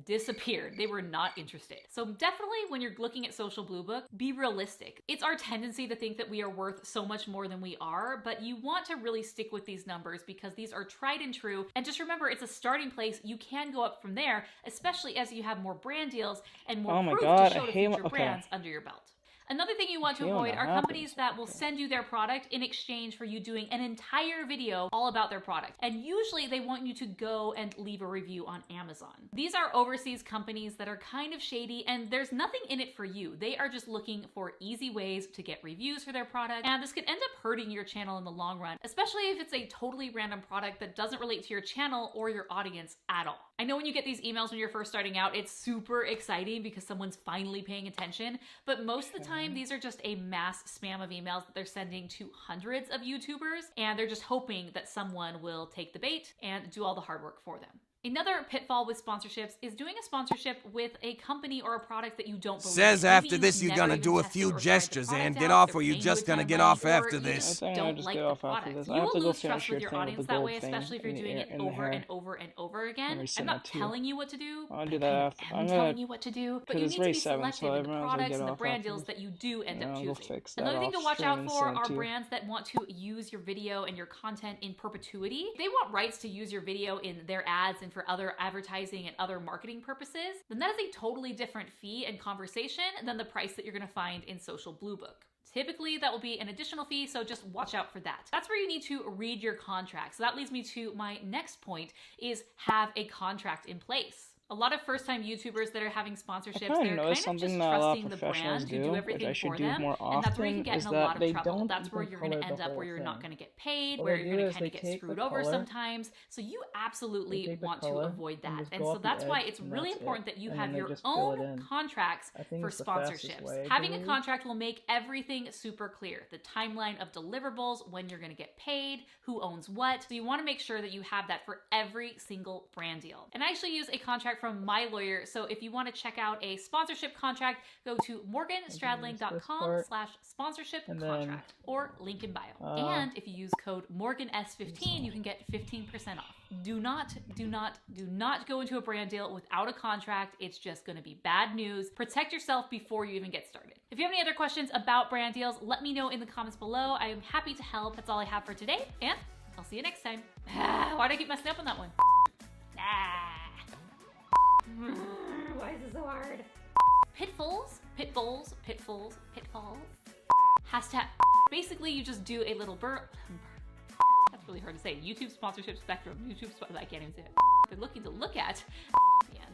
disappeared. They were not interested. So definitely when you're looking at Social Blue Book, be realistic. It's our tendency to think that we are worth so much more than we are, but you want to really stick with these numbers because these are tried and true. And just remember, it's a starting place. You can go up from there, especially as you have more brand deals and more proof to show to future brands under your belt. Another thing you want to avoid are companies that will send you their product in exchange for you doing an entire video all about their product. And usually they want you to go and leave a review on Amazon. These are overseas companies that are kind of shady and there's nothing in it for you. They are just looking for easy ways to get reviews for their product. And this could end up hurting your channel in the long run, especially if it's a totally random product that doesn't relate to your channel or your audience at all. I know when you get these emails when you're first starting out, it's super exciting because someone's finally paying attention, but most of the time these are just a mass spam of emails that they're sending to hundreds of YouTubers, and they're just hoping that someone will take the bait and do all the hard work for them. Another pitfall with sponsorships is doing a sponsorship with a company or a product that you don't believe Says in. after Maybe this you've you're never gonna even do a tested few or tried the gestures product and get out, off, they're or you paying just a ton gonna of get money, off or after you this. just I think I'll don't just like get the off after product. this. I You have to will go lose finish trust your with your thing with audience the that gold way, thing especially if you're in the doing air, it in the over hair. and over and over again. Let me I'm send not that to you. telling you what to do. I'll but do I that after. am telling you what to do, but you it's need to be race 7, so selective in the I might as well products get and the off brand after deals this. that you do end And up I'll go choosing. fix that Another thing to off watch stream out and for send it are to you. brands that want to use your video and your content in perpetuity. They want rights to use your video in their ads and for other advertising and other marketing purposes. Then that is a totally different fee and conversation than the price that you're going to find in Social Blue Book. Typically, that will be an additional fee, so just watch out for that. That's where you need to read your contract. So that leads me to my next point, is have a contract in place. A lot of first-time YouTubers that are having sponsorships, they're kind of just trusting the brand to do everything for them, and that's where you can get in a lot of trouble. That's where you're going to end up where you're not going to get paid, where you're going to kind of get screwed over sometimes. So you absolutely want to avoid that. And so that's why it's really important that you have your own contracts for sponsorships. Having a contract will make everything super clear. The timeline of deliverables, when you're going to get paid, who owns what. So you want to make sure that you have that for every single brand deal. And I actually use a contract from my lawyer. So if you want to check out a sponsorship contract, go to morganstradling.com/sponsorship contract or link in bio. And if you use code MorganS15, you can get 15% off. Do not go into a brand deal without a contract. It's just going to be bad news. Protect yourself before you even get started. If you have any other questions about brand deals, let me know in the comments below. I am happy to help. That's all I have for today, and I'll see you next time. Why do I keep messing up on that one? Why is it so hard? Pitfalls. Hashtag. Basically, you just do a little That's really hard to say. YouTube sponsorship spectrum. I can't even say it. They're looking to look at the end.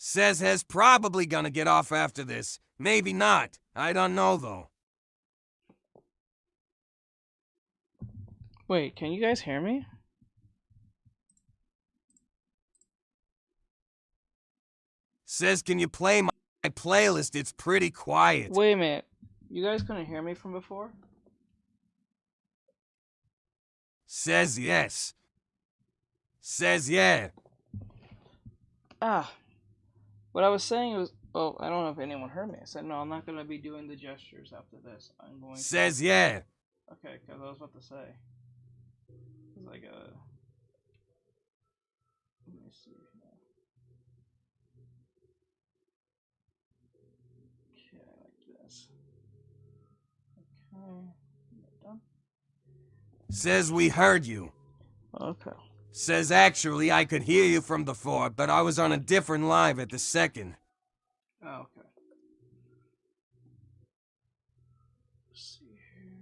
Says has probably gonna get off after this. Maybe not. I don't know, though. Wait, can you guys hear me? Says, can you play my playlist? It's pretty quiet. Wait a minute. You guys couldn't hear me from before? Says yes. Says yeah. What I was saying was, well, I don't know if anyone heard me. I said, no, I'm not going to be doing the gestures after this. I'm going to... Says yeah. Okay, because I was about to say. Because I gotta... Let me see here. Okay, like this. Okay, done. Says we heard you. Okay. Says actually I could hear you from before, but I was on a different live at the second. Oh, okay. Let's see here.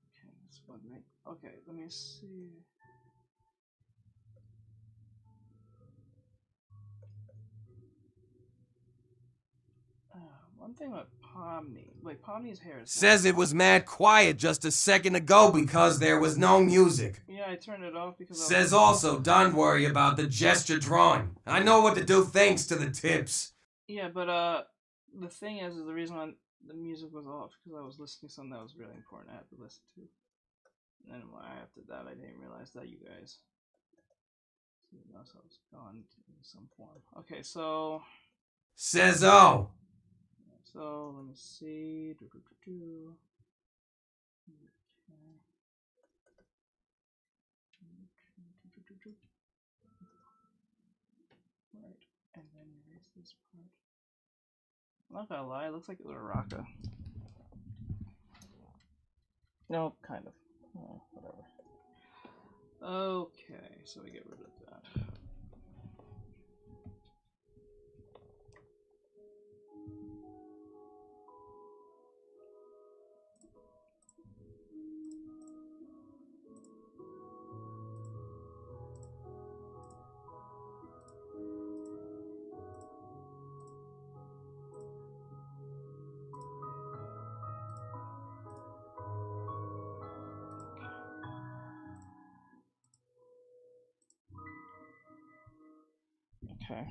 Okay, this one right. Okay, let me see. One thing with Pomni. Wait, Pomni's hair is. Says it was mad quiet just a second ago because there was no music. Yeah, I turned it off because. Says also, don't worry about the gesture drawing. I know what to do thanks to the tips. Yeah, but the thing is the reason why the music was off because I was listening to something that was really important. I had to listen to. And then after that, I didn't realize that you guys. So I was gone in some form. Okay, so. Says oh. So let me see. Right, and then erase this part. I'm not gonna lie, it looks like it was a rocker. No, kind of. Oh, whatever. Okay, so we get rid of that. Okay.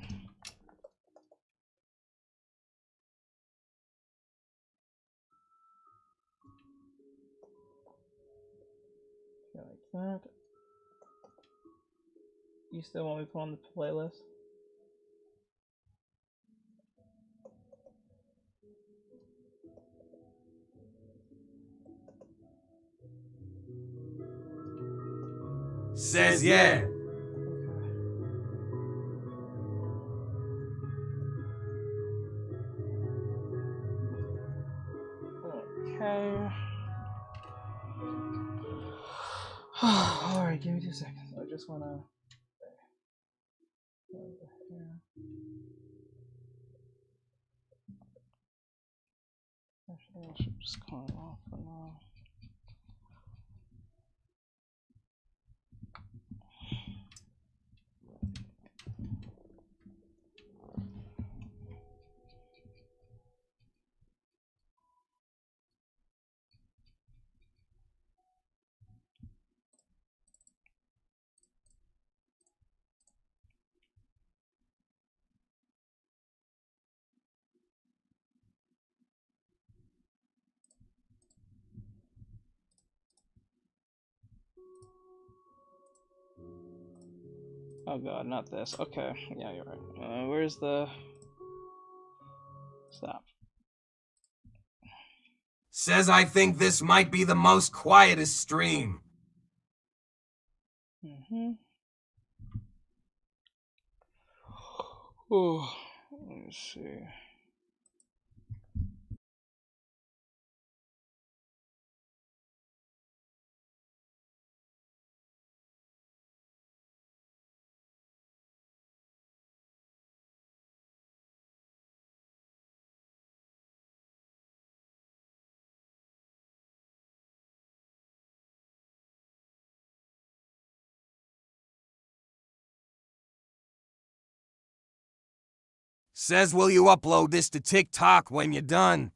Like that. You still want me to put on the playlist? Says yeah. Okay. Alright, give me 2 seconds. I just wanna. Actually, I should just call it off for now. Oh god, not this. Okay, yeah, you're right. Where's the... Stop. Says I think this might be the most quietest stream. Oh, let me see. Says will you upload this to TikTok when you're done?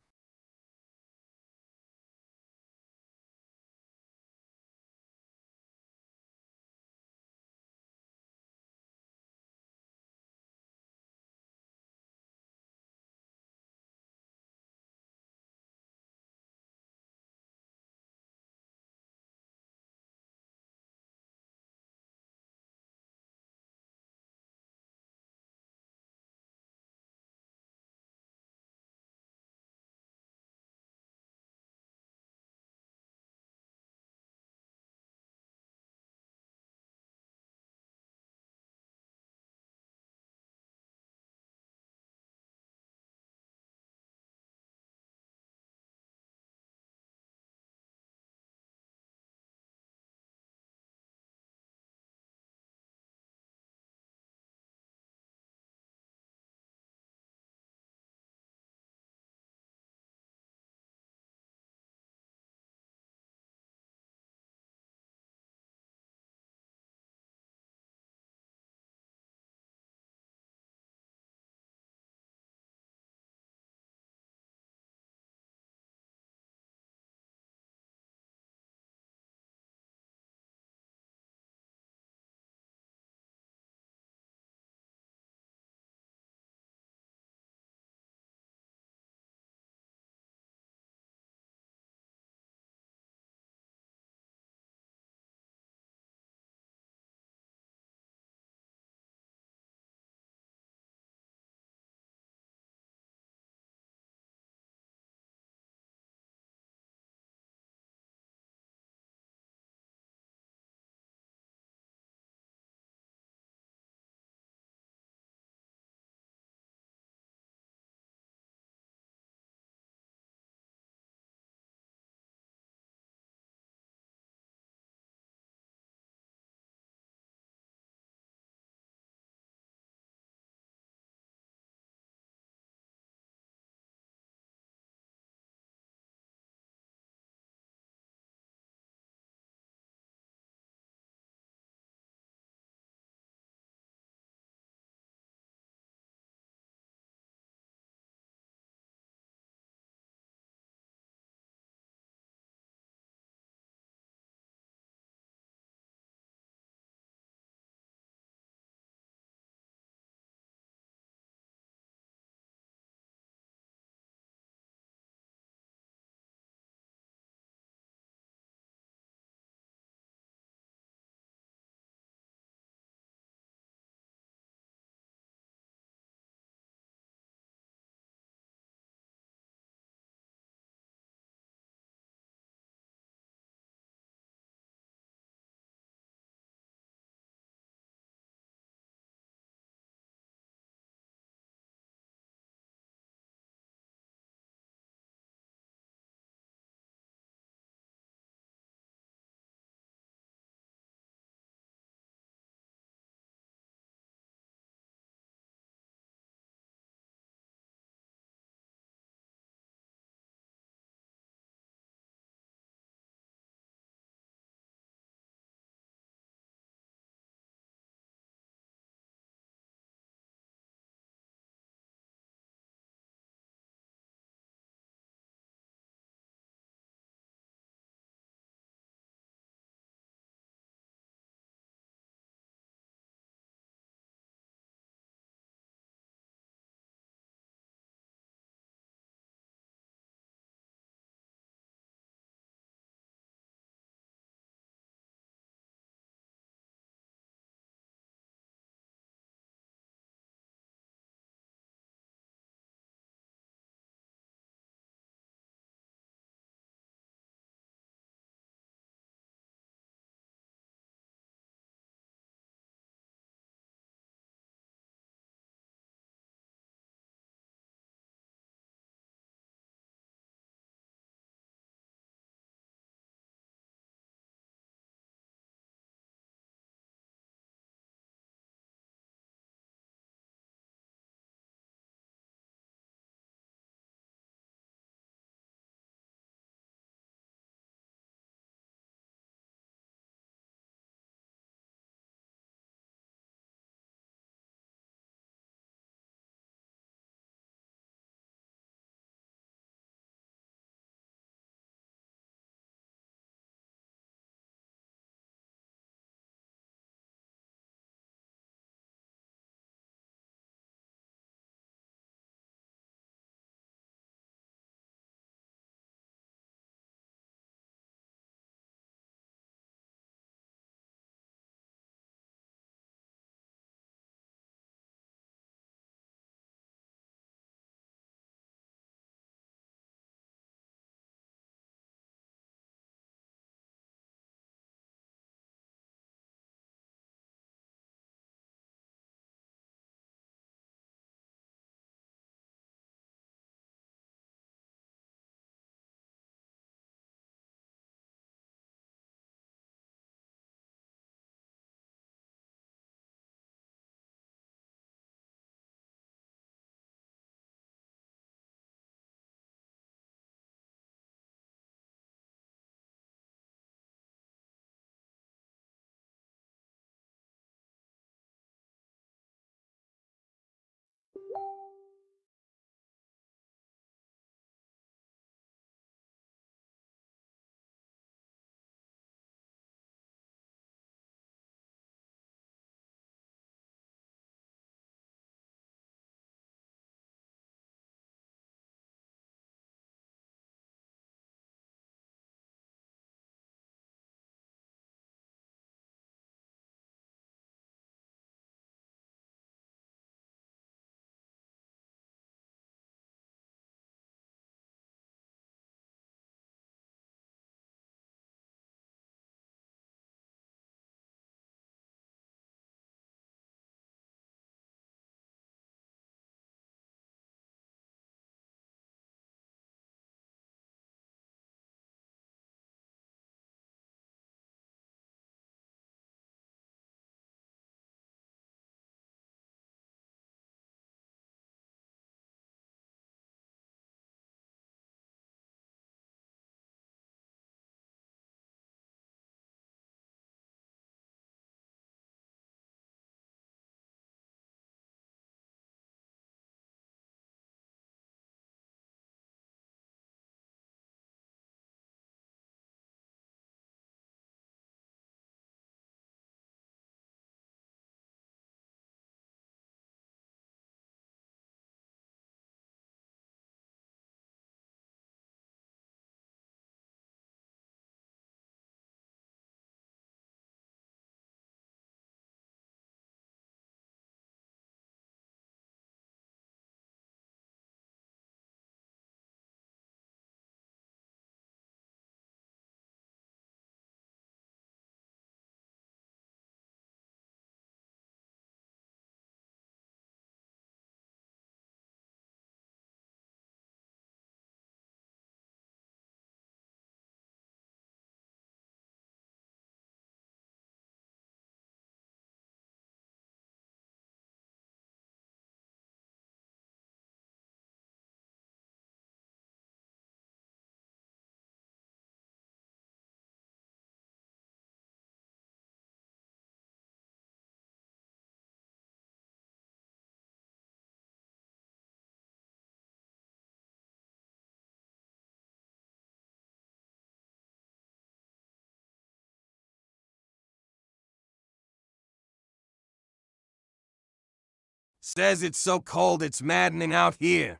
Says it's so cold it's maddening out here.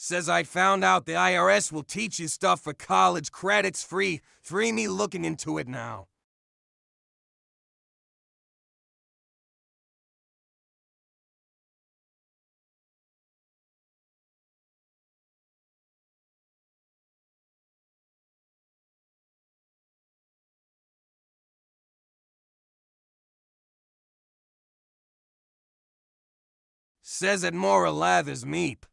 Says I found out the IRS will teach you stuff for college credits free. Free me looking into it now. Says it more or lathers meep.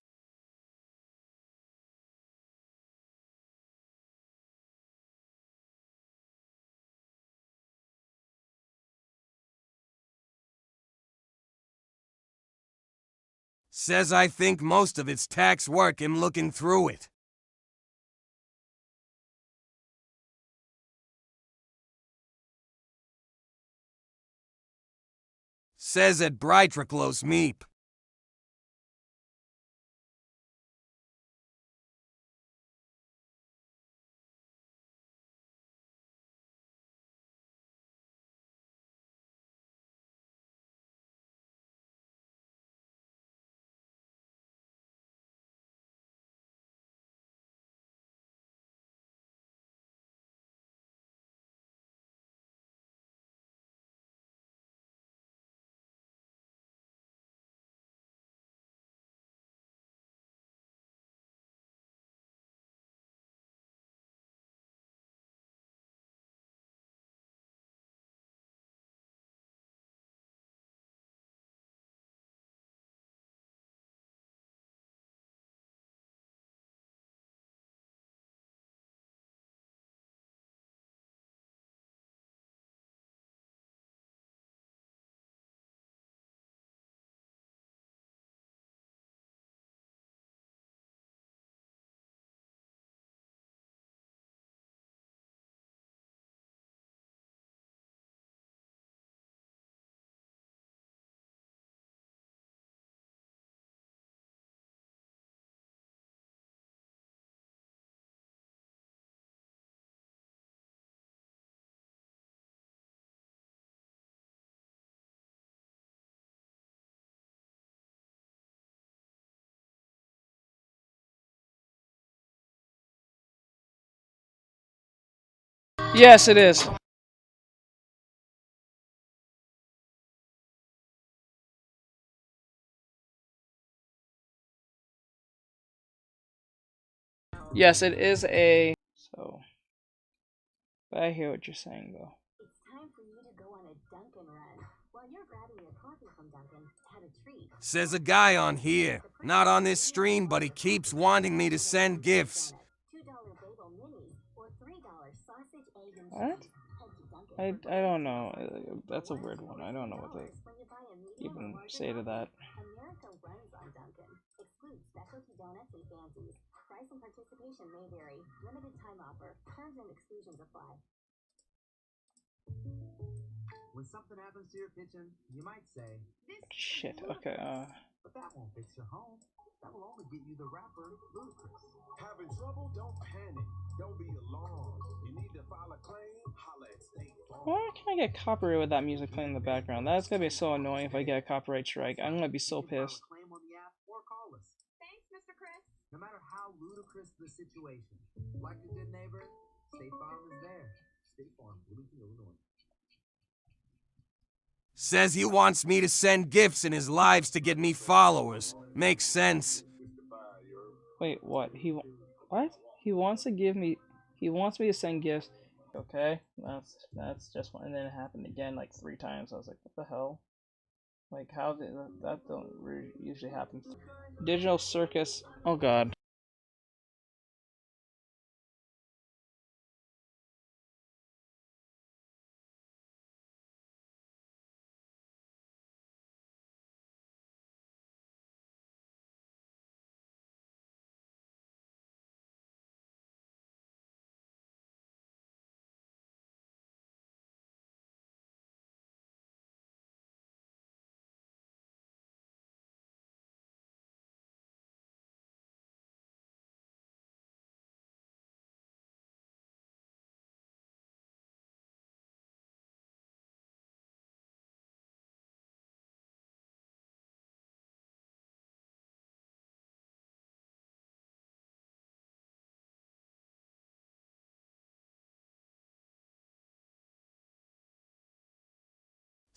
Says I think most of it's tax work him looking through it. Says at Britriclos meep. Yes, it is. Yes, it is a... So... But I hear what you're saying, though. It's time for you to go on a Dunkin' run. While you're grabbing your coffee from Dunkin', had a treat. Says a guy on here. Not on this stream, but he keeps wanting me to send gifts. $2 bagel minis or $3 sausage, egg, and What? cheese. Head to Dunkin' I don't know. That's a weird one. I don't know what to even say to that. America runs on Dunkin'. Excludes specialty donuts and fancies. Price and participation may vary. Limited time offer. Terms and exclusions apply. When something happens to your kitchen, you might say, Shit, okay, but that won't fix your home. That will only get you the rapper, Ludacris. Having trouble? Don't panic. Don't be alarmed. You need to file a claim? Holla at State Farm. why can I get copyright with that music playing in the background? That's gonna be so annoying if I get a copyright strike. I'm gonna be so pissed. Claim on the app or call us. Thanks, Mr. Chris. No matter how ludicrous the situation, like a good neighbor, State Farm is there. State Farm, Bloomington, Illinois. Says he wants me to send gifts in his lives to get me followers. Makes sense. Wait, what? What? He wants to give me... He wants me to send gifts. Okay, that's just one. And then it happened again like 3 times. I was like, what the hell? Like, how did that don't usually happen? Digital Circus. Oh god.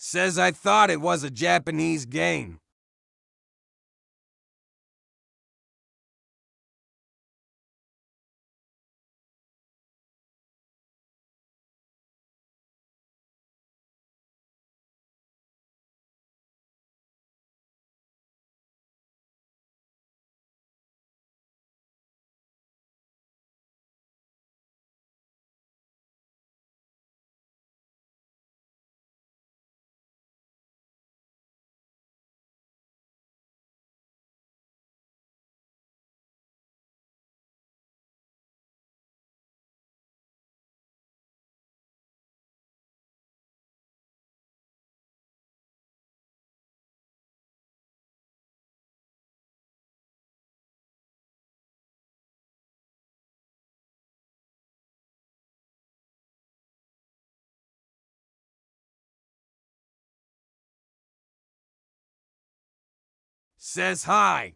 Says I thought it was a Japanese game. Says hi.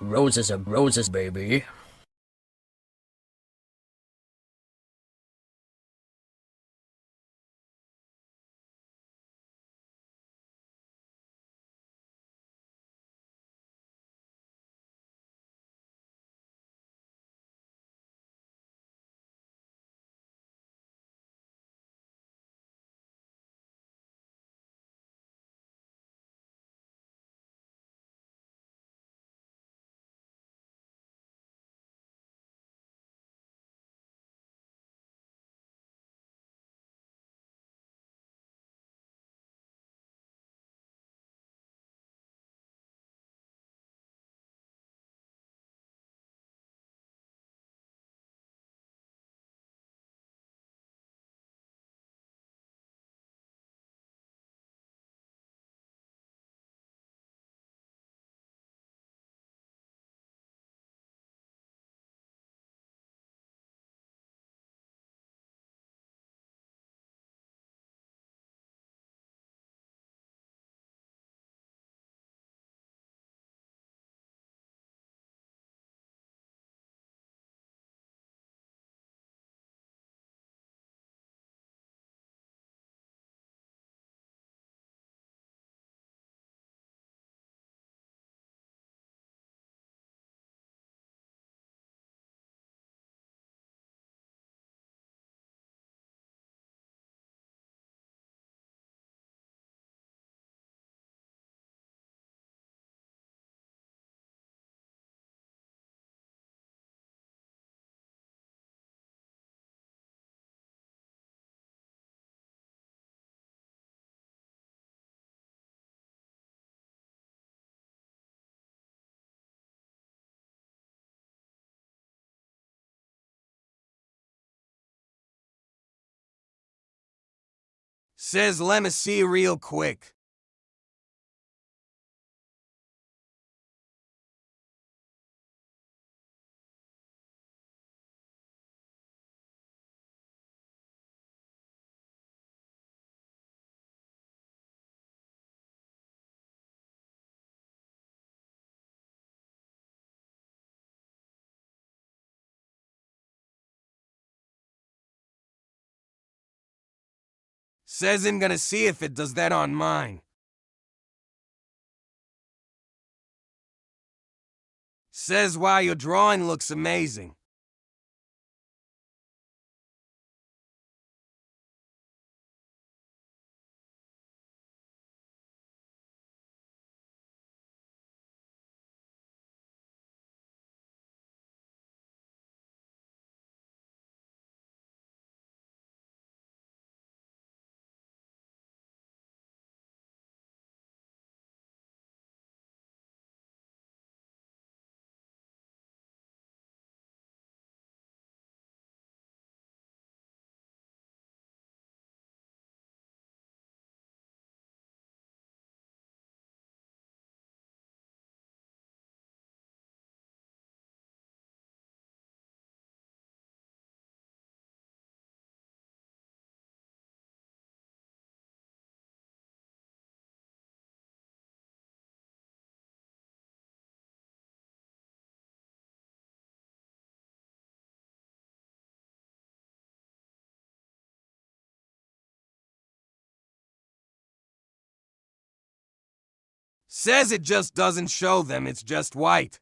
roses, baby. Says, let me see real quick. Says I'm gonna see if it does that on mine. Says, wow, your drawing looks amazing. Says it just doesn't show them, it's just white.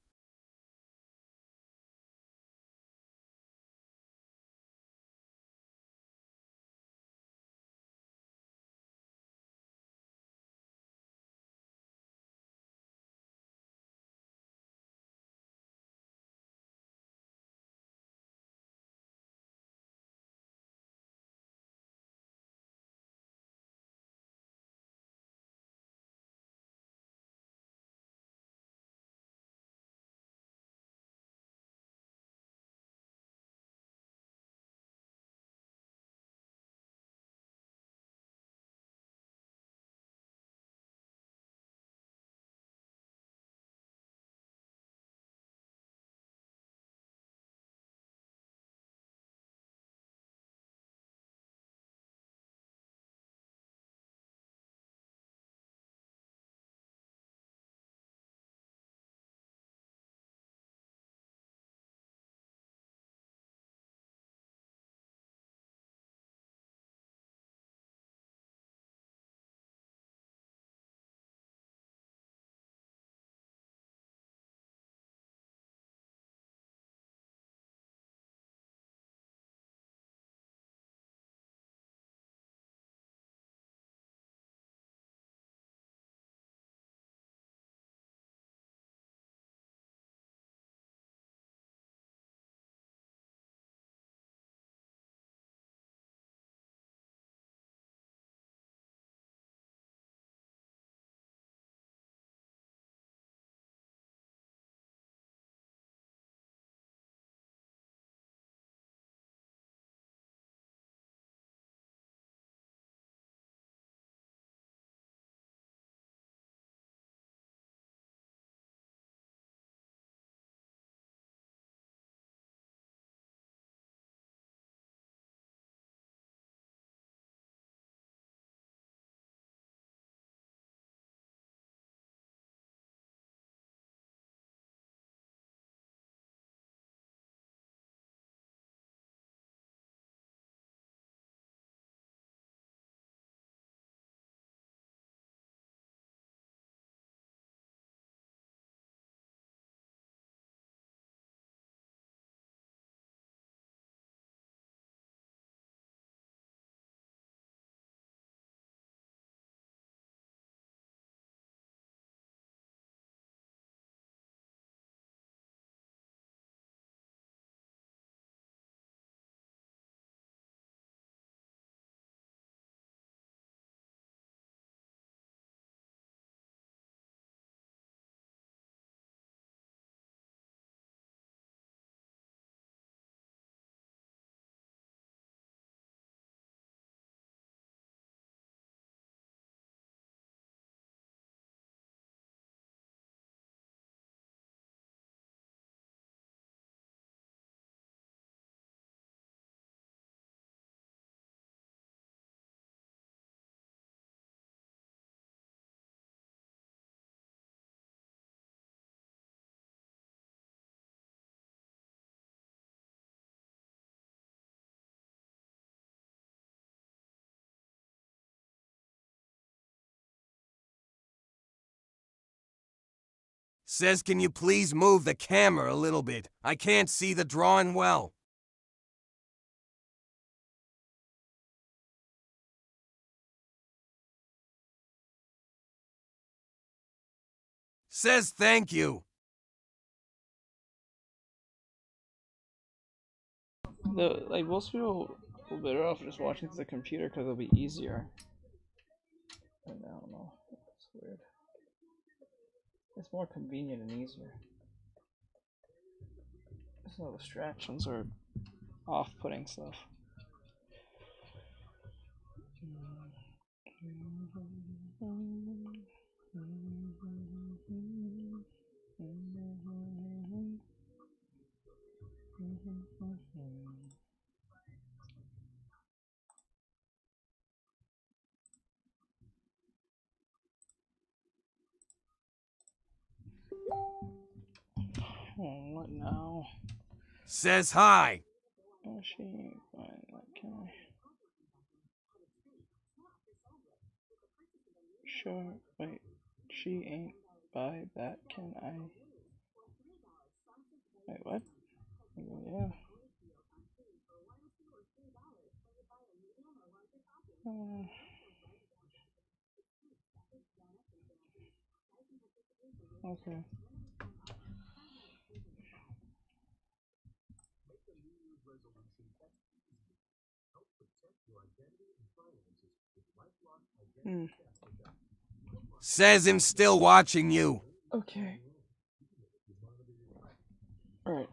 Says, can you please move the camera a little bit? I can't see the drawing well. Says thank you. Like most people will be better off just watching to the computer because it'll be easier. And I don't know. It's weird. It's more convenient and easier. There's no distractions or off-putting stuff. Oh, what now? Says hi. Oh, she ain't buying that, can I? Sure, wait. She ain't buy that, can I? Wait, what? Yeah. Okay. Says I'm still watching you. Okay. Alright.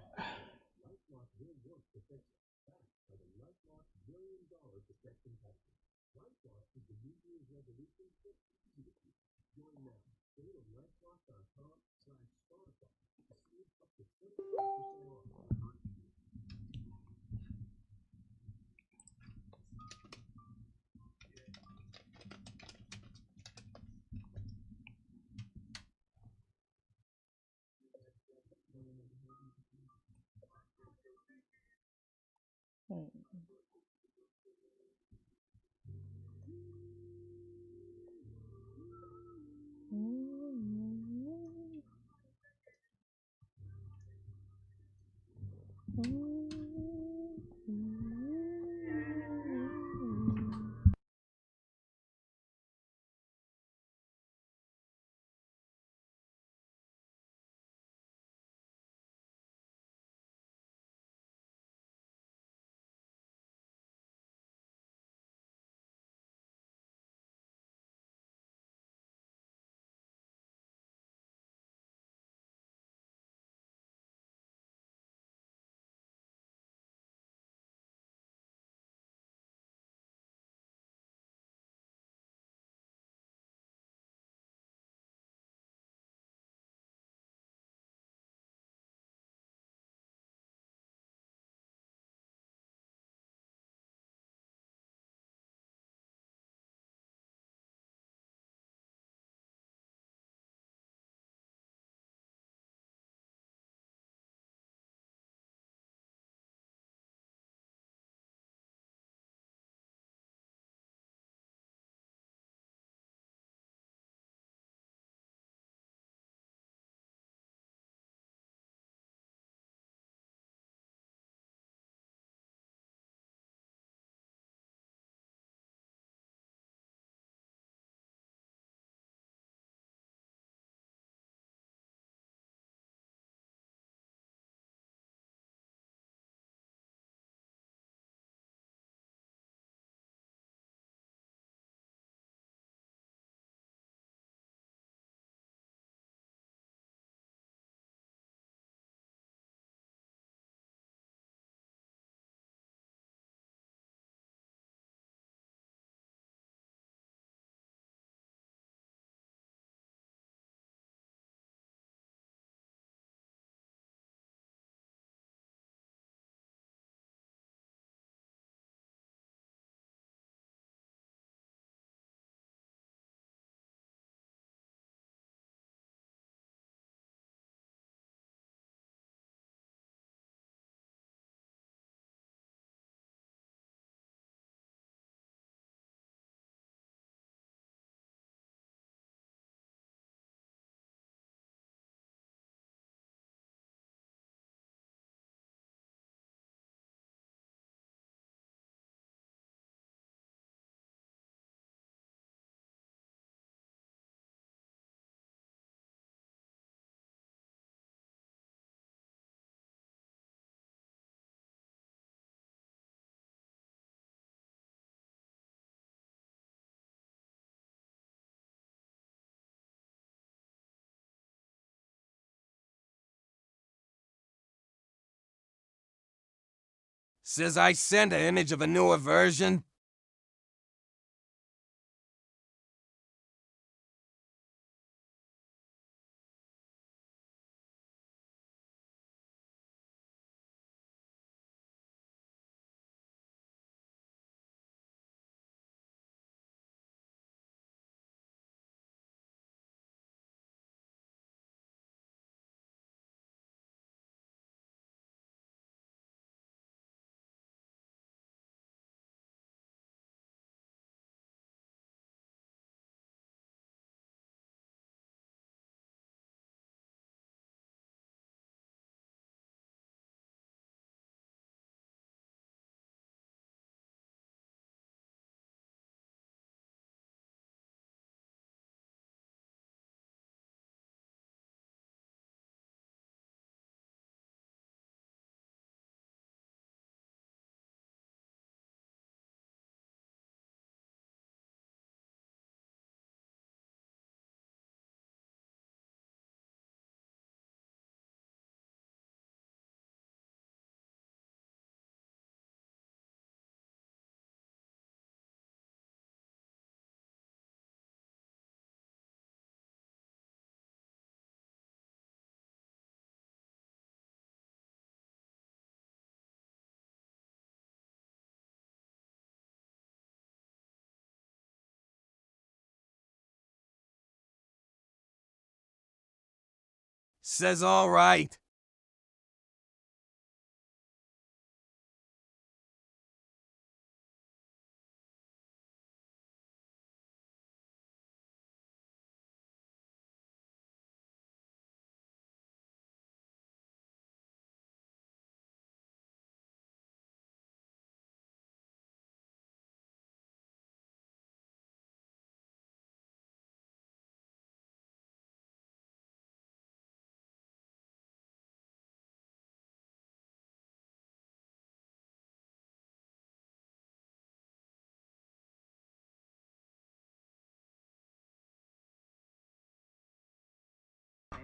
Says I sent an image of a newer version. Says all right.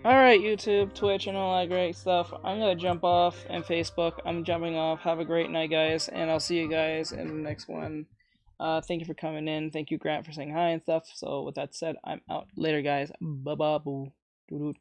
Alright, YouTube, Twitch, and all that great stuff. I'm gonna jump off, and Facebook. I'm jumping off. Have a great night, guys, and I'll see you guys in the next one. Thank you for coming in. Thank you, Grant, for saying hi and stuff. So, with that said, I'm out. Later, guys. Ba-ba-boo. Doo-doo-doo.